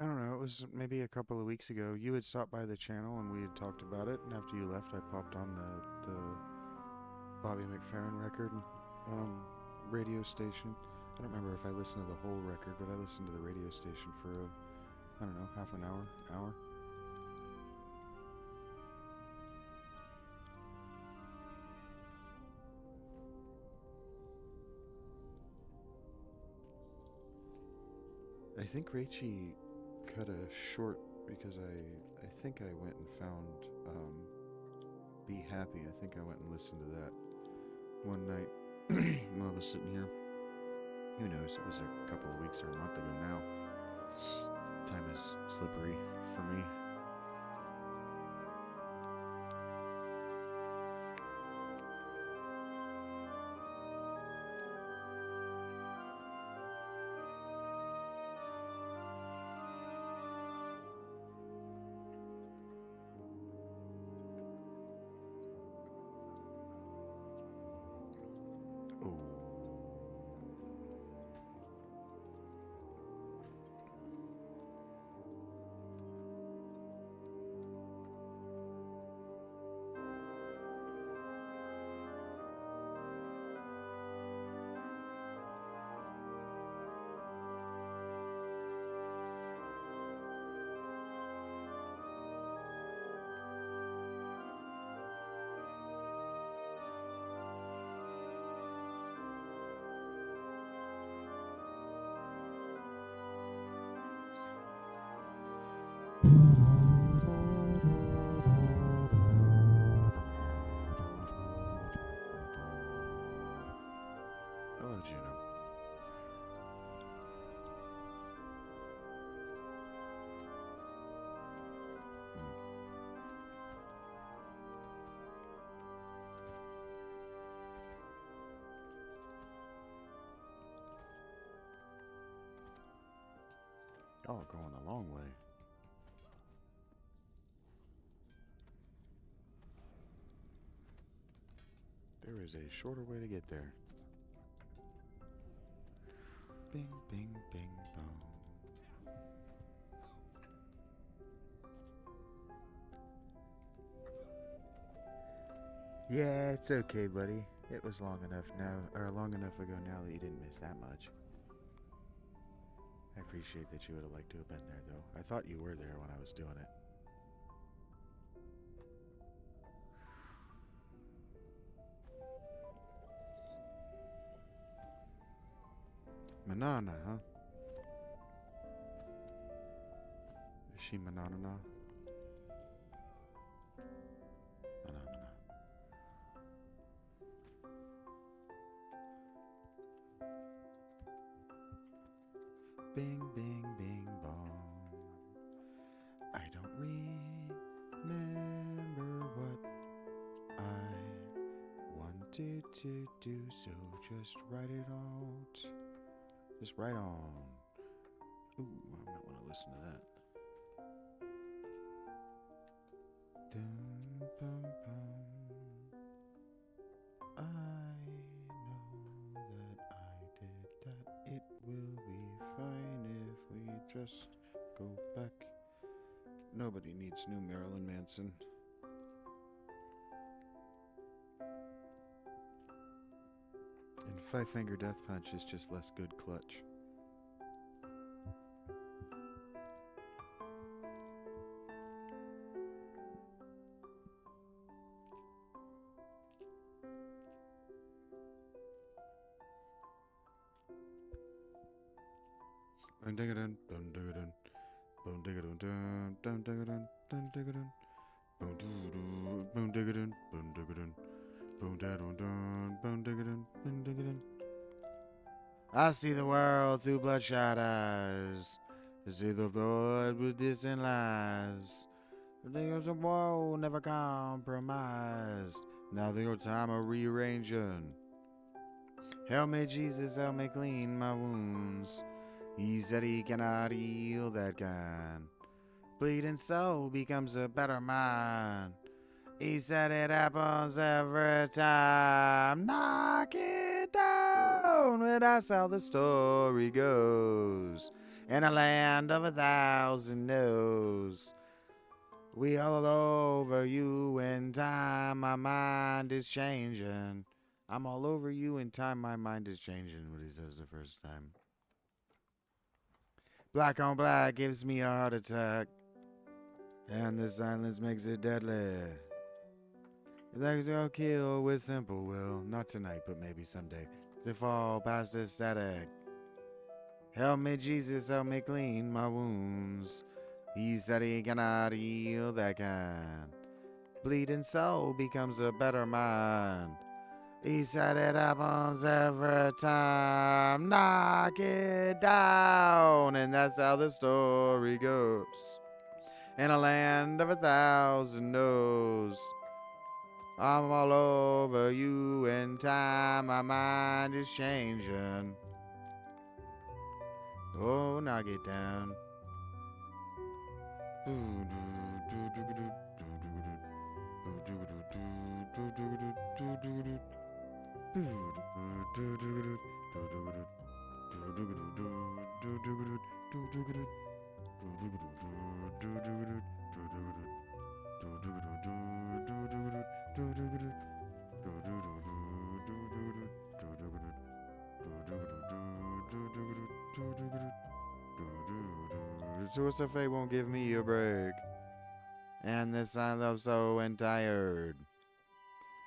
I don't know, it was maybe a couple of weeks ago. You had stopped by the channel and we had talked about it, and after you left, I popped on the Bobby McFerrin record radio station. I don't remember if I listened to the whole record, but I listened to the radio station for, I don't know, half an hour. I think Rachie cut a short because I think I went and found Be Happy. I think I went and listened to that one night while I was sitting here. Who knows? It was a couple of weeks or a month ago now. Time is slippery for me. Oh, going the long way. There is a shorter way to get there. Bing, bing, bing, boom. Yeah, it's okay, buddy. It was long enough ago now that you didn't miss that much. I appreciate that you would have liked to have been there, though. I thought you were there when I was doing it. Manana, huh? Is she Manana? Manana. Bing, bing, bing, bong. I don't remember what I wanted to do, so just write it out. Just write on. Ooh, I might want to listen to that. Dum, bum, bum. I know that I did that. It will be fine if we just go back. Nobody needs new Marilyn Manson. And Five Finger Death Punch is just less good clutch. I see the world through bloodshot eyes. I see the Lord with distant lies. There's a world never compromised. Now there's time of rearranging. Help me, Jesus, help me clean my wounds. He said he cannot heal that kind. Bleeding soul becomes a better mind. He said it happens every time. Knock it down, and that's how the story goes. In a land of 1,000 no's. We all over you in time, my mind is changing. I'm all over you in time, my mind is changing, what he says the first time. Black on black gives me a heart attack, and the silence makes it deadly. Like to kill with simple will, not tonight, but maybe someday, to fall past the static. Help me, Jesus, help me clean my wounds. He said he cannot heal that kind. Bleeding soul becomes a better mind. He said it happens every time. Knock it down, and that's how the story goes. In a land of 1,000 no's. I'm all over you in time, my mind is changing. Oh, knock it down. Source of fate won't give me a break, and this I love so entired.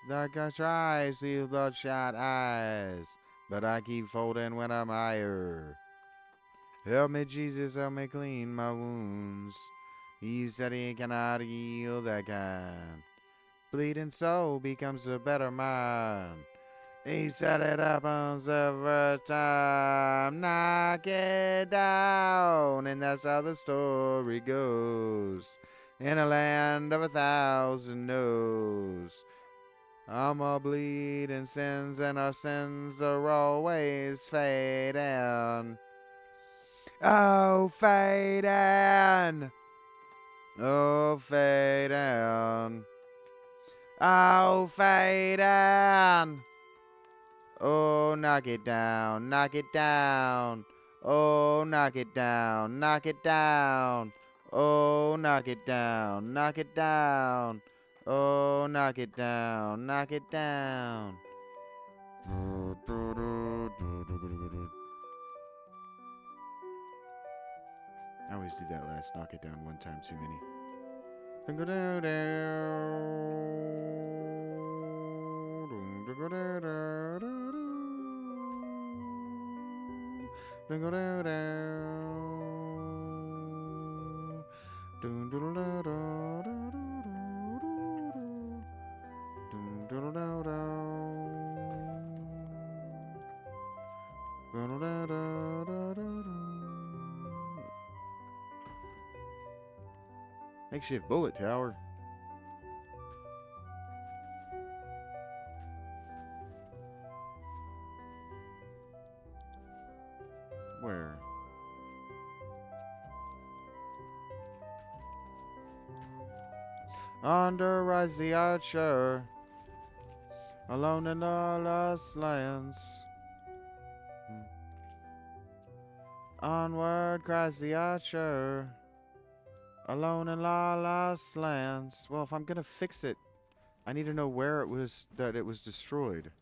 Like I try see bloodshot eyes, but I keep folding when I'm higher. Help me, Jesus, help me clean my wounds. He said he cannot heal that kind. Bleeding soul becomes a better mind. He said it happens every time. Knock it down, and that's how the story goes. In a land of 1,000 no's. I'm a bleeding sins, and our sins are always fading. Oh, Fixating. Oh, Fixating. Oh, Fixating. Oh, knock it down, knock it down. Oh, knock it down, knock it down. Oh, knock it down, knock it down. Oh, knock it down, knock it down. I always do that last knock it down one time too many. Makeshift bullet tower. Where? Under rides the archer, alone in all lost lands. Onward cries the archer, alone in all lost lands. Well, if I'm gonna fix it, I need to know where it was that it was destroyed.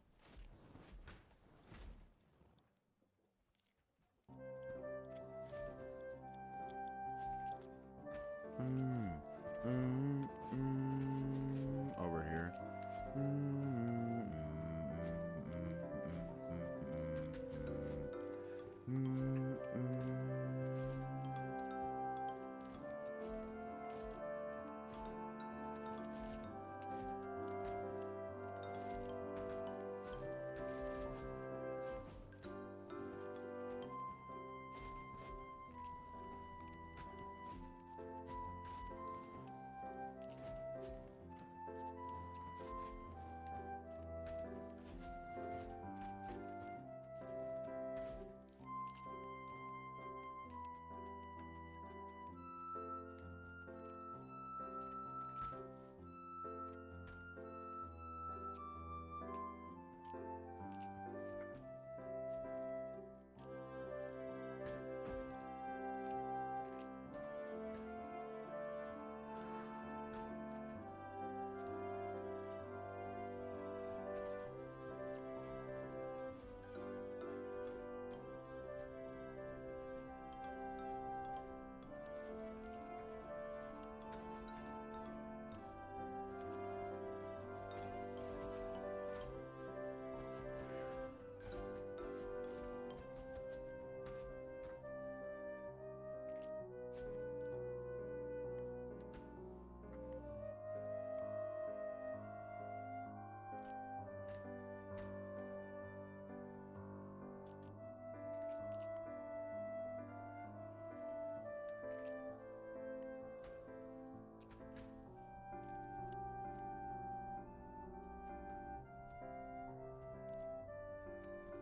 Over here.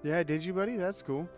Yeah, did you, buddy? That's cool.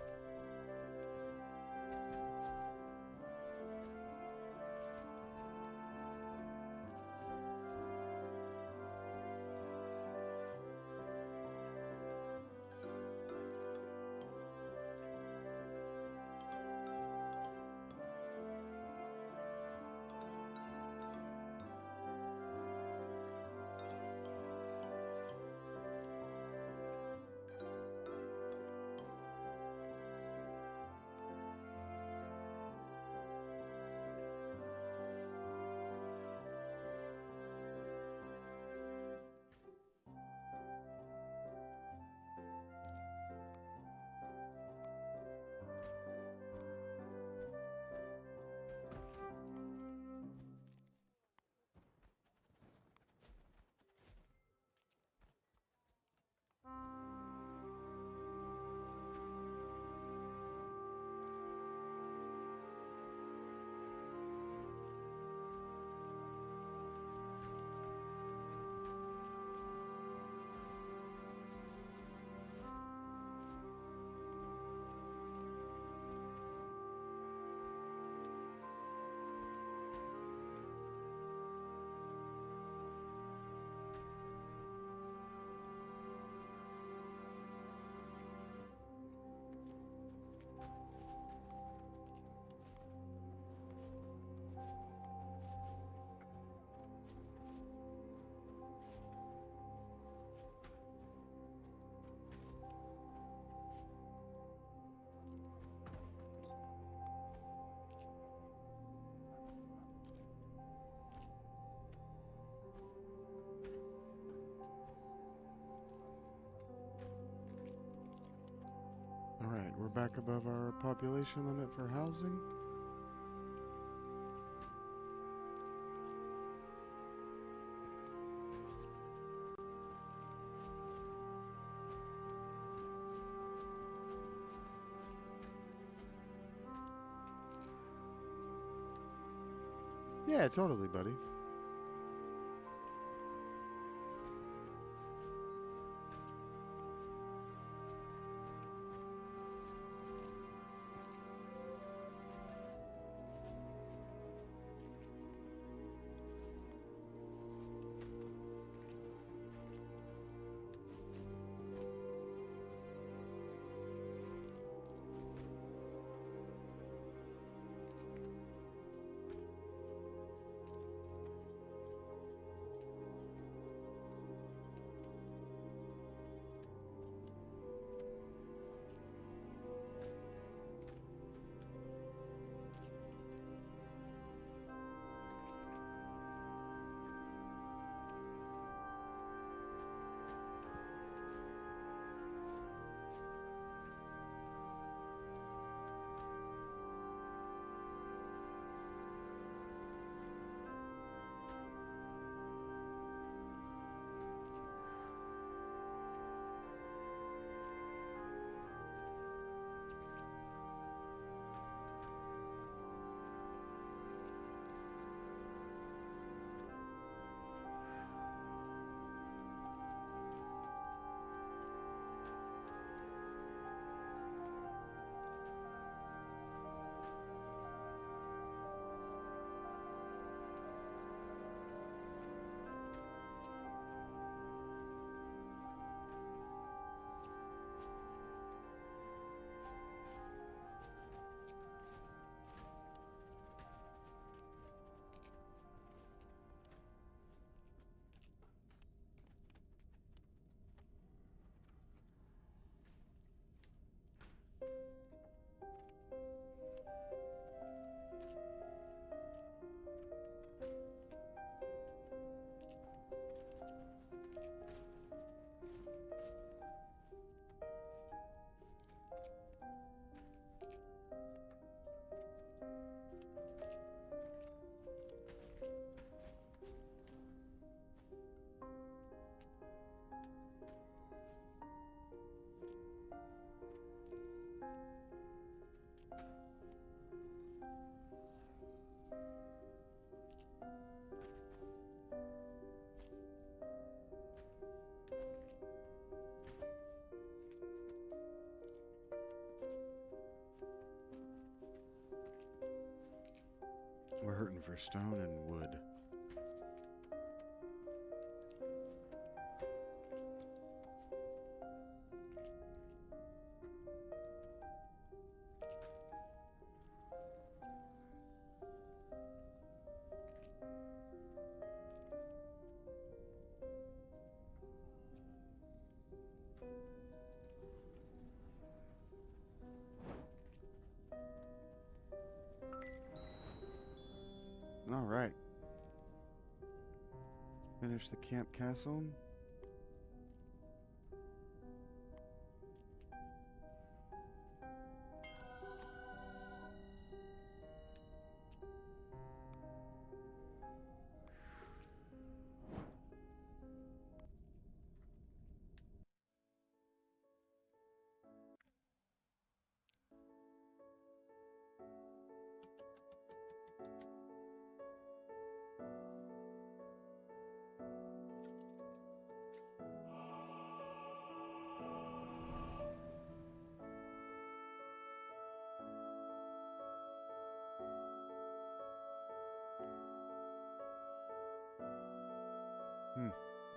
we're back above our population limit for housing. Yeah, totally, buddy. We're hurting for stone and wood. All right. Finish the camp castle.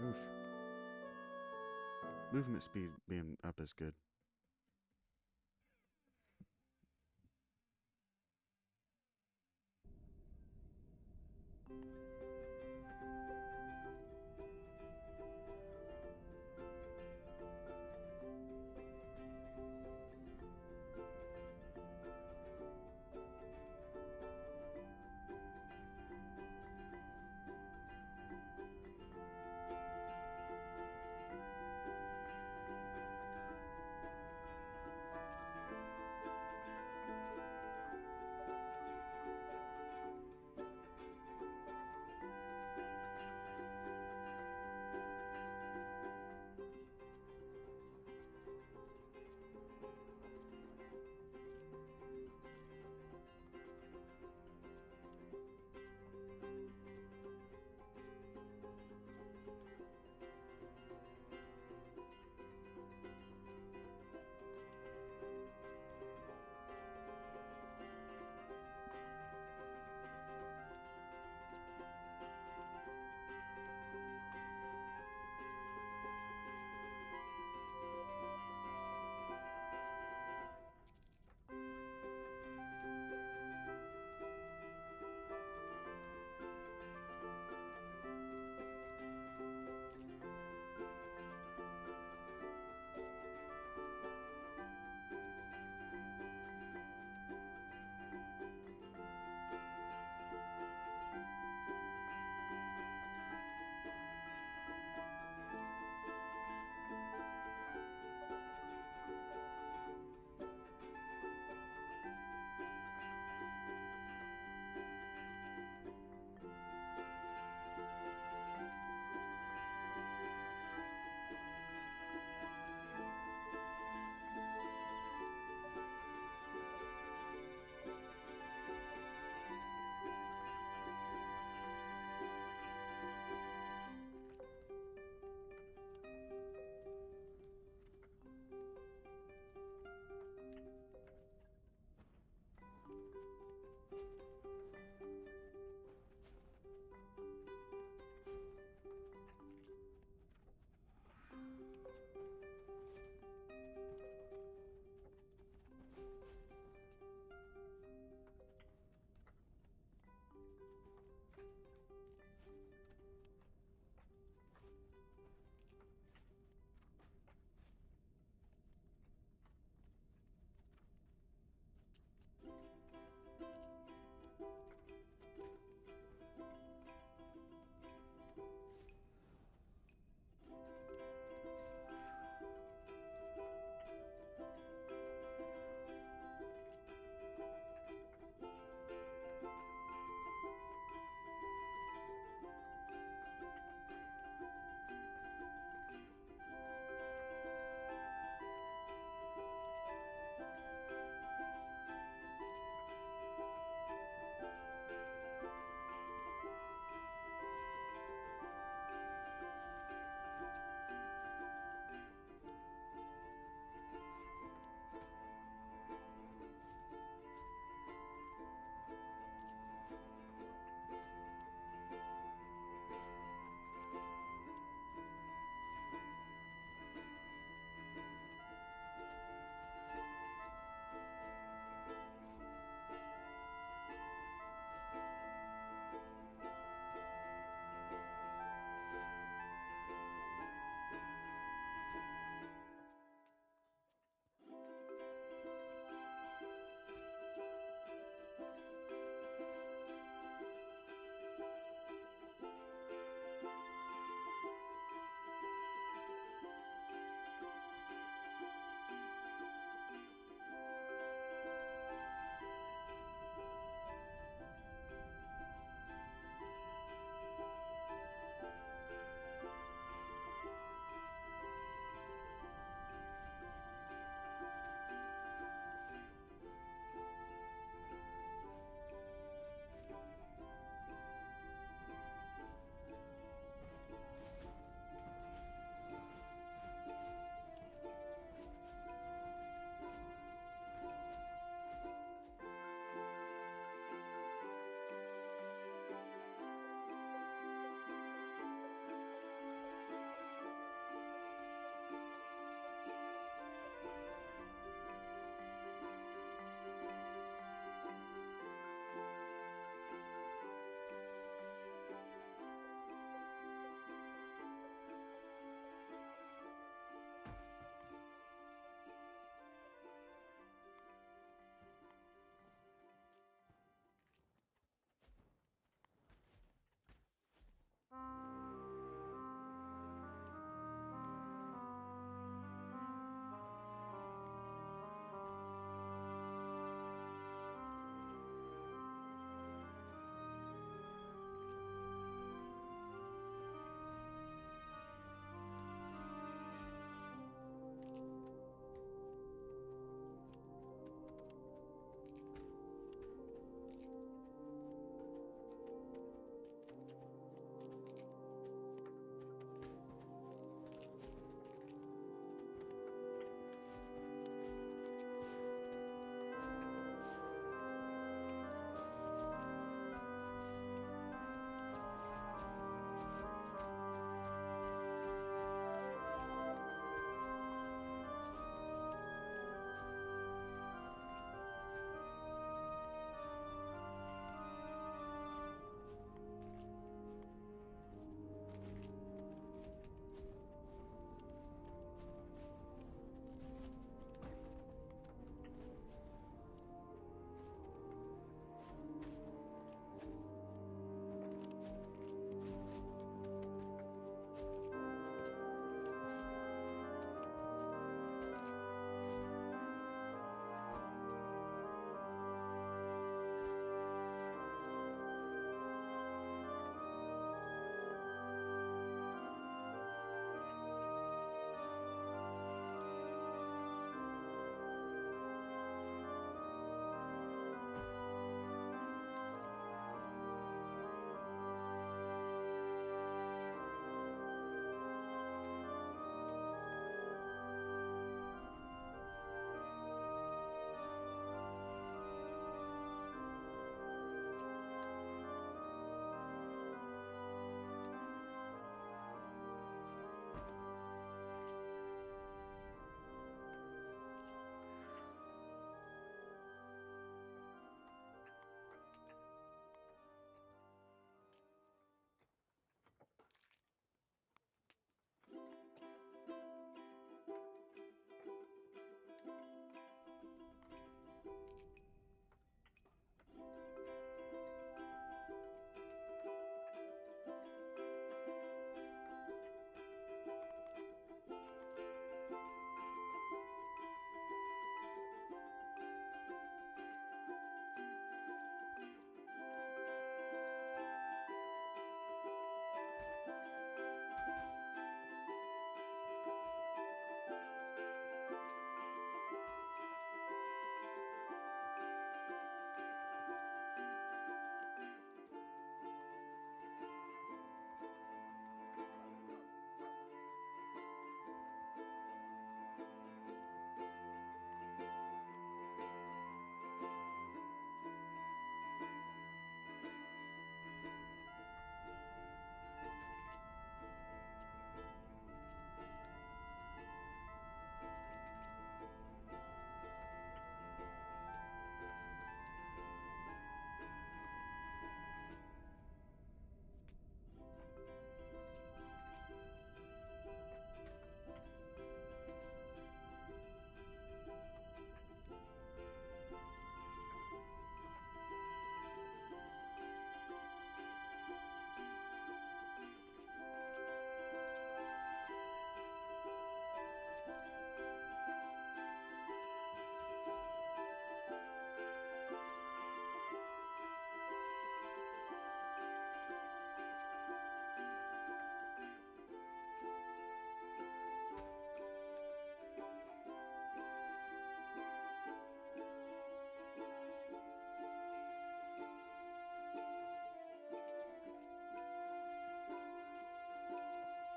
Oof. Movement speed being up is good.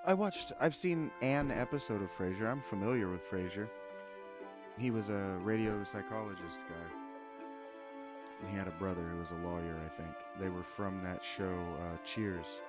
I've seen an episode of Frasier. I'm familiar with Frasier. He was a radio psychologist guy. And he had a brother who was a lawyer, I think. They were from that show, Cheers.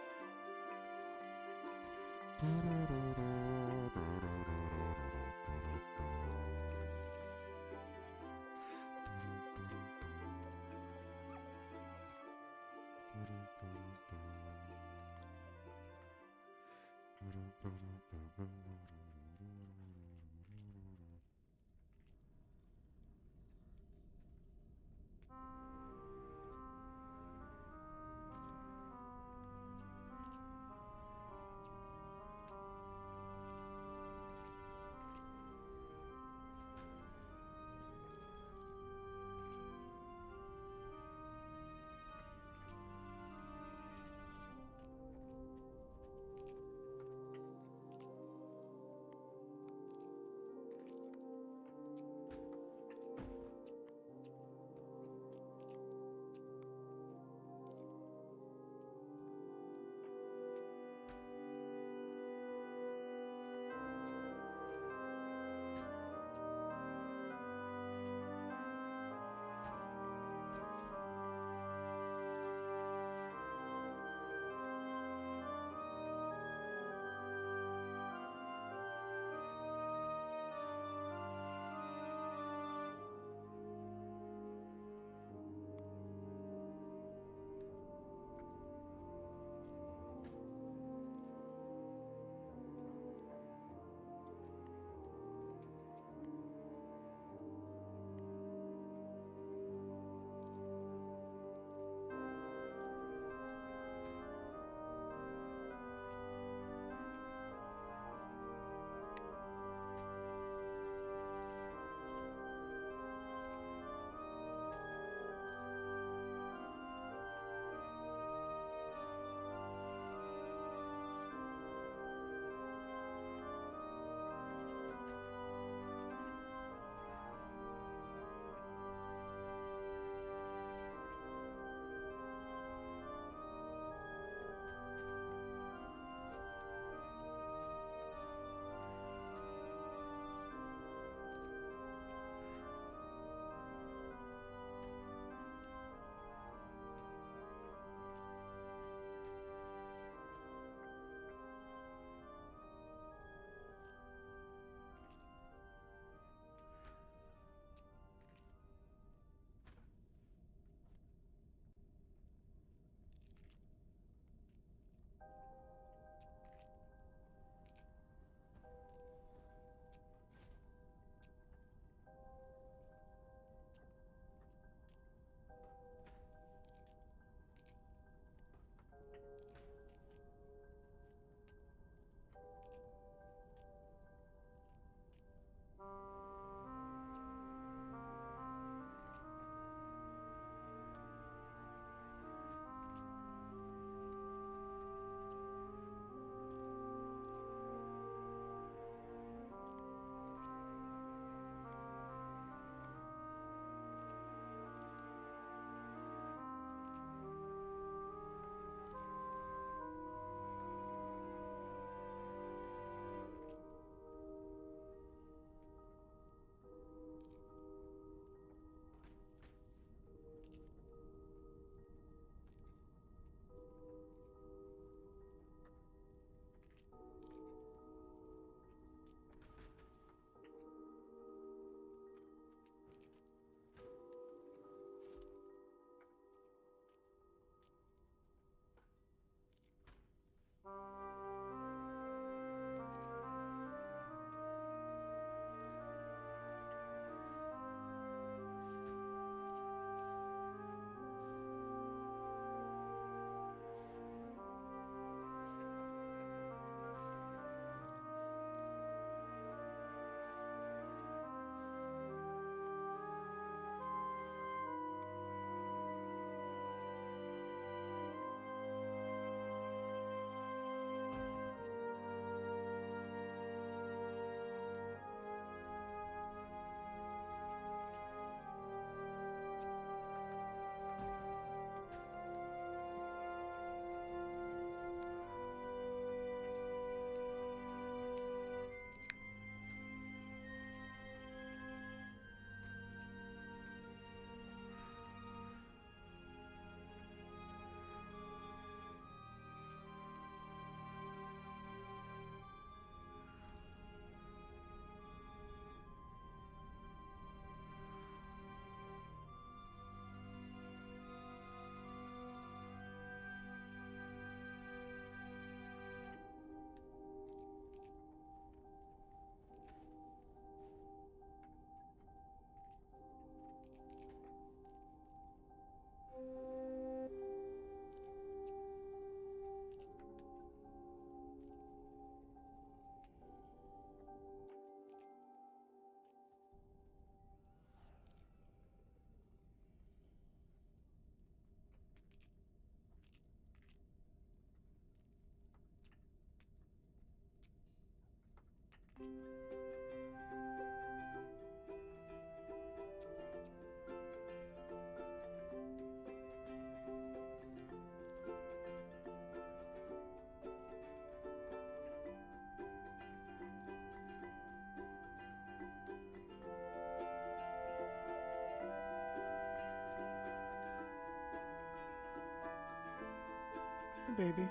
baby.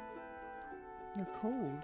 They're cold.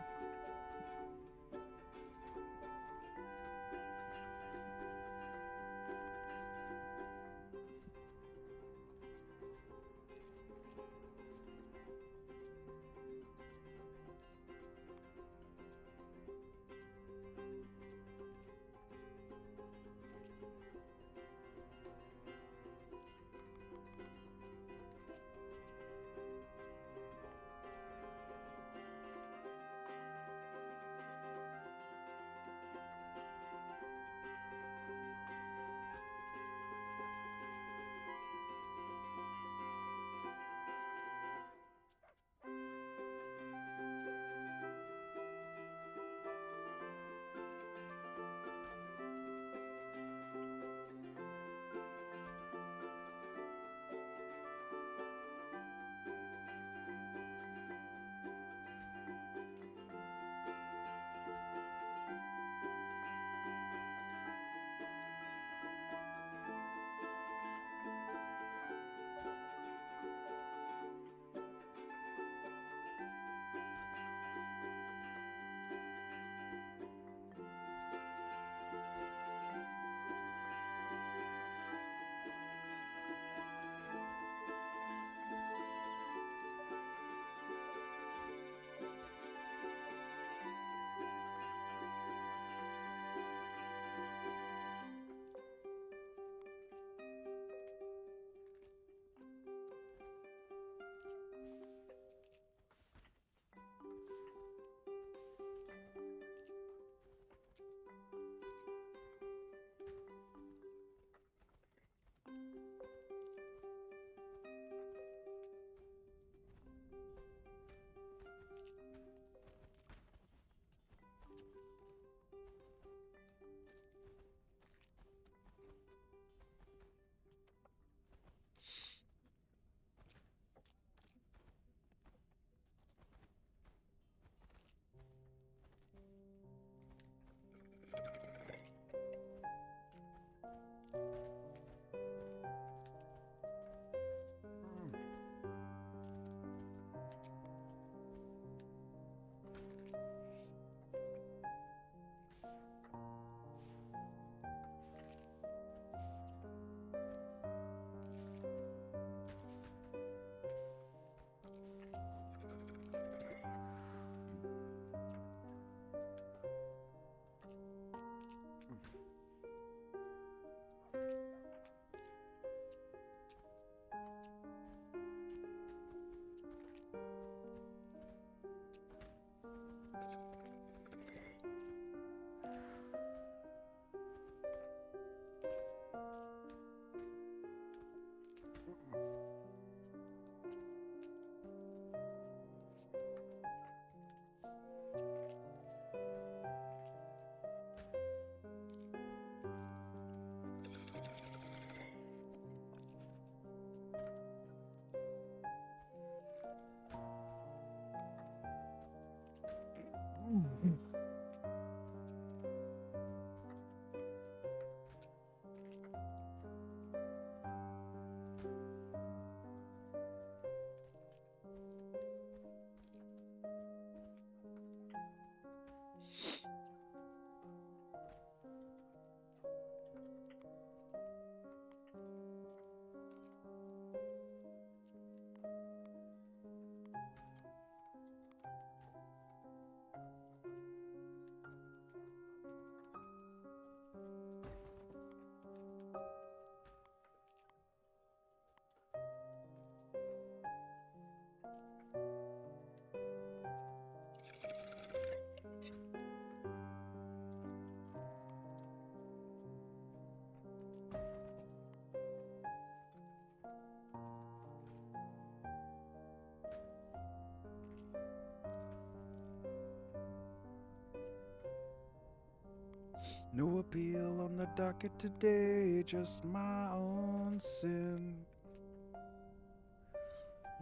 No appeal on the docket today, just my own sin.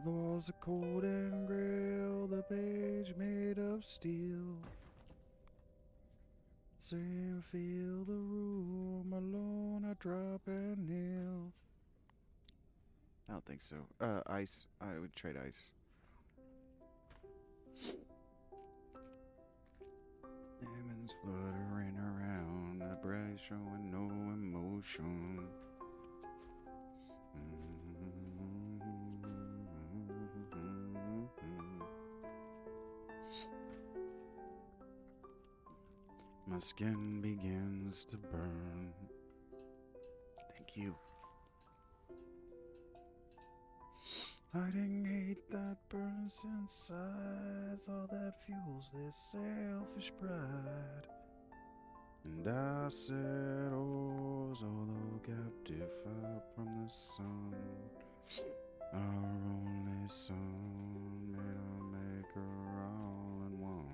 The walls are cold and gray, the page made of steel. Same feel the room alone, I drop and kneel. I don't think so. Ice. I would trade ice. butterflies fluttering around, the breath showing no emotion. My skin begins to burn. Thank you. Hiding hate that burns inside's all that fuels this selfish pride. And I said, oh, although captive out from the sun, our only son made a maker all in one.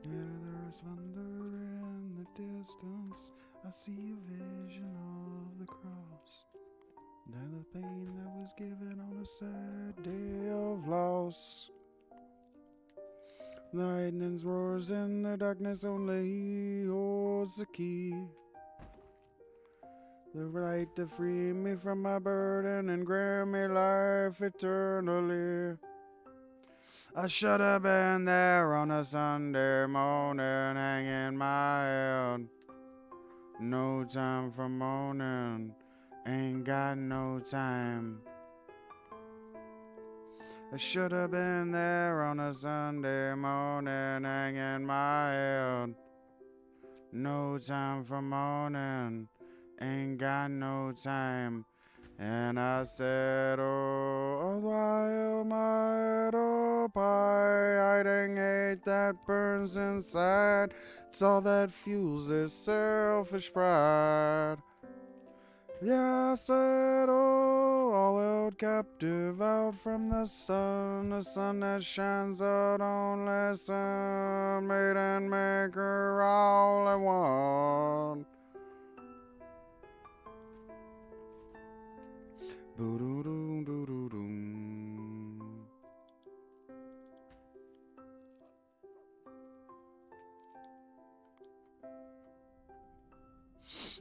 Yeah, there's thunder in the distance. I see a vision of the cross. And the pain that was given on a sad day of loss. Lightning roars in the darkness, only he holds the key. The right to free me from my burden and grant me life eternally. I should have been there on a Sunday morning, hanging my head. No time for moaning, ain't got no time. I should have been there on a Sunday morning, hanging my head. No time for moaning, ain't got no time. And I said, oh, while my head up high, hiding hate that burns inside. It's all that fuels this selfish pride. Yeah, I said, oh, all held captive out from the sun that shines out on lesson, made and maker all at one. Boo-doo-doo-doo-doo-doo.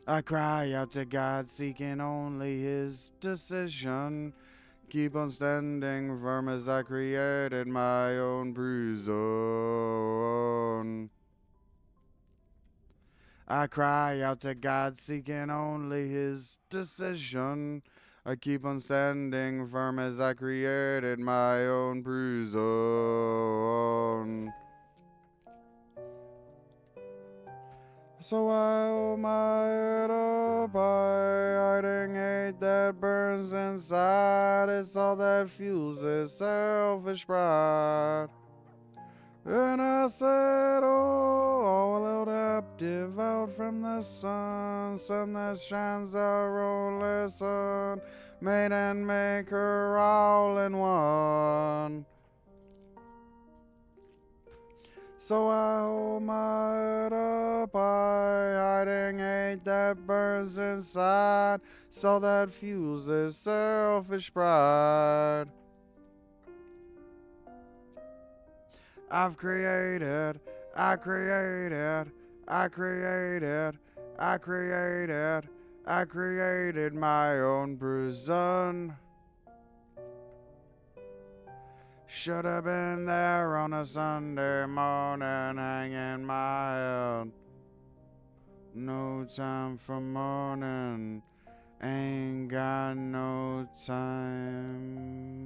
I cry out to God, seeking only His decision. Keep on standing firm as I created my own prison. I cry out to God, seeking only His decision. I keep on standing firm as I created my own prison. So I hold my head up high, hiding hate that burns inside. It's all that fuels this selfish pride. And I said, oh, all held captive out from the sun that shines our only sun, made and maker all in one. So I hold my head up high, hiding hate that burns inside, so that fuels this selfish pride. I created my own prison. Should have been there on a Sunday morning, hanging my head. No time for mourning, ain't got no time.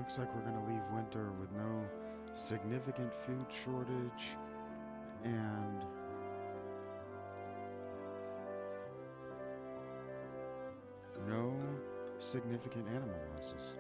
Looks like we're gonna leave winter with no significant food shortage and no significant animal losses.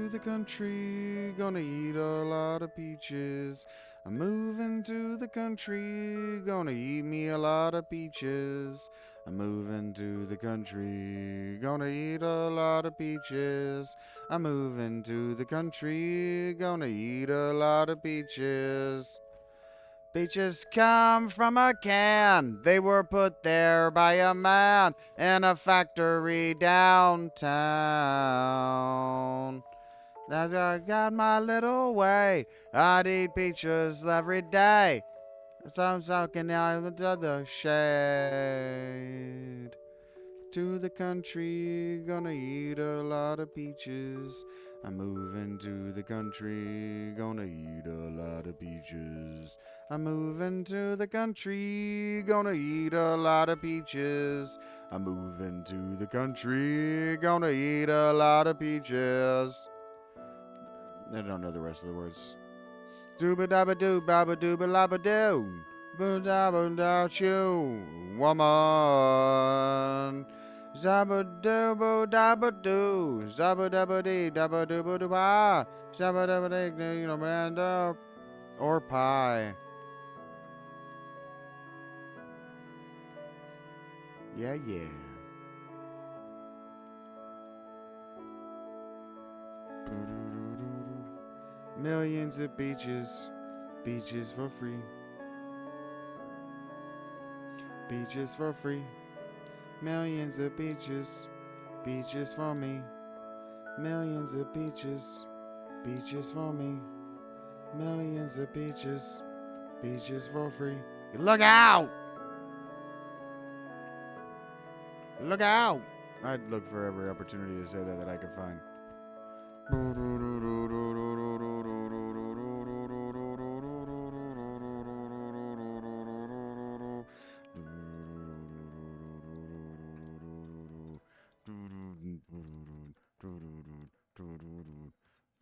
to the country, gonna eat a lot of peaches. I'm moving to the country, gonna eat me a lot of peaches. I'm moving to the country, gonna eat a lot of peaches. I'm moving to the country, gonna eat a lot of peaches. Peaches come from a can. They were put there by a man in a factory downtown. As I got my little way, I'd eat peaches every day. So I'm sucking out into the shade. To the country, gonna eat a lot of peaches. I'm moving to the country, gonna eat a lot of peaches. I'm moving to the country, gonna eat a lot of peaches. I'm moving to the country, gonna eat a lot of peaches. I don't know the rest of the words. Dooba dabba doo, baba dooba labba doo. Boo dabba da choo, woman. Zabba dooba dabba doo. Zabba dabba dee, dabba dooba doo ba. Zabba dabba dee, you know, man, or pie. Yeah, yeah. Millions of beaches, beaches for free. Beaches for free. Millions of beaches, beaches for me. Millions of beaches, beaches for me. Millions of beaches, beaches for free. Look out! Look out! I'd look for every opportunity to say that I could find.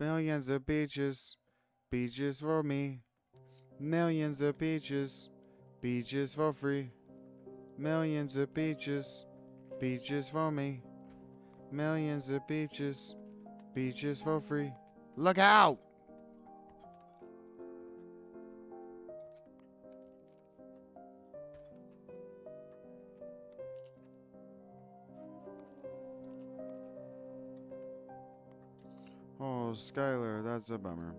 Millions of beaches, beaches for me. Millions of beaches, beaches for free. Millions of beaches, beaches for me. Millions of beaches, beaches for free. Look out! Oh, Skylar, that's a bummer.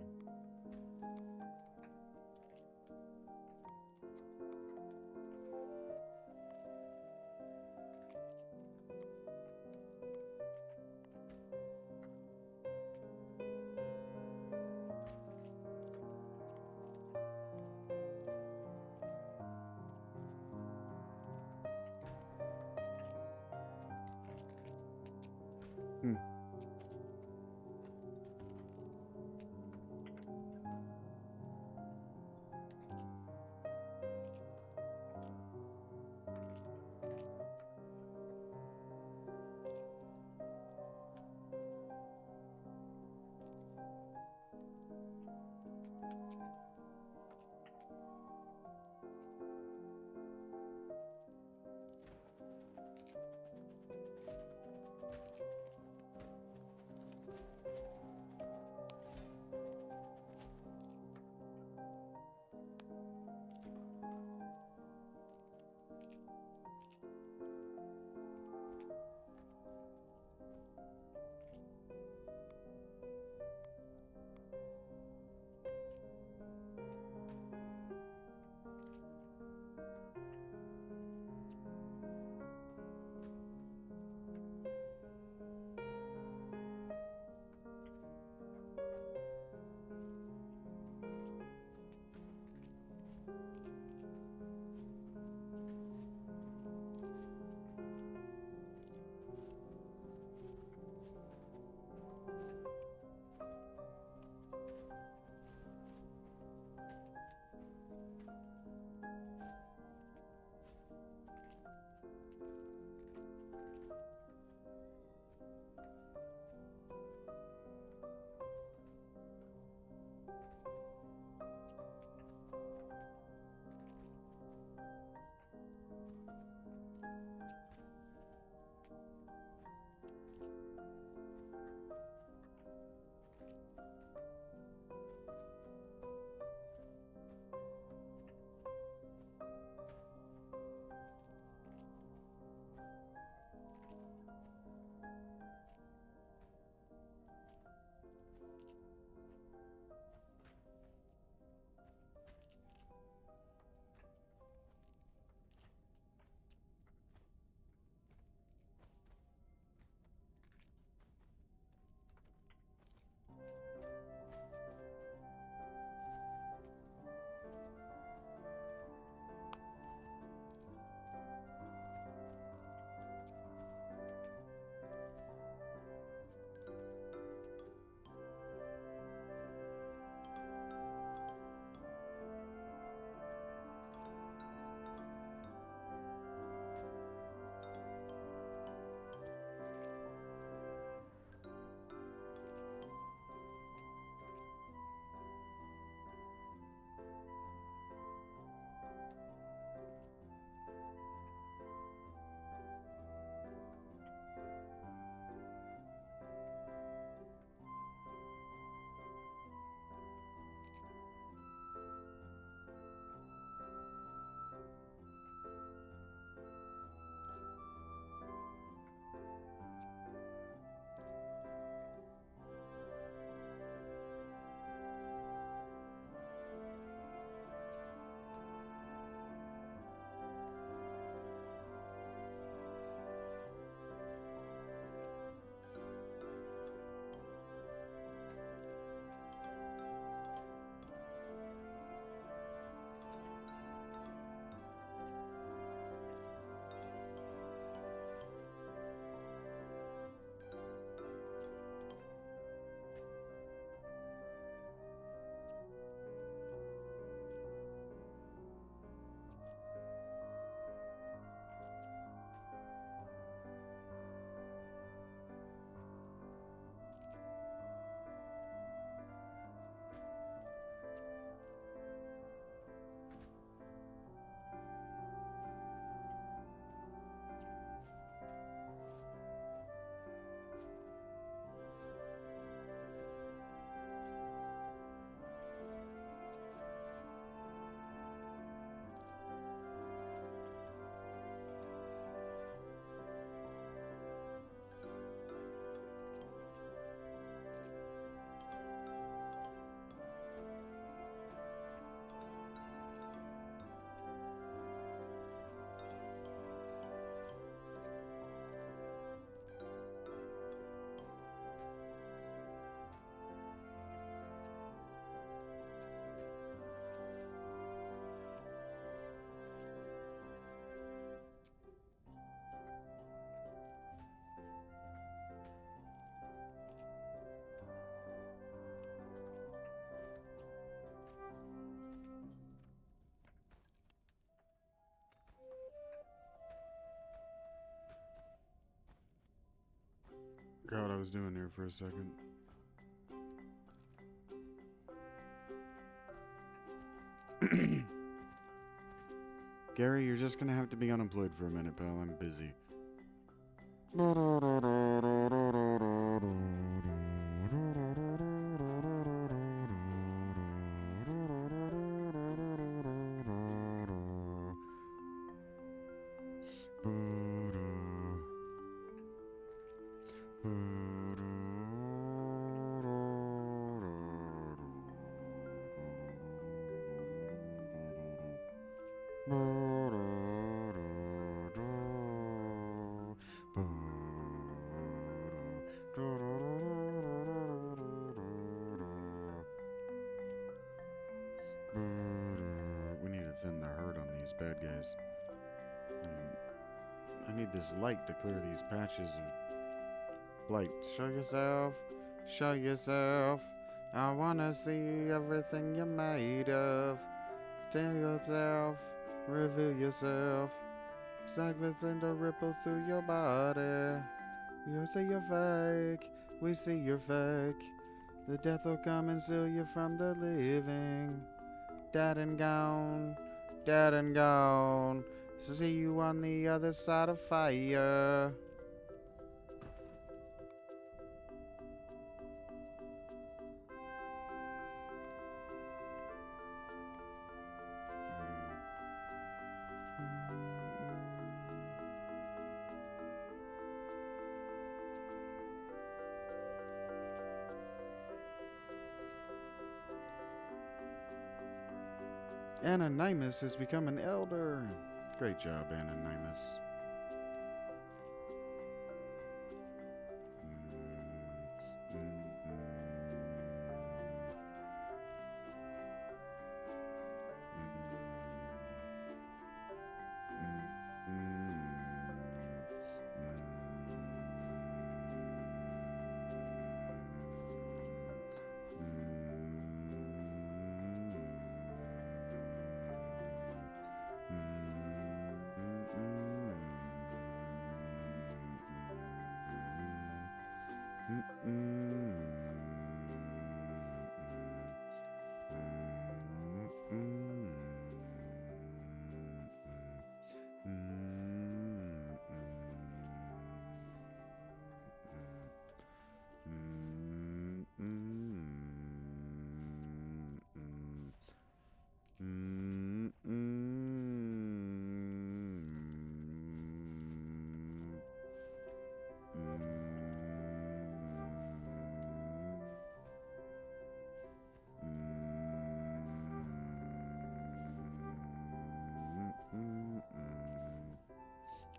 Forgot what I was doing here for a second. Gary, you're just gonna have to be unemployed for a minute, pal. I'm busy. We need to thin the herd on these bad guys. I need this light to clear these patches of blight. Show yourself. Show yourself. I wanna see everything you're made of. Tell yourself. Reveal yourself. Segments to ripple through your body. You say you're fake. We see you're fake. The death will come and seal you from the living. Dead and gone. Dead and gone. So see you on the other side of fire. Anonymous has become an elder. Great job, Anonymous.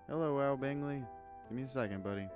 Hello, Al Bingley. Give me a second, buddy.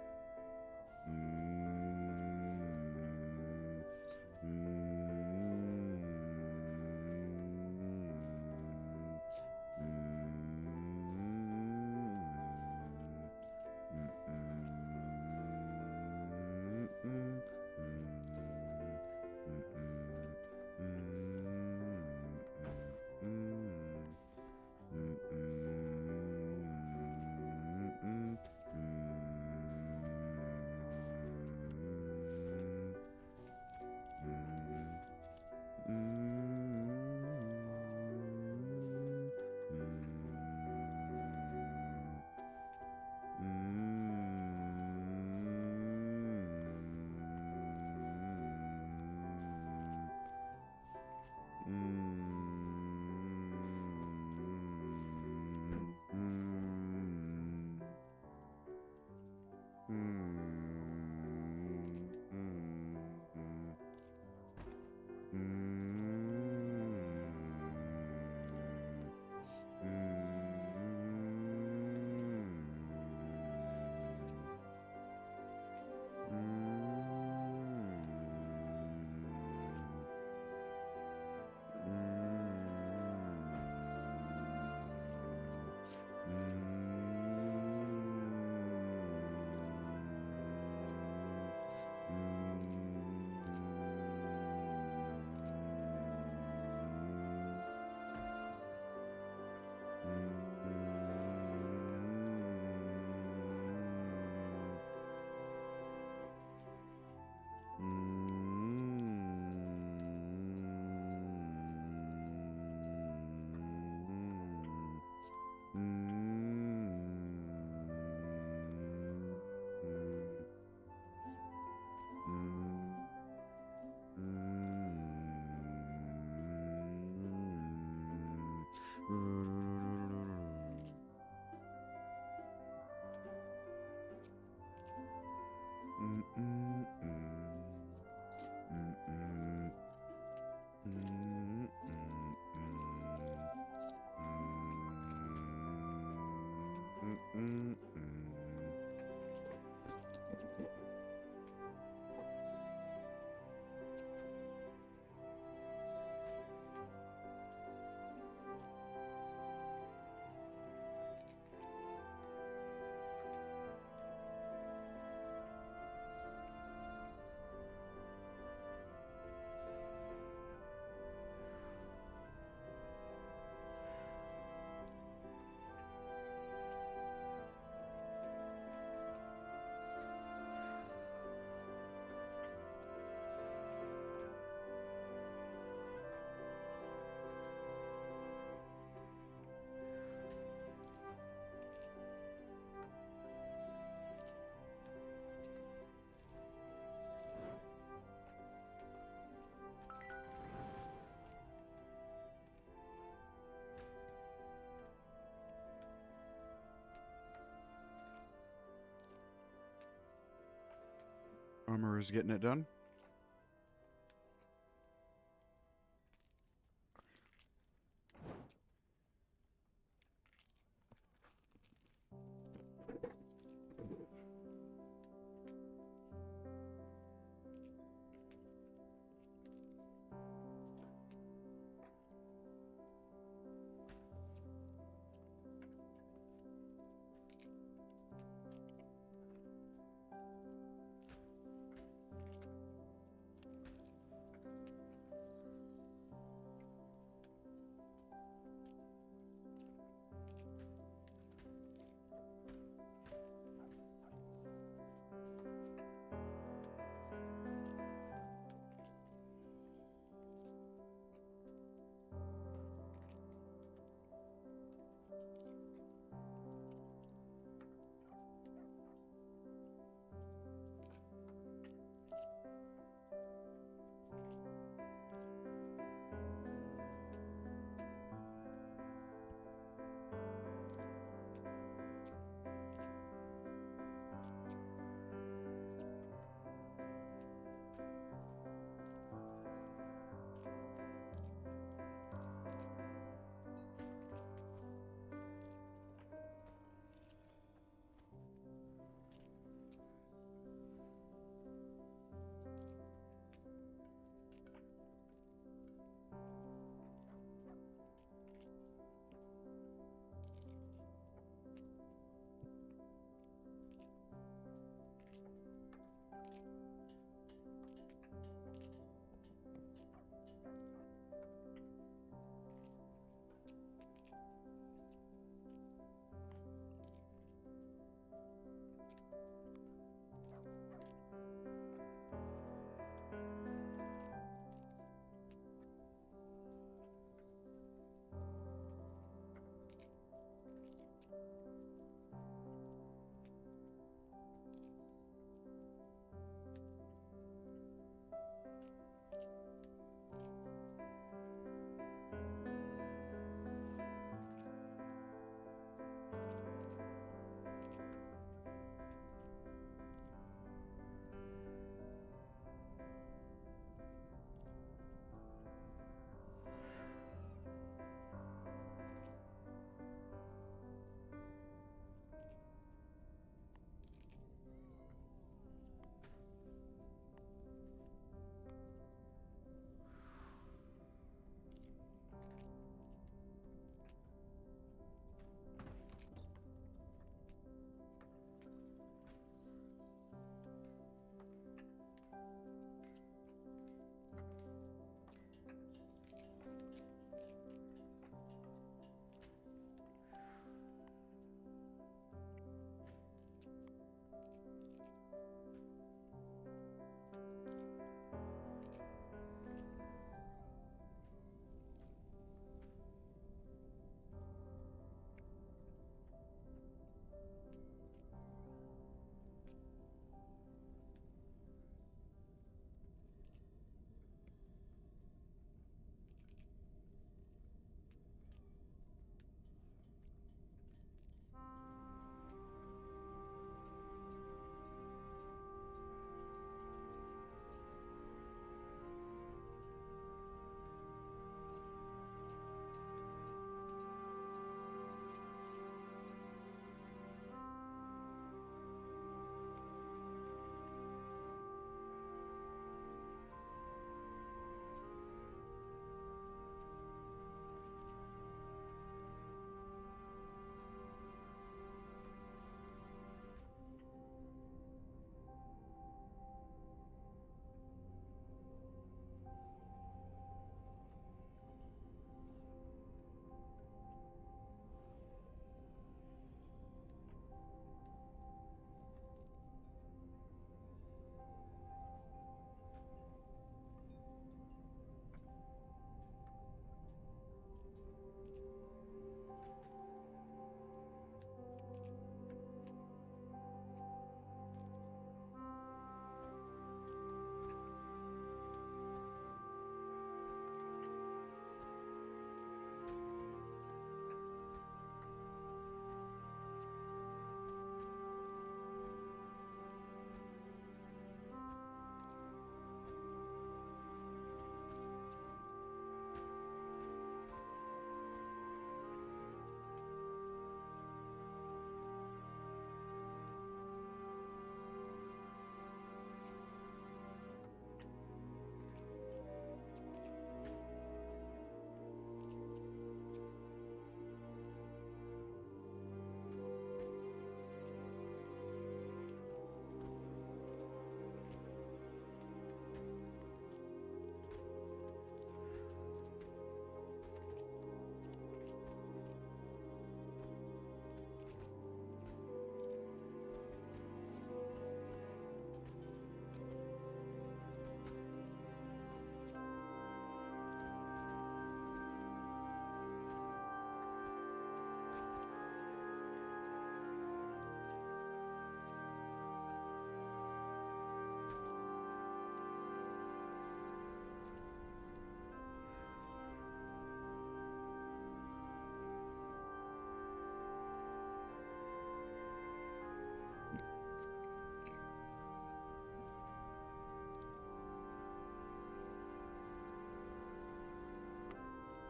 Armorer's getting it done.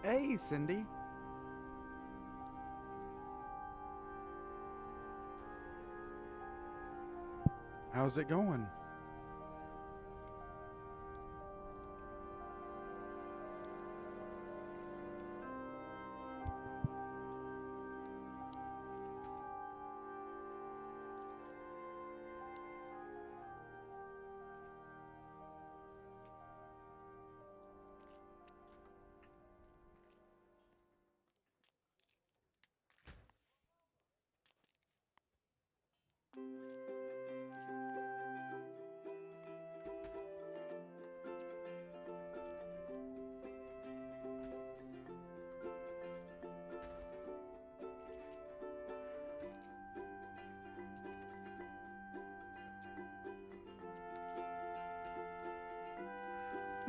Hey, Cindy. How's it going?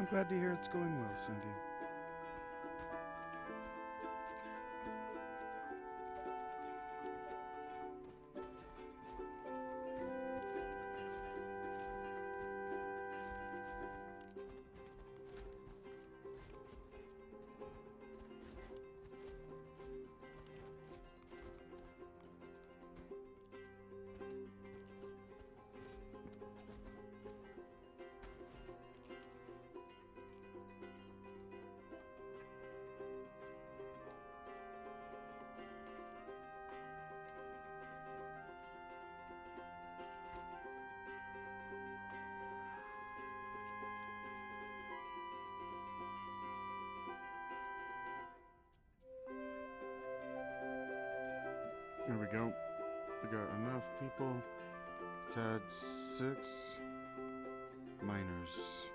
I'm glad to hear it's going well, Cindy. There we go. We got enough people to add 6 miners.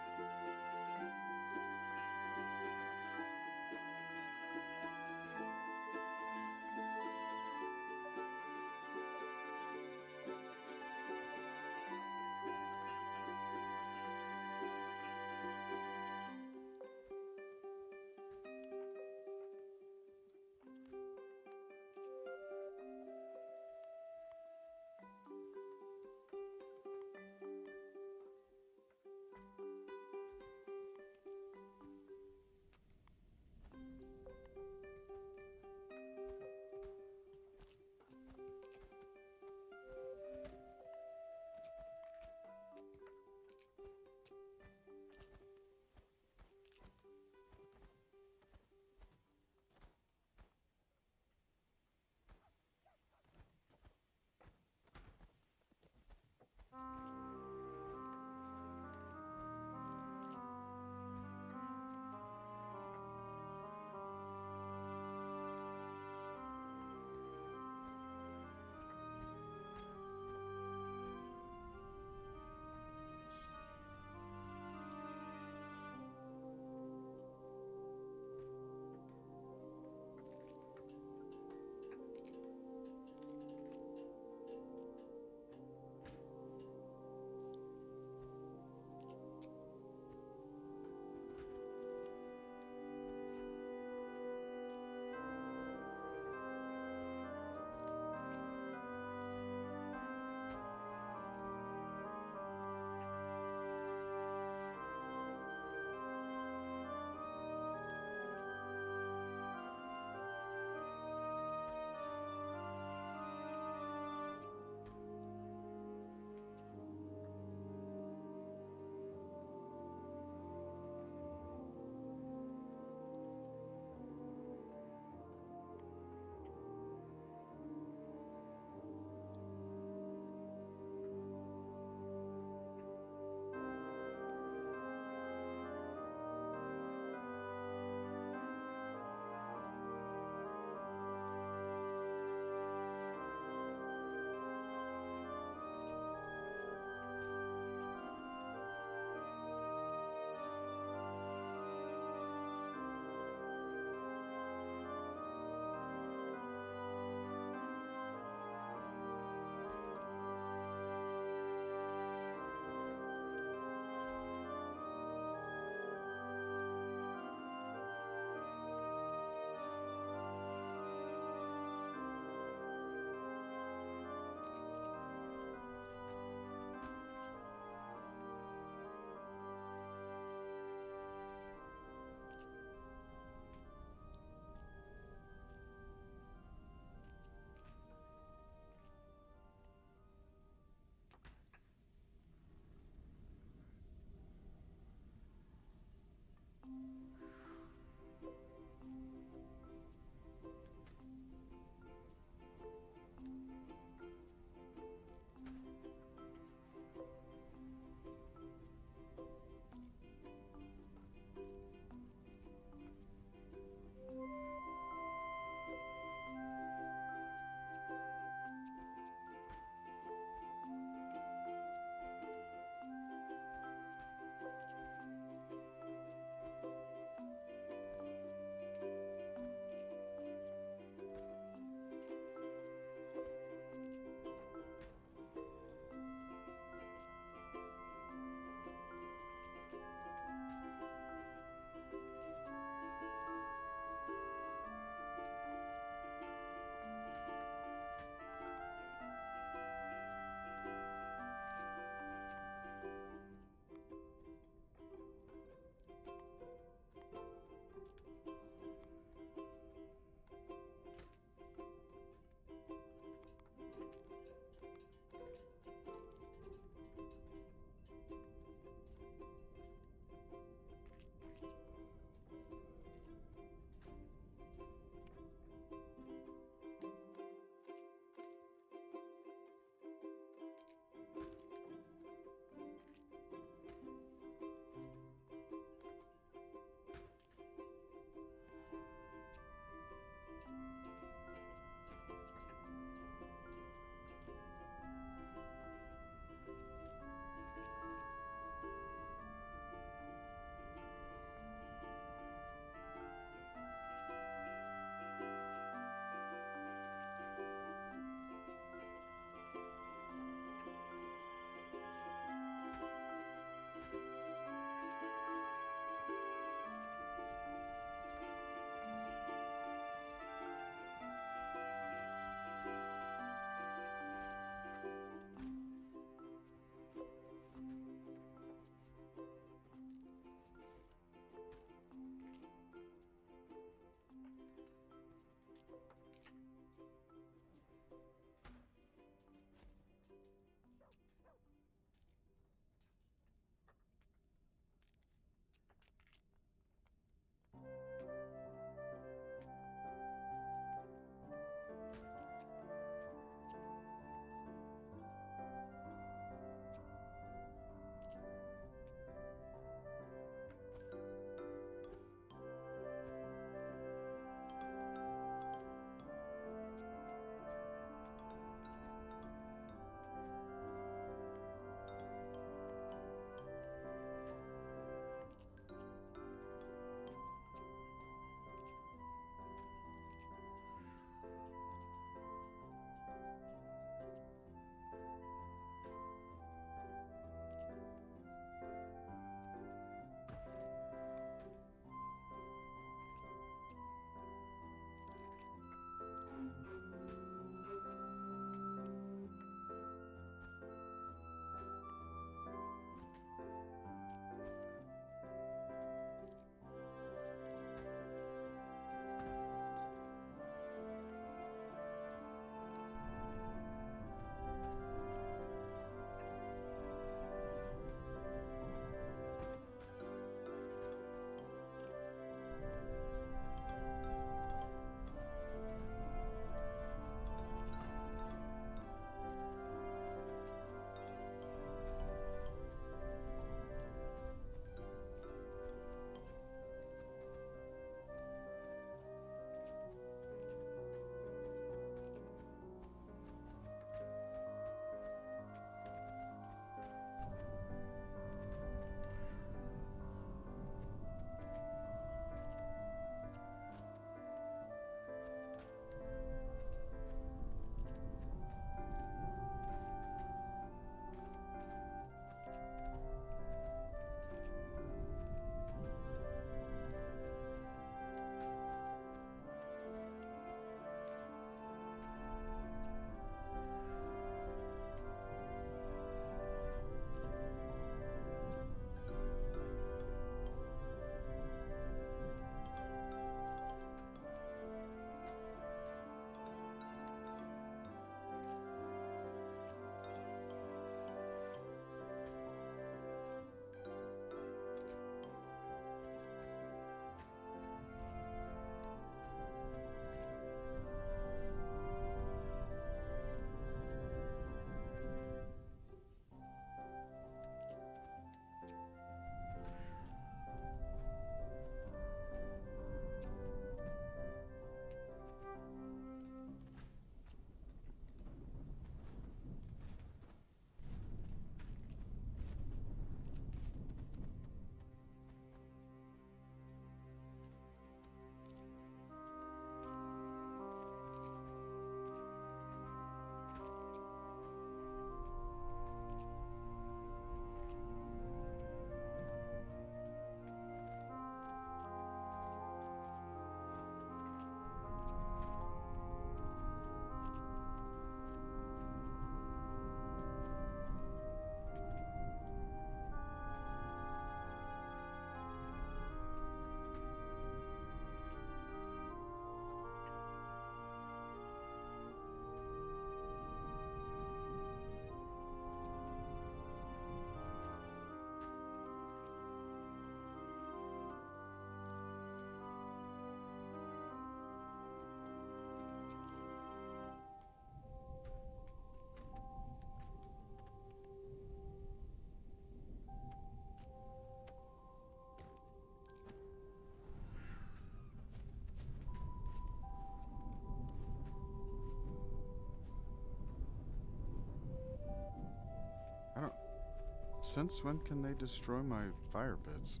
Since when can they destroy my fire pits?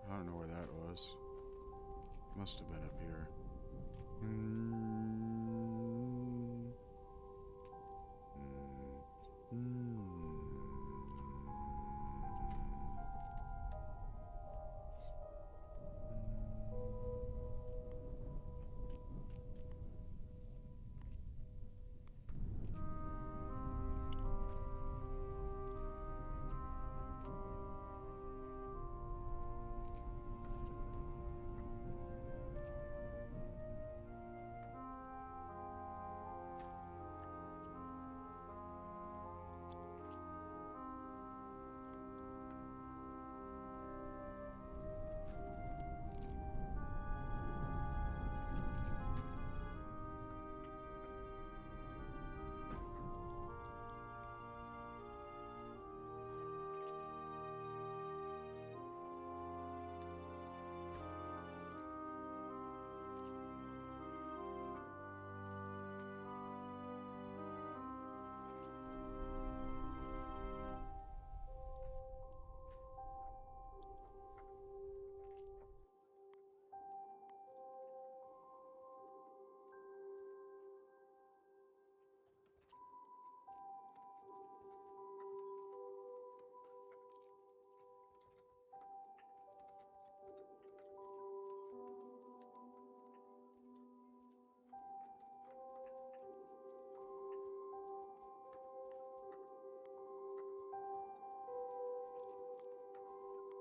I don't know where that was. Must have been up here.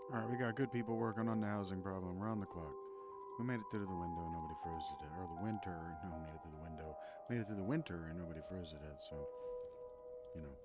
Alright, we got good people working on the housing problem around the clock. We made it through the window and nobody froze to death. Or the winter, no, made it through the window. Made it through the winter and nobody froze to death, so, you know.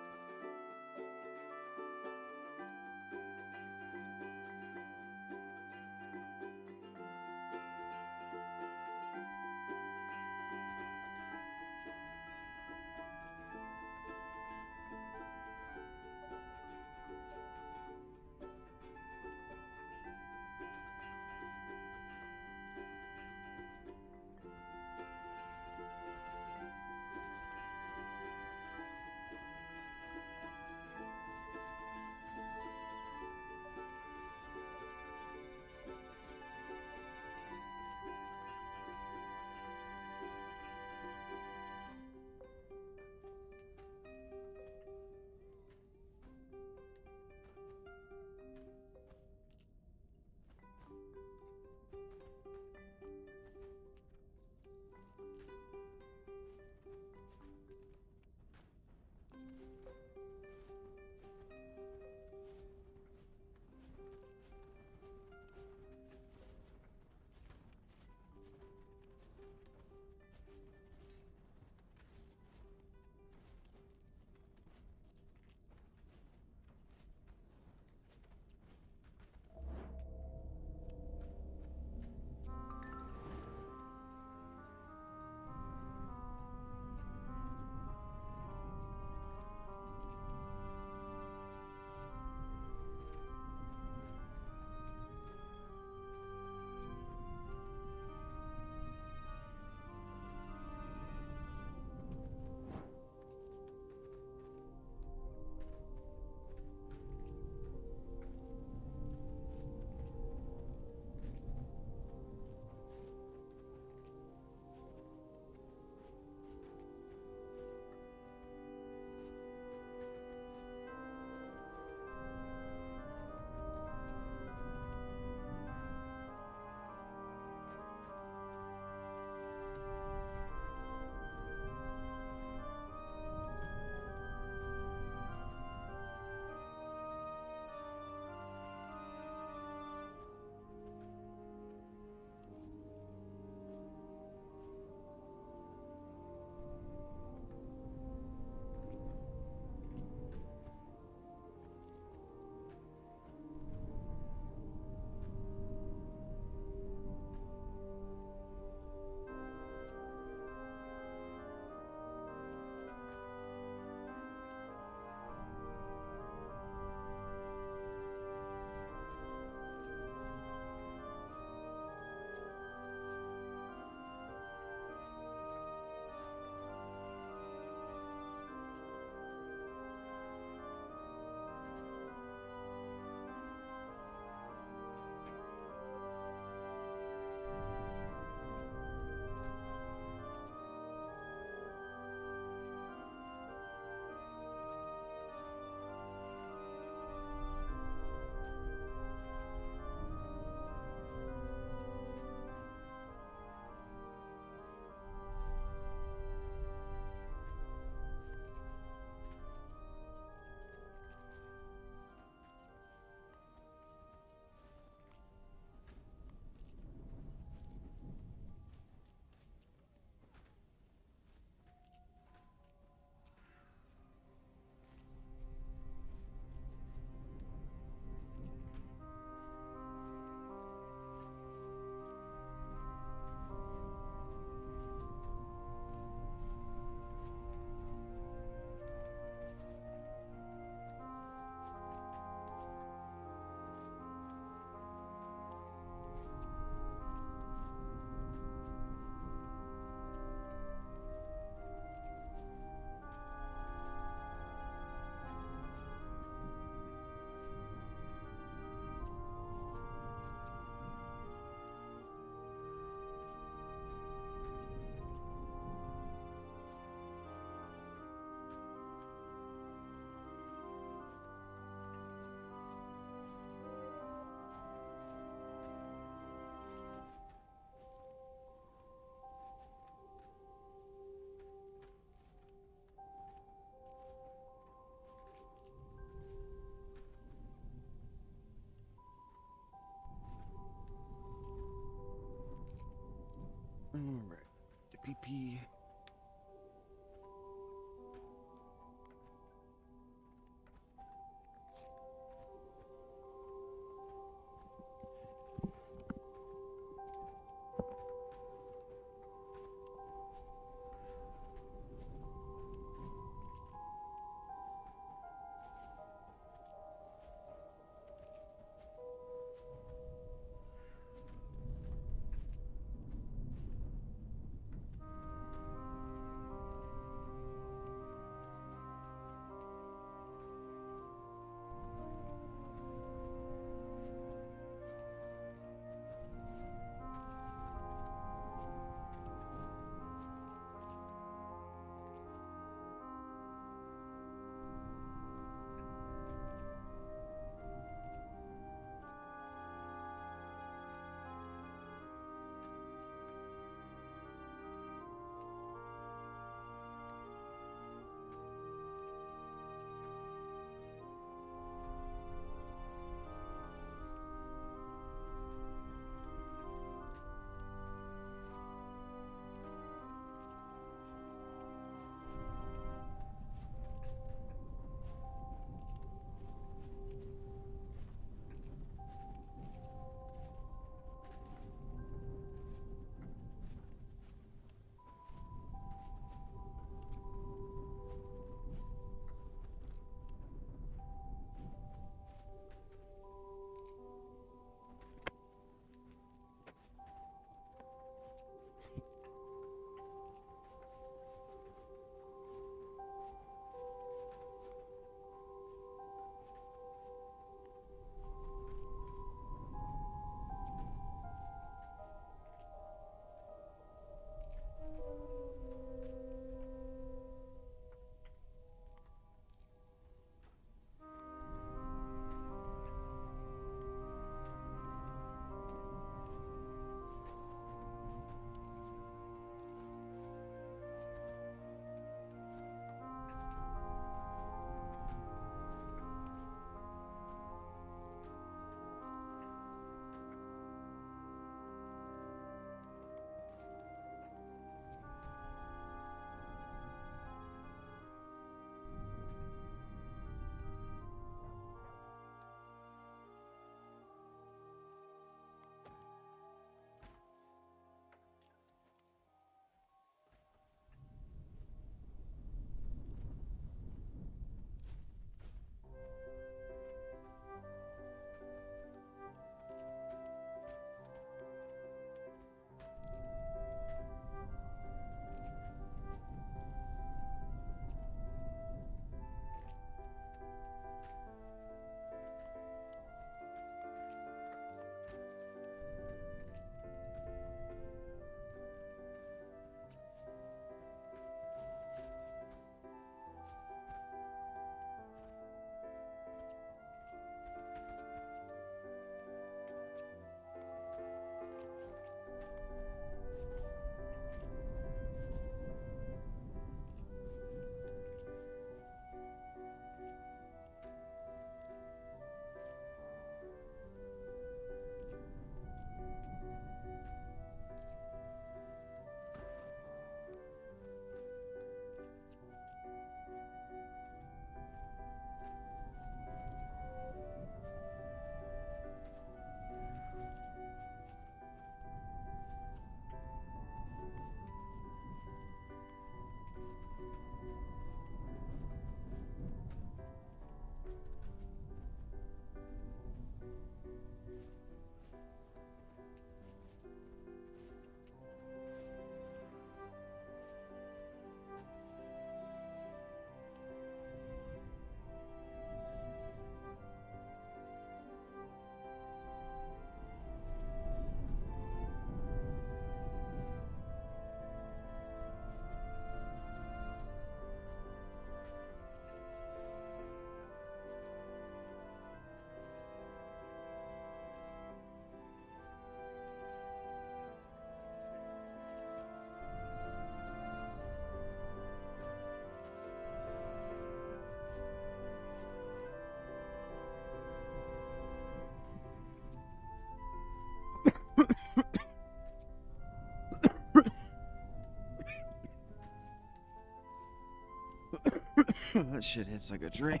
That shit hits like a train.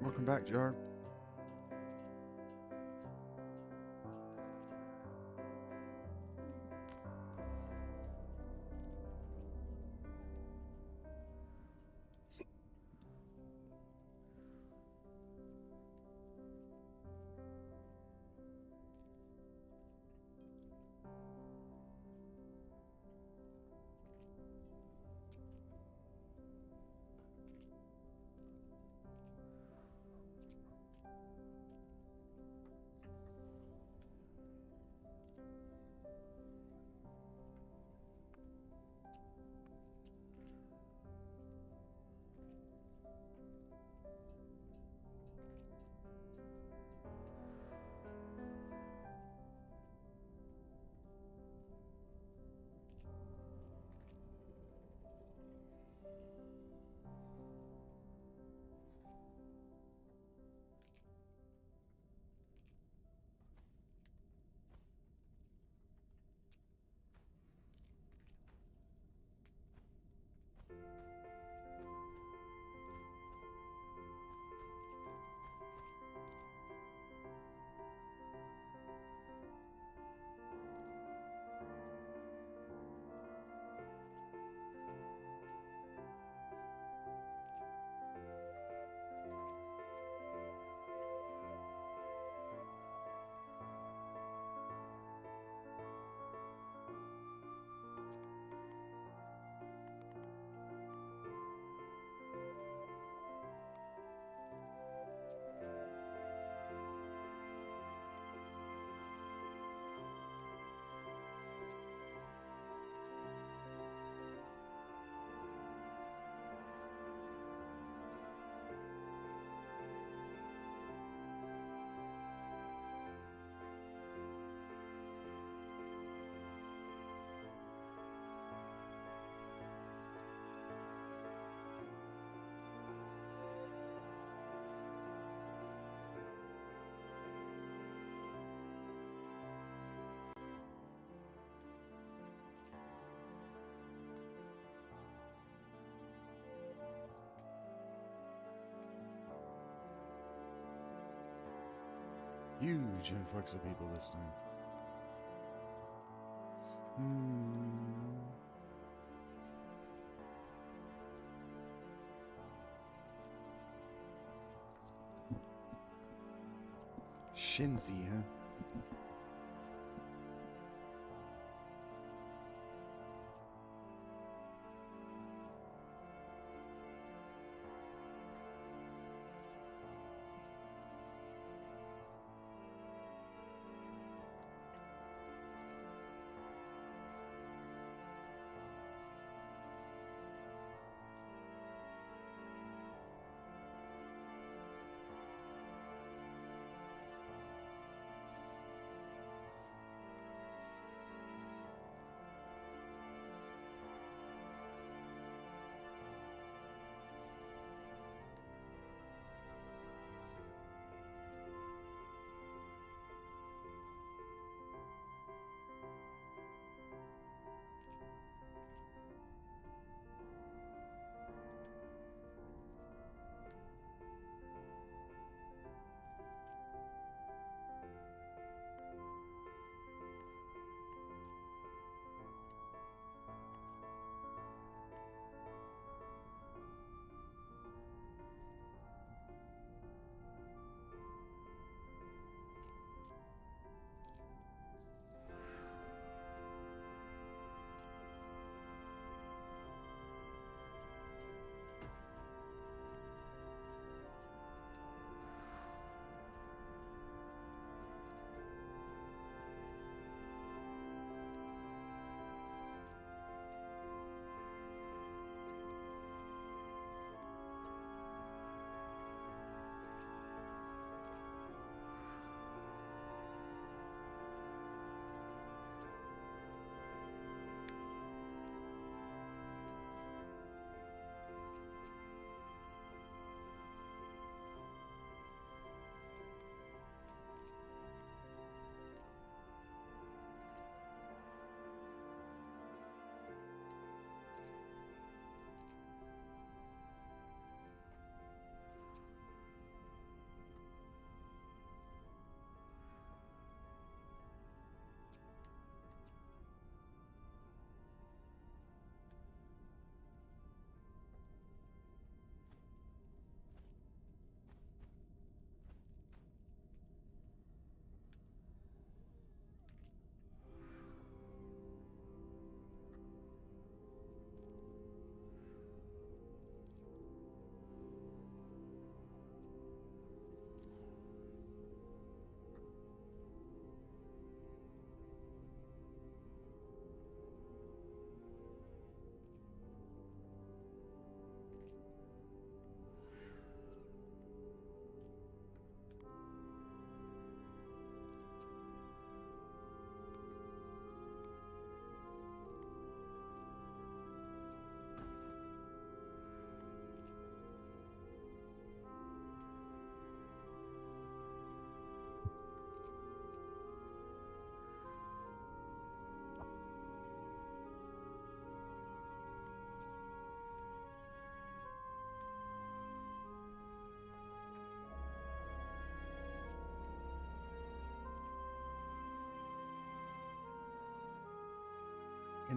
Welcome back, Jar. Huge influx of people this time. Shinzi, huh?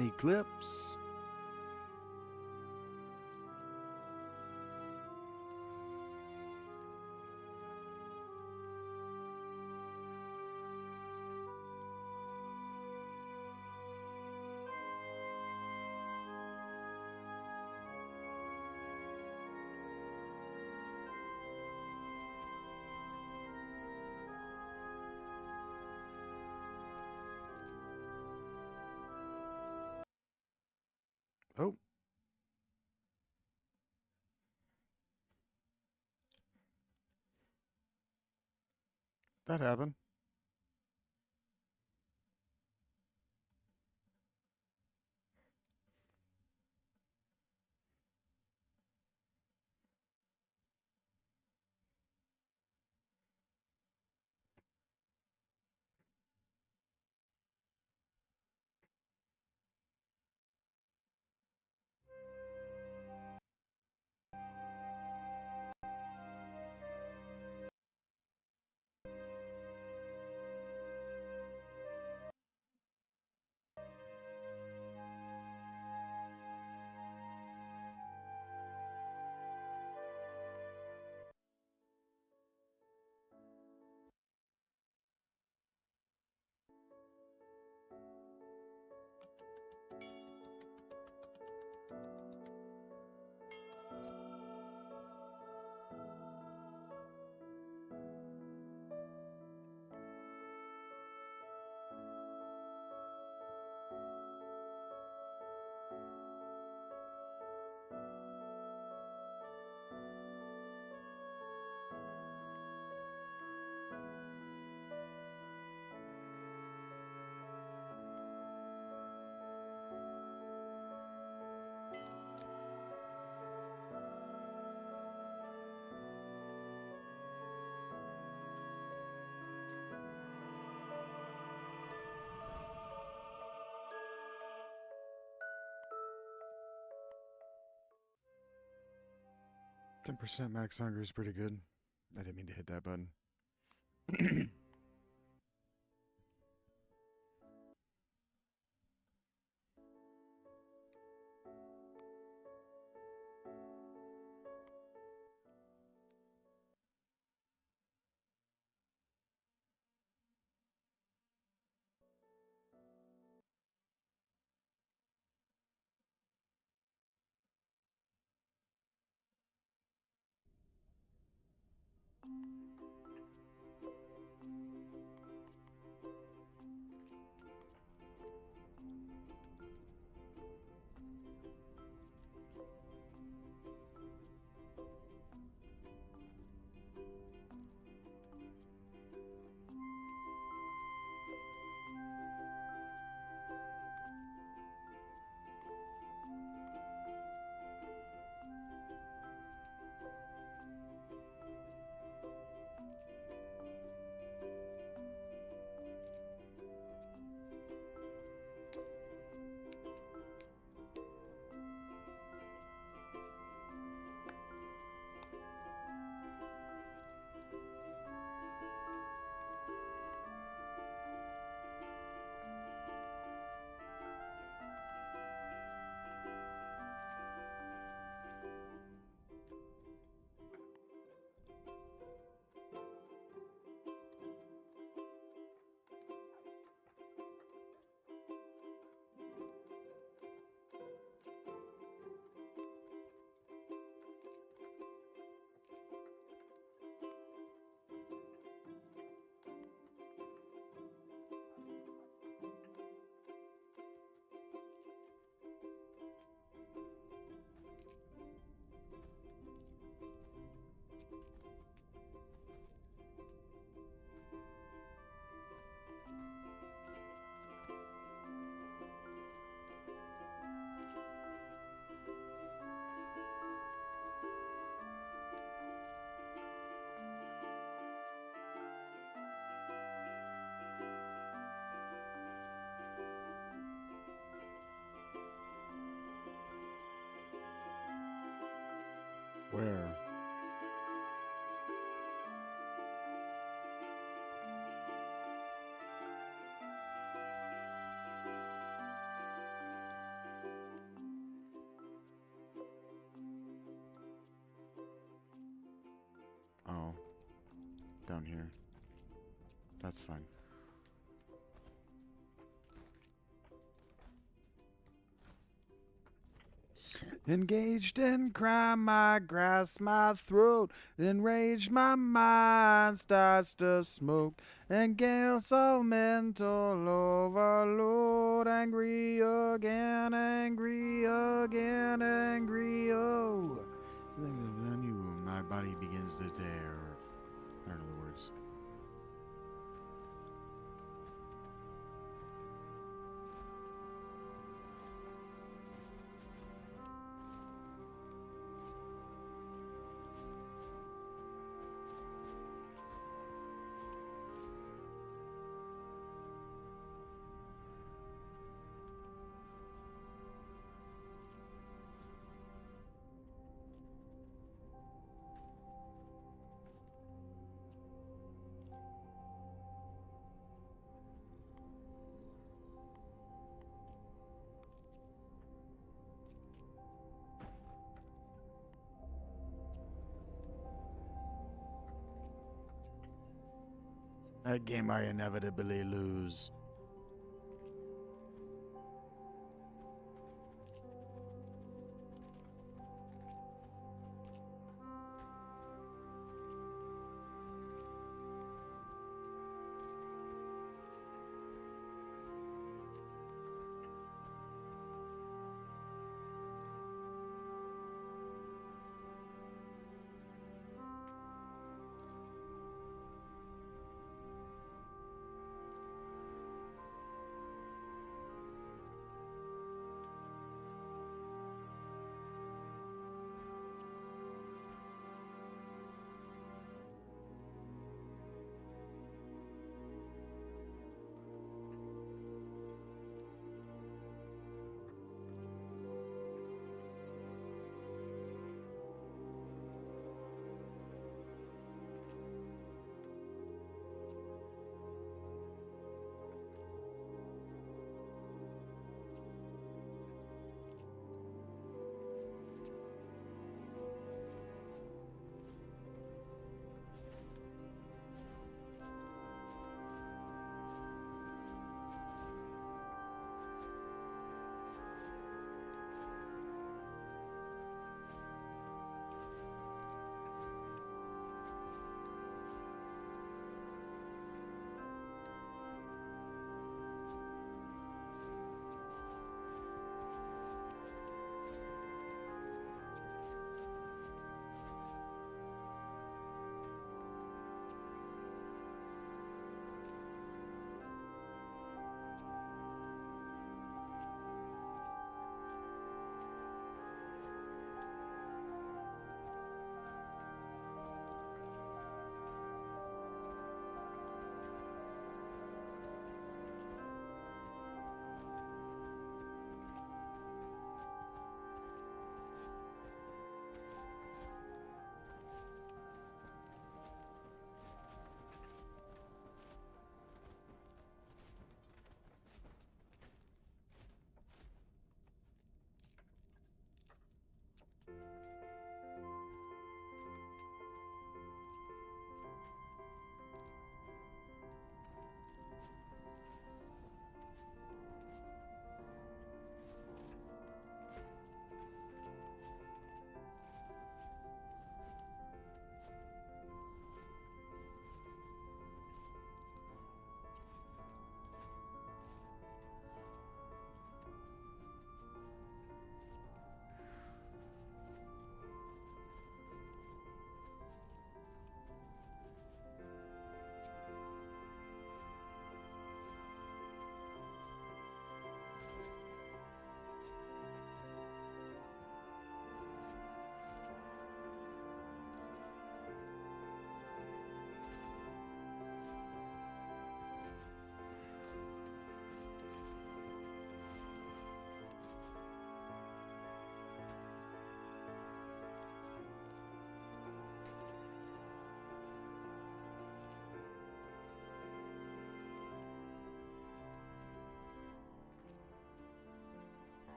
Any clips? Oh. That happened. %, max hunger is pretty good. I didn't mean to hit that button. Where? down here. That's fine. Engaged in crime, I grasp my throat. Enraged, my mind starts to smoke. And gales of mental overload. Angry again, angry again, angry. Oh, my body begins to tear. I don't know the words. That game I inevitably lose.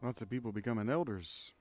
Lots of people becoming elders.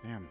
Damn.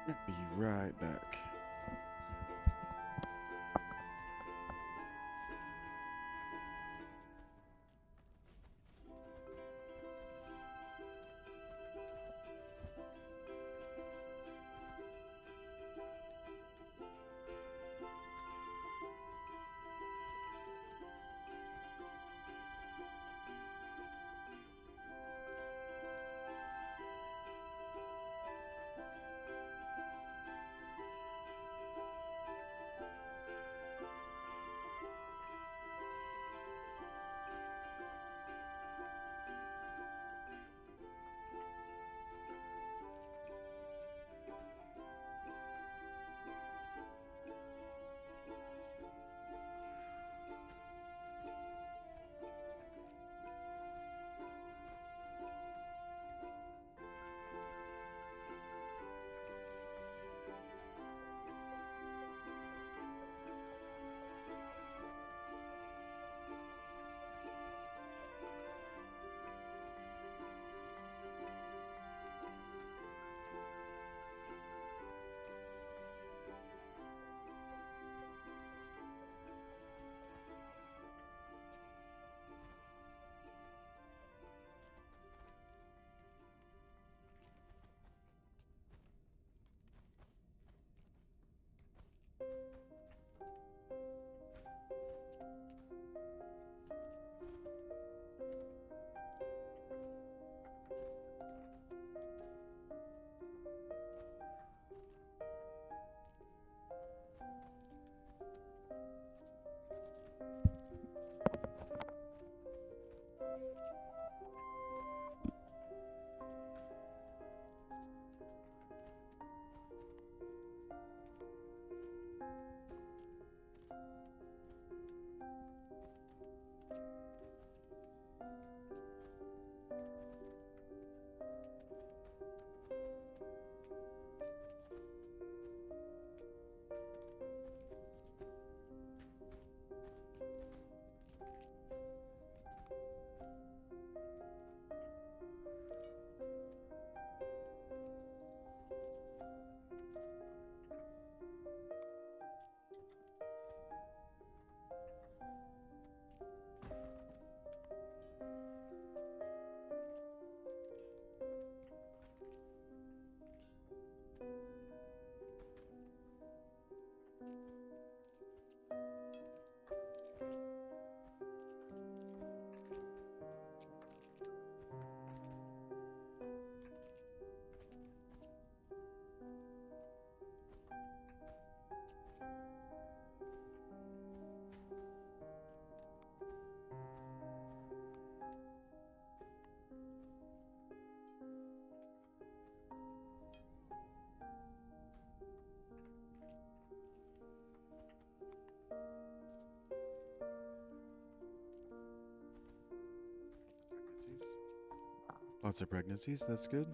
Be right back. Lots of pregnancies, that's good.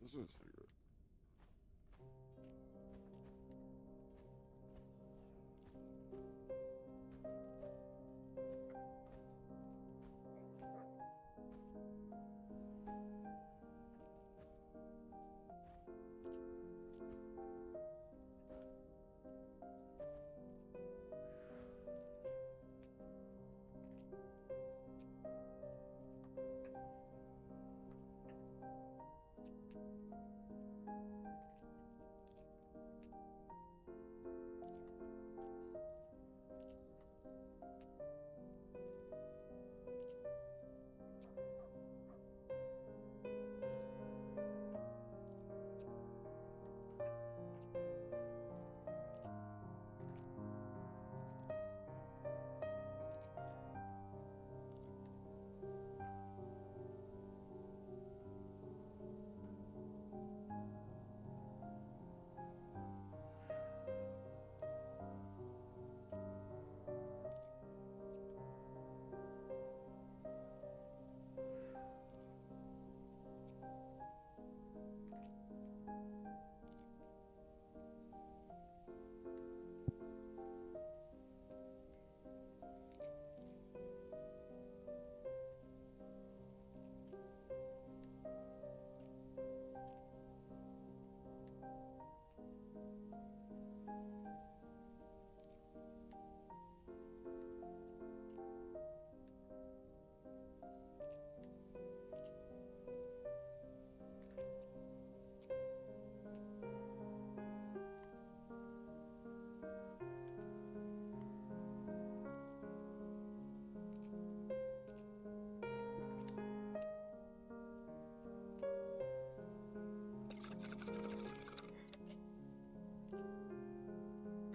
This is.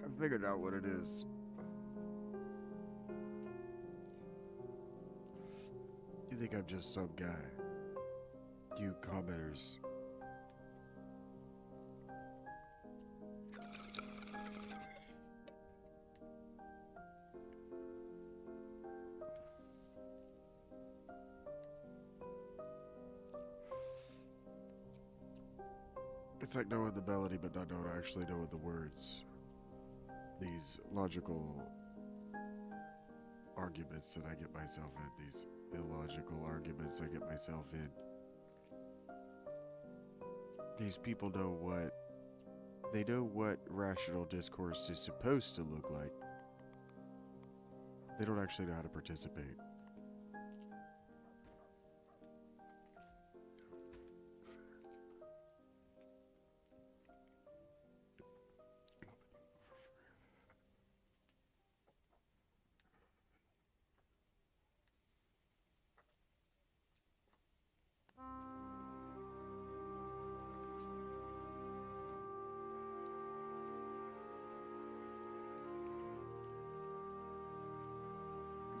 I figured out what it is. You think I'm just some guy? You commenters. It's like knowing the melody but not actually knowing the words. These logical arguments that I get myself in, these illogical arguments I get myself in. These people know what rational discourse is supposed to look like. They don't actually know how to participate.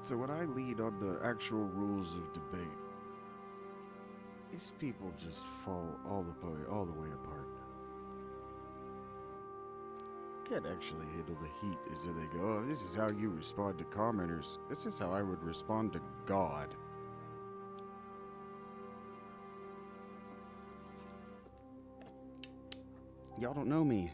So when I lead on the actual rules of debate, these people just fall all the way apart. Can't actually handle the heat, and so they go, "Oh, this is how you respond to commenters. This is how I would respond to God." Y'all don't know me.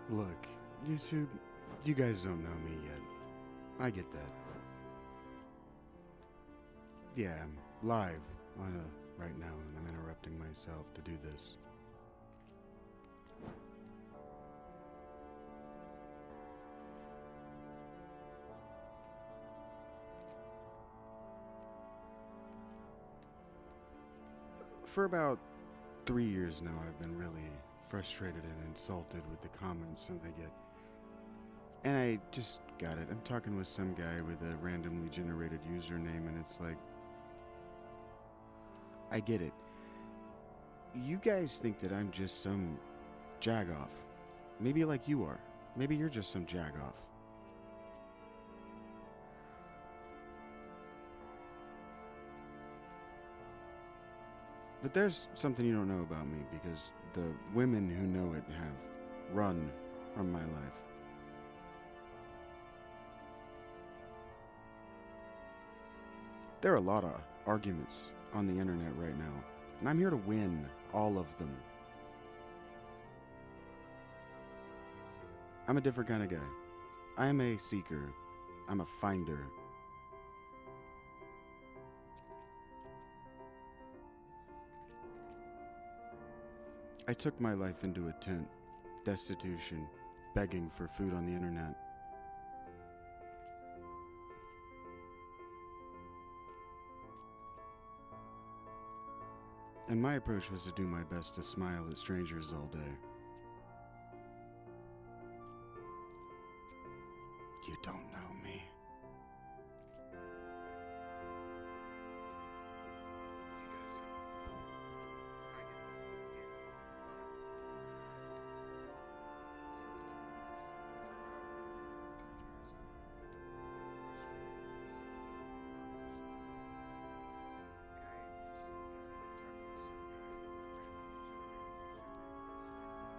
Look, YouTube, you guys don't know me yet. I get that. Yeah, I'm live on right now, and I'm interrupting myself to do this. For about 3 years now, I've been really frustrated and insulted with the comments that I get. And I just got it. I'm talking with some guy with a randomly generated username, and it's like, I get it. You guys think that I'm just some jagoff. Maybe like you are. Maybe you're just some jagoff. But there's something you don't know about me, because the women who know it have run from my life. There are a lot of arguments on the internet right now, and I'm here to win all of them. I'm a different kind of guy. I am a seeker. I'm a finder. I took my life into a tent, destitution, begging for food on the internet. And my approach was to do my best to smile at strangers all day. You don't know me. You guys don't know me. I get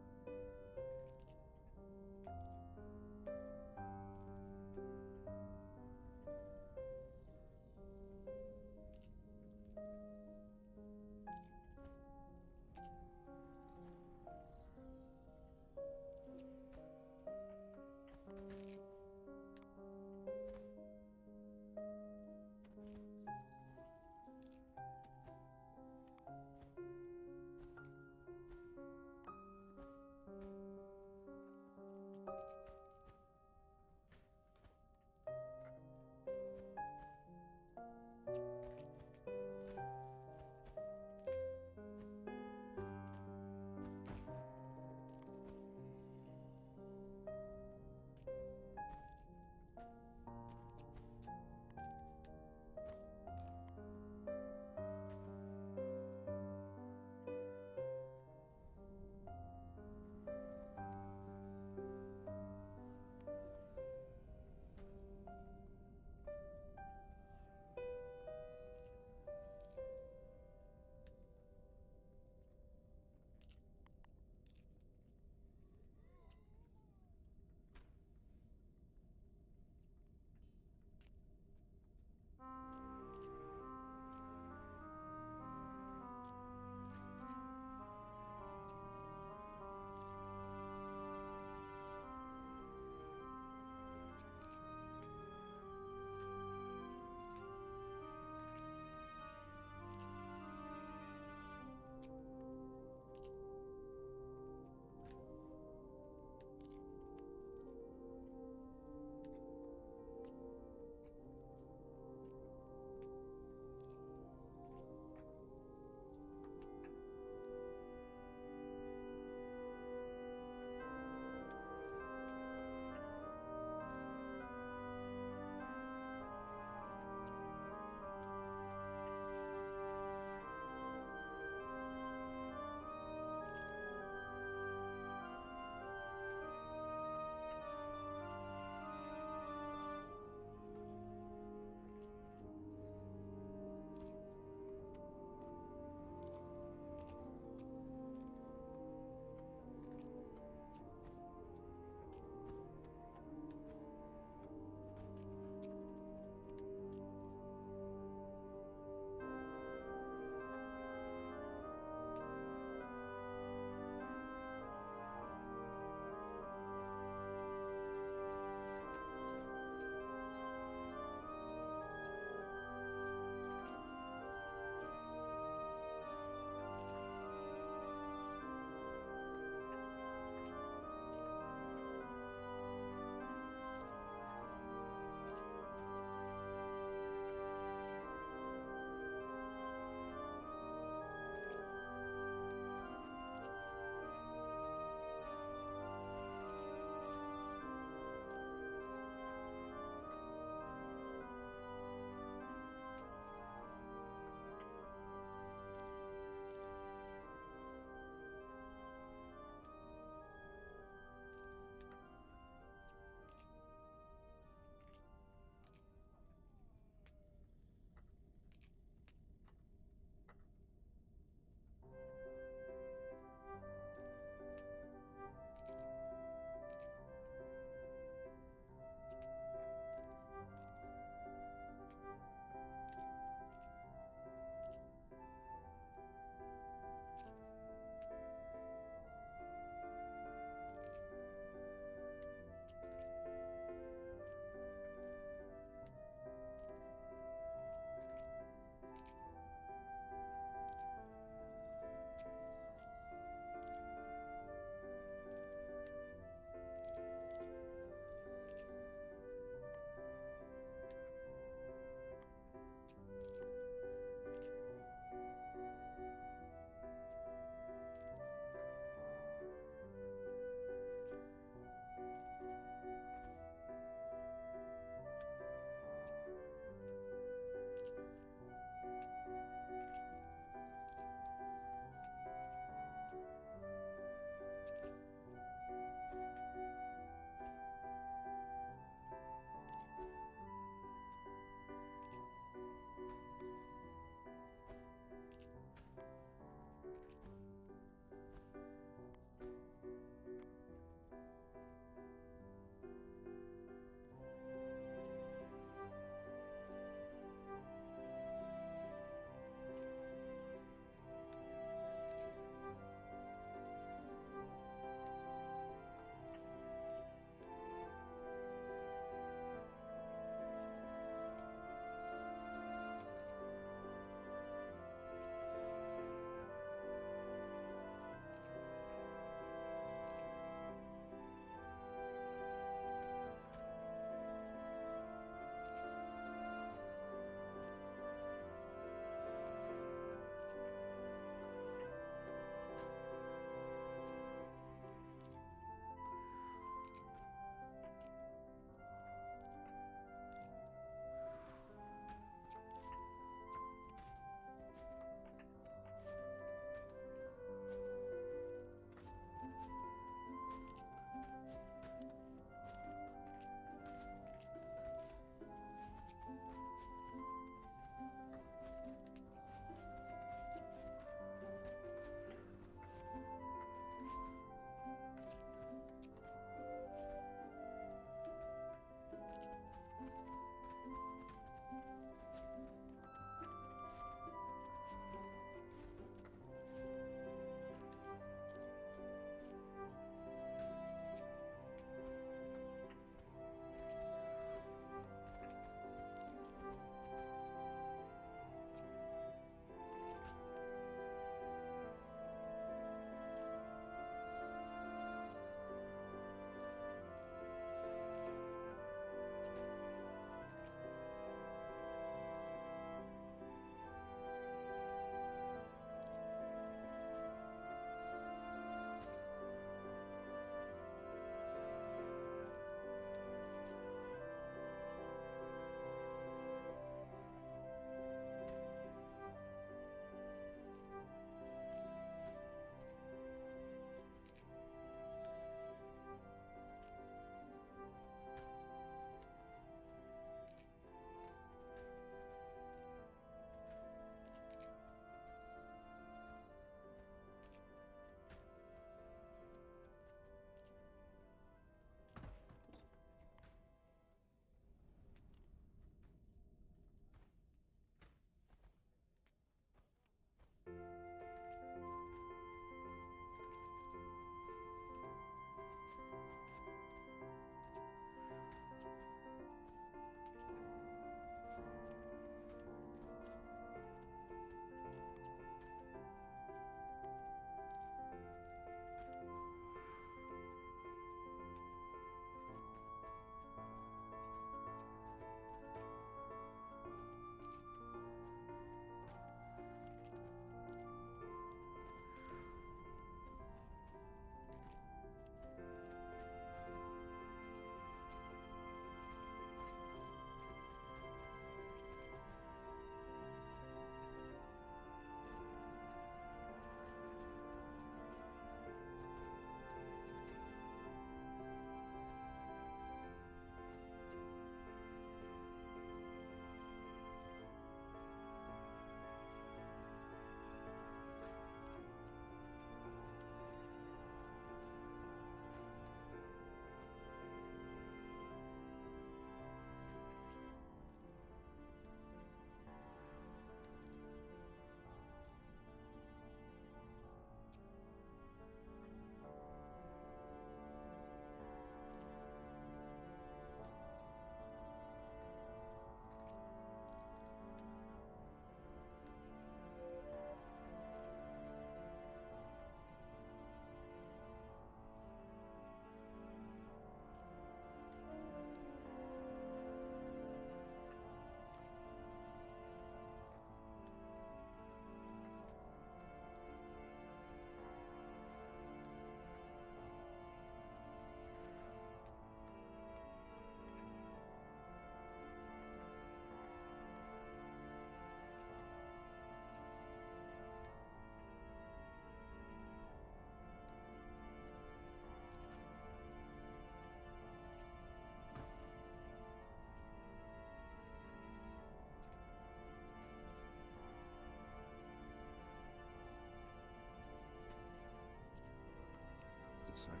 a second.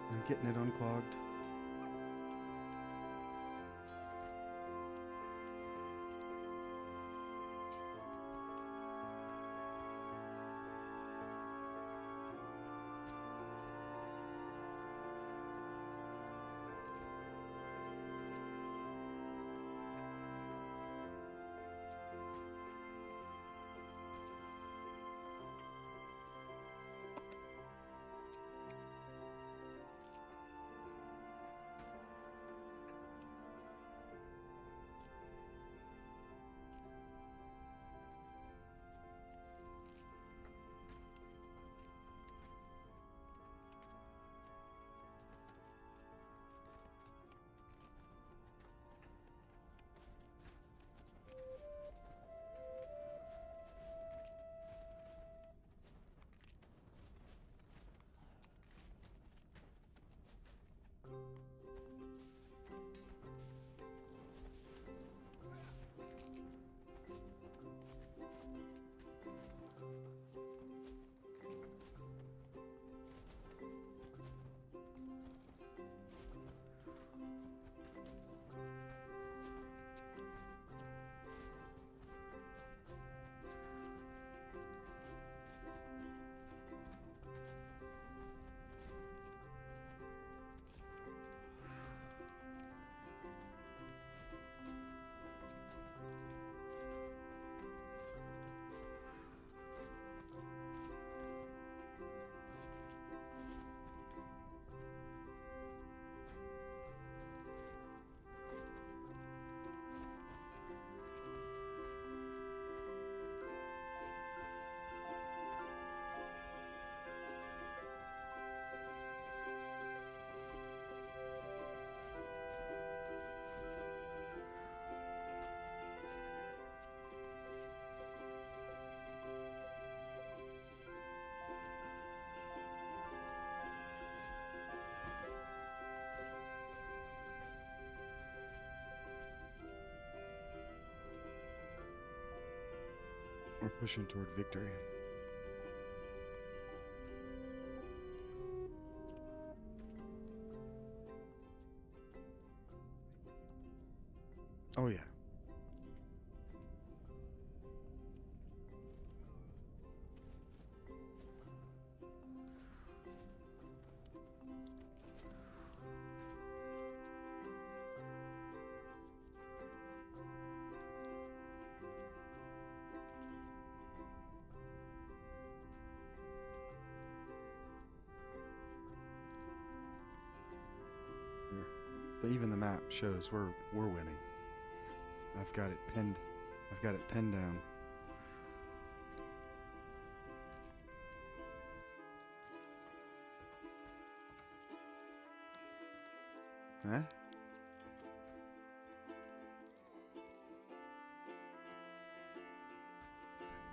I'm getting it unclogged. We're pushing toward victory. Oh yeah. Even the map shows we're winning. I've got it pinned. I've got it pinned down. Huh?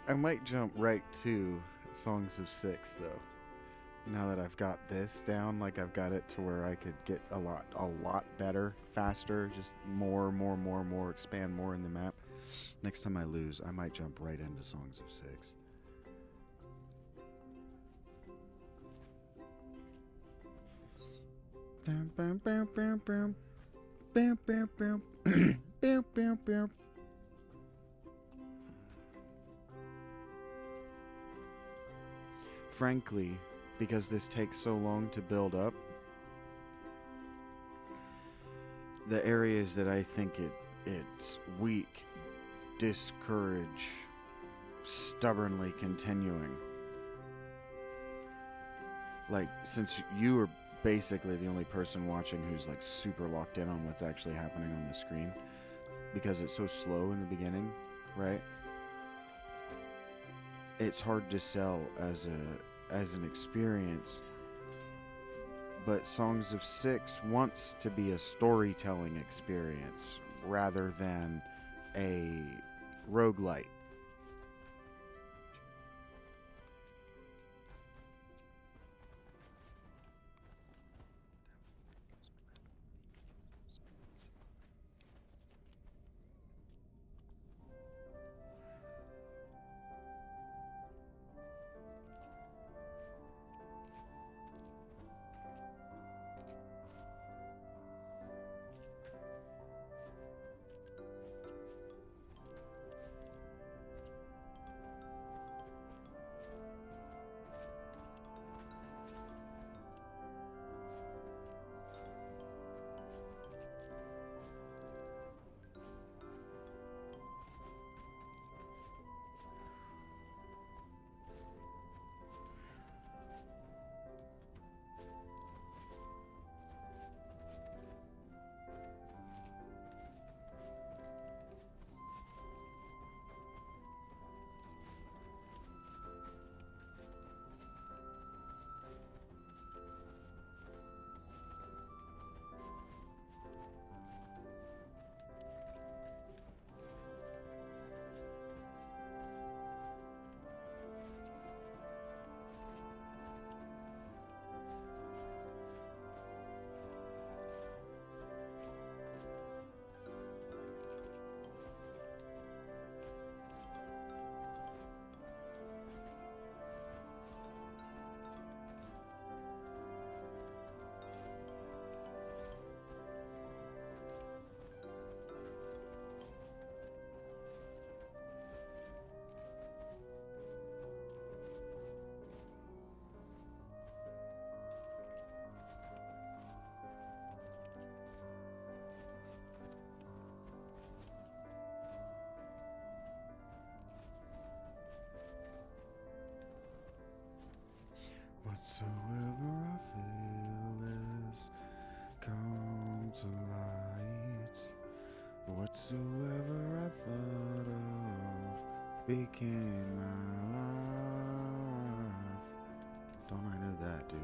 I might jump right to Songs of Six though. Now that I've got this down, like I've got it to where I could get a lot better, faster, just more, expand more in the map. Next time I lose, I might jump right into Songs of Six. Bam, bam, bam, bam, bam. Bam, bam, bam. Bam, bam, bam. Frankly, because this takes so long to build up, the areas that I think it's weak discourage stubbornly continuing. like, since you are basically the only person watching who's like super locked in on what's actually happening on the screen, because it's so slow in the beginning, right? It's hard to sell as an experience. But Songs of Six wants to be a storytelling experience rather than a roguelite. Whatsoever I feel is come to light. Whatsoever I thought of became my life. Don't I know that, dude?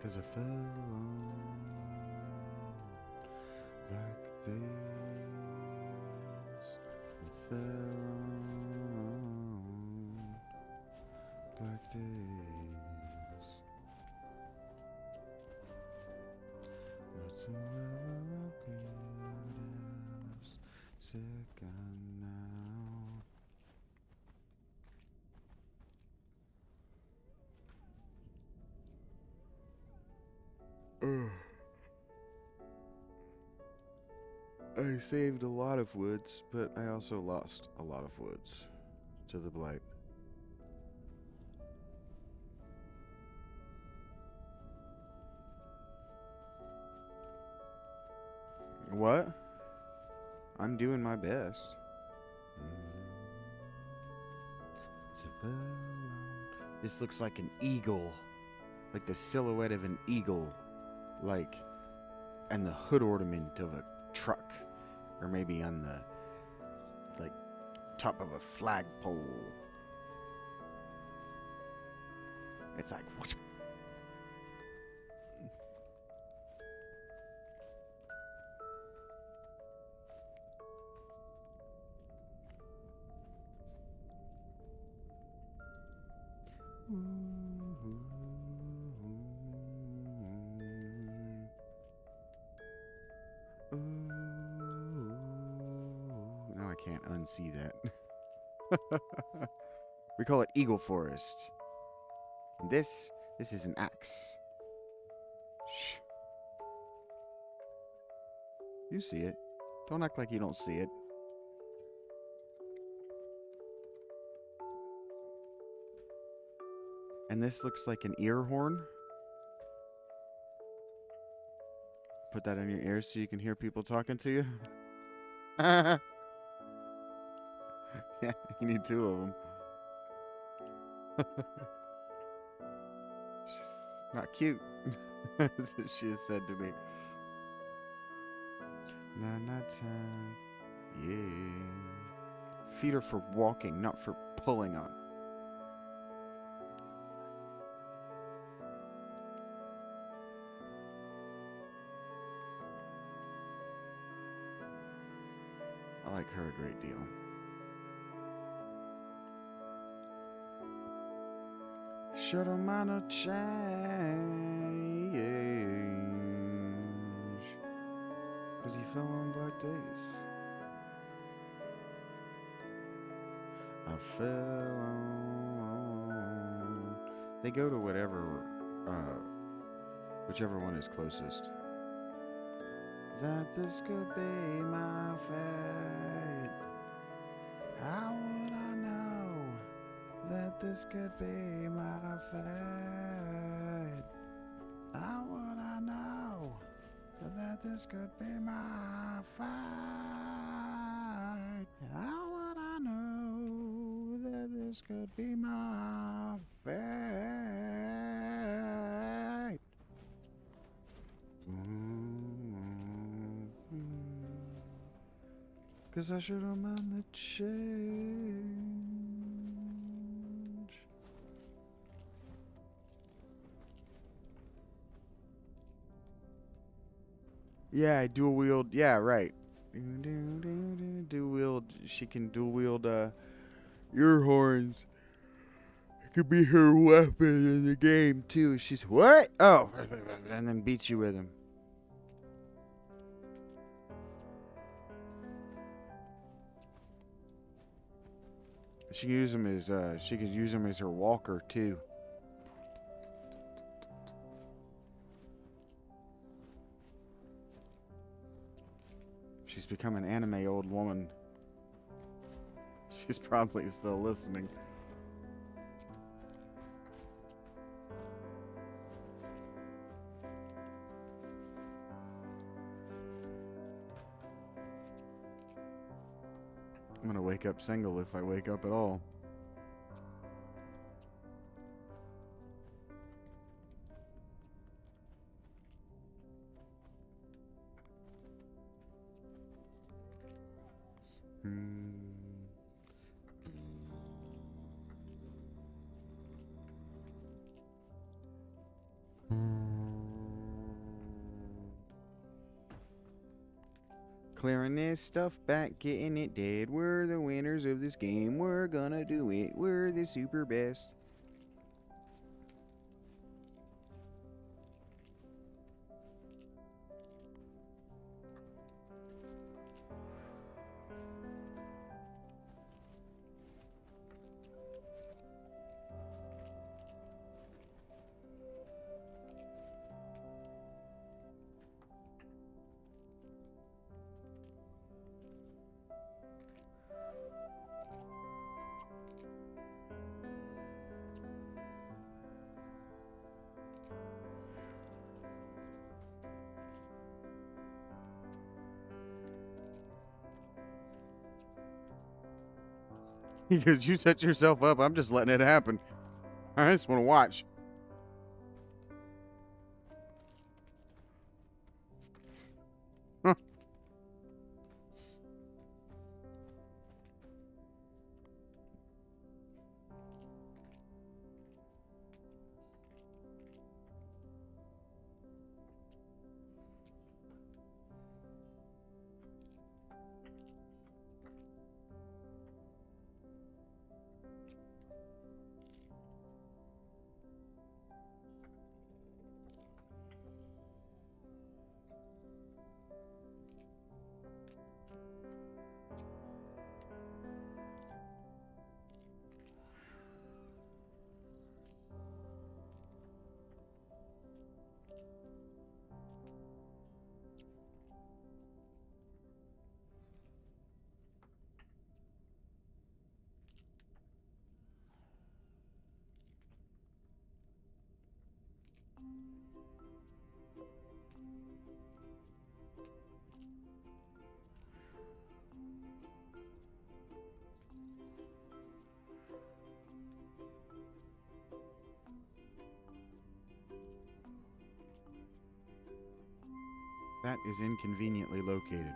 Cause I fell on black days. I fell on black days. Whatsoever I could is sick and now. I saved a lot of woods, but I also lost a lot of woods to the blight. What? I'm doing my best. This looks like an eagle. Like the silhouette of an eagle. Like, and the hood ornament of a truck. Or maybe on the, like, top of a flagpole. It's like... Whoosh. Now I can't unsee that. We call it Eagle Forest. And this is an axe. Shh. You see it. Don't act like you don't see it. And this looks like an ear horn. Put that in your ear so you can hear people talking to you. Yeah, you need two of them. Not cute. That's what she has said to me. Night time. Yeah. Feet are for walking, not for pulling on. I like her a great deal. Should have mind a change. Cause he fell on black days. I fell on. They go to whatever, whichever one is closest. That this could be my fate. How would I know that this could be my fate? How would I know that this could be my fate? How would I know that this could be my fate? Cause I should have mind the change. Yeah, dual wield. Yeah, right. Dual wield. She can dual wield ear horns. It could be her weapon in the game too. She's what? Oh, and then beats you with them. She can use them as she could use them as her walker too. She's become an anime old woman. She's probably still listening. I'm gonna wake up single if I wake up at all. Clearing this stuff back, getting it dead. We're the winners of this game. We're gonna do it. We're the super best. Because you set yourself up, I'm just letting it happen. I just want to watch. Huh. that is inconveniently located.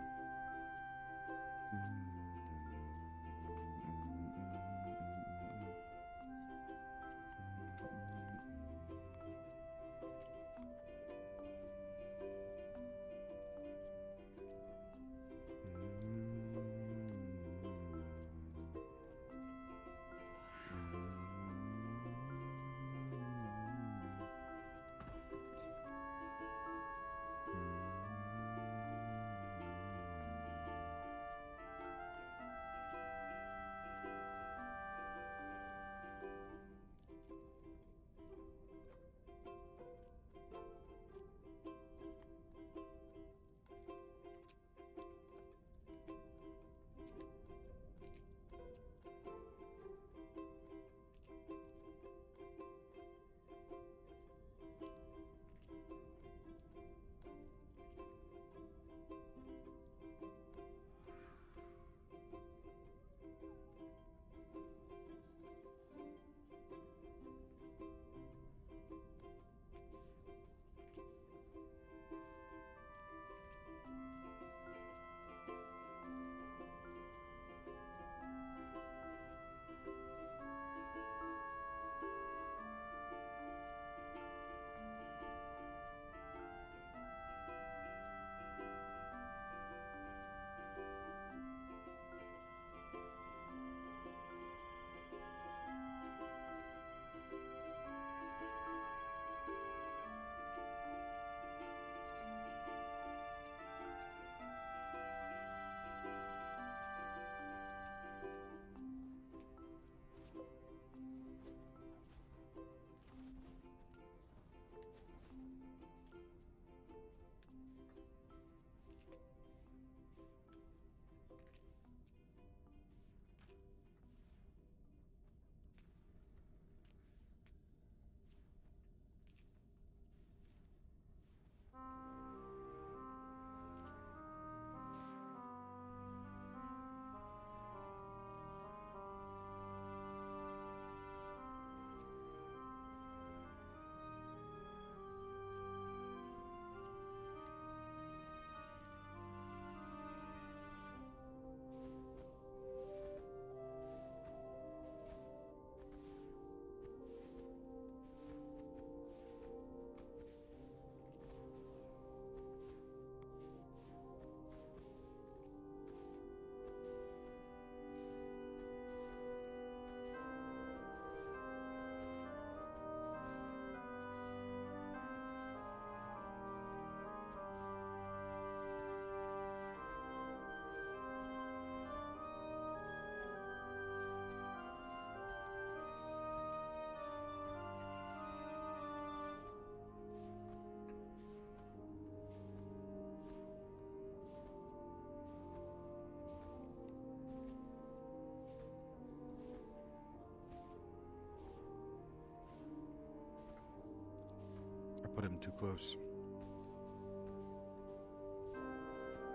Put him too close.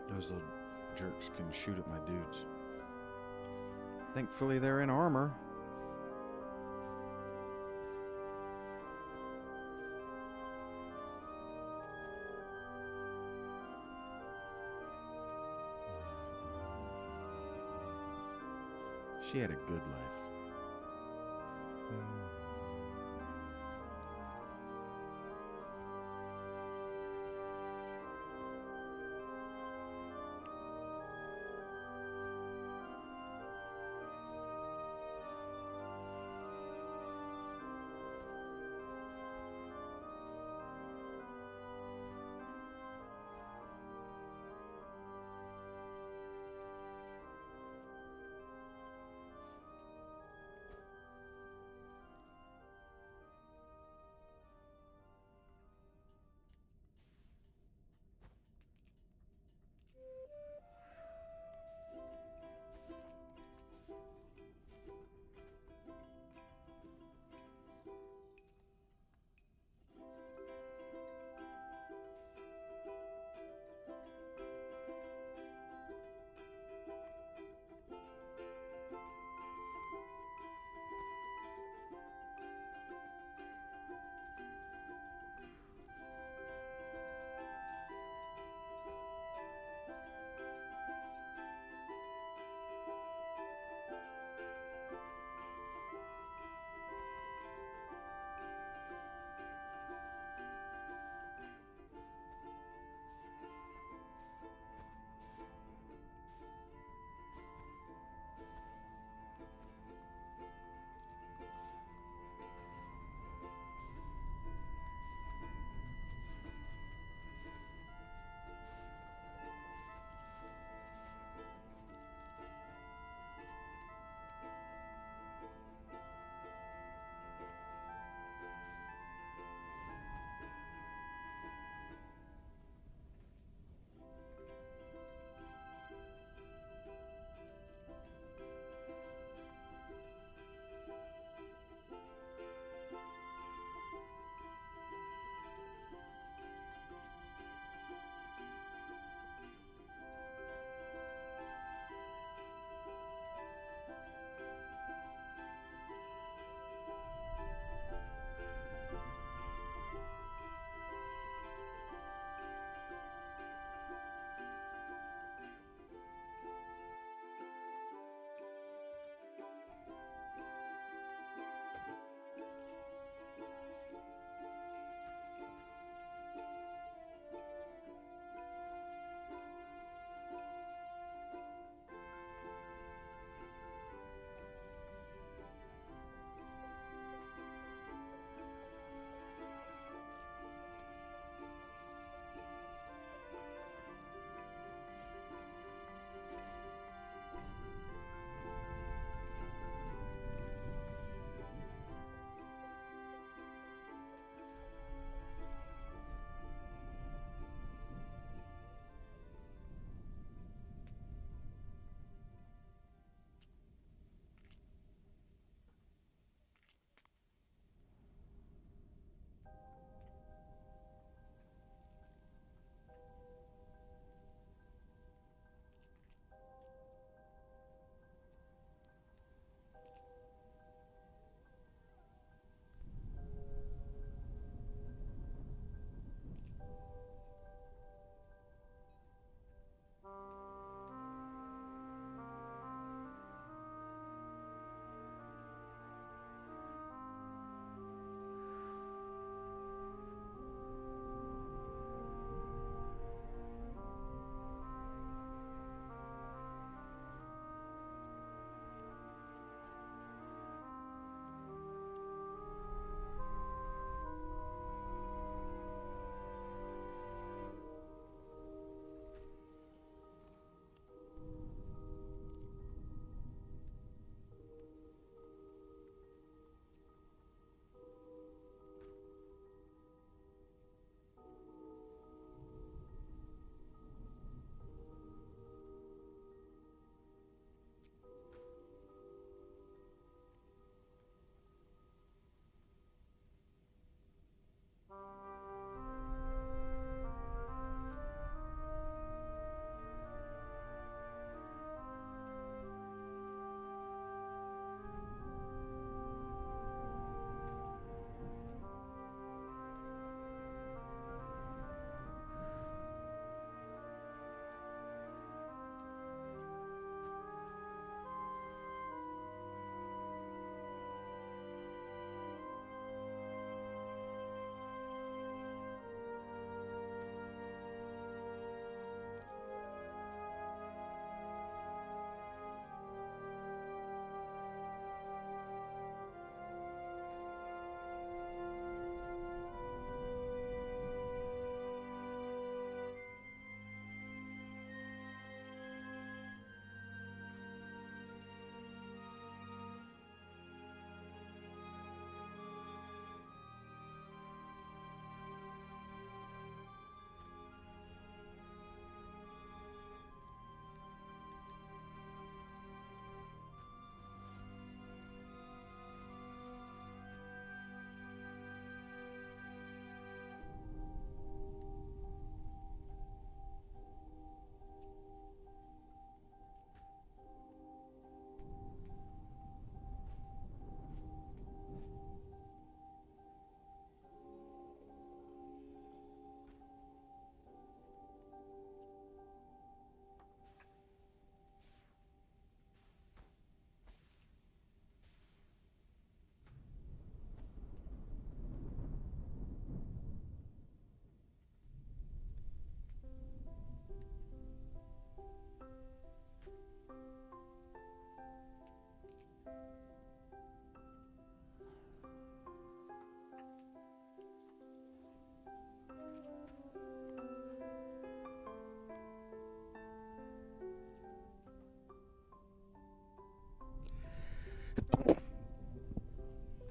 Those little jerks can shoot at my dudes. Thankfully, they're in armor. She had a good life.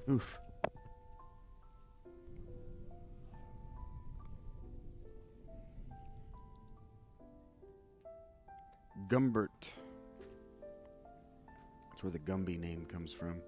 Oof. Gumbert. That's where the Gumby name comes from.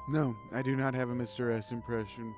No, I do not have a Mr. S impression.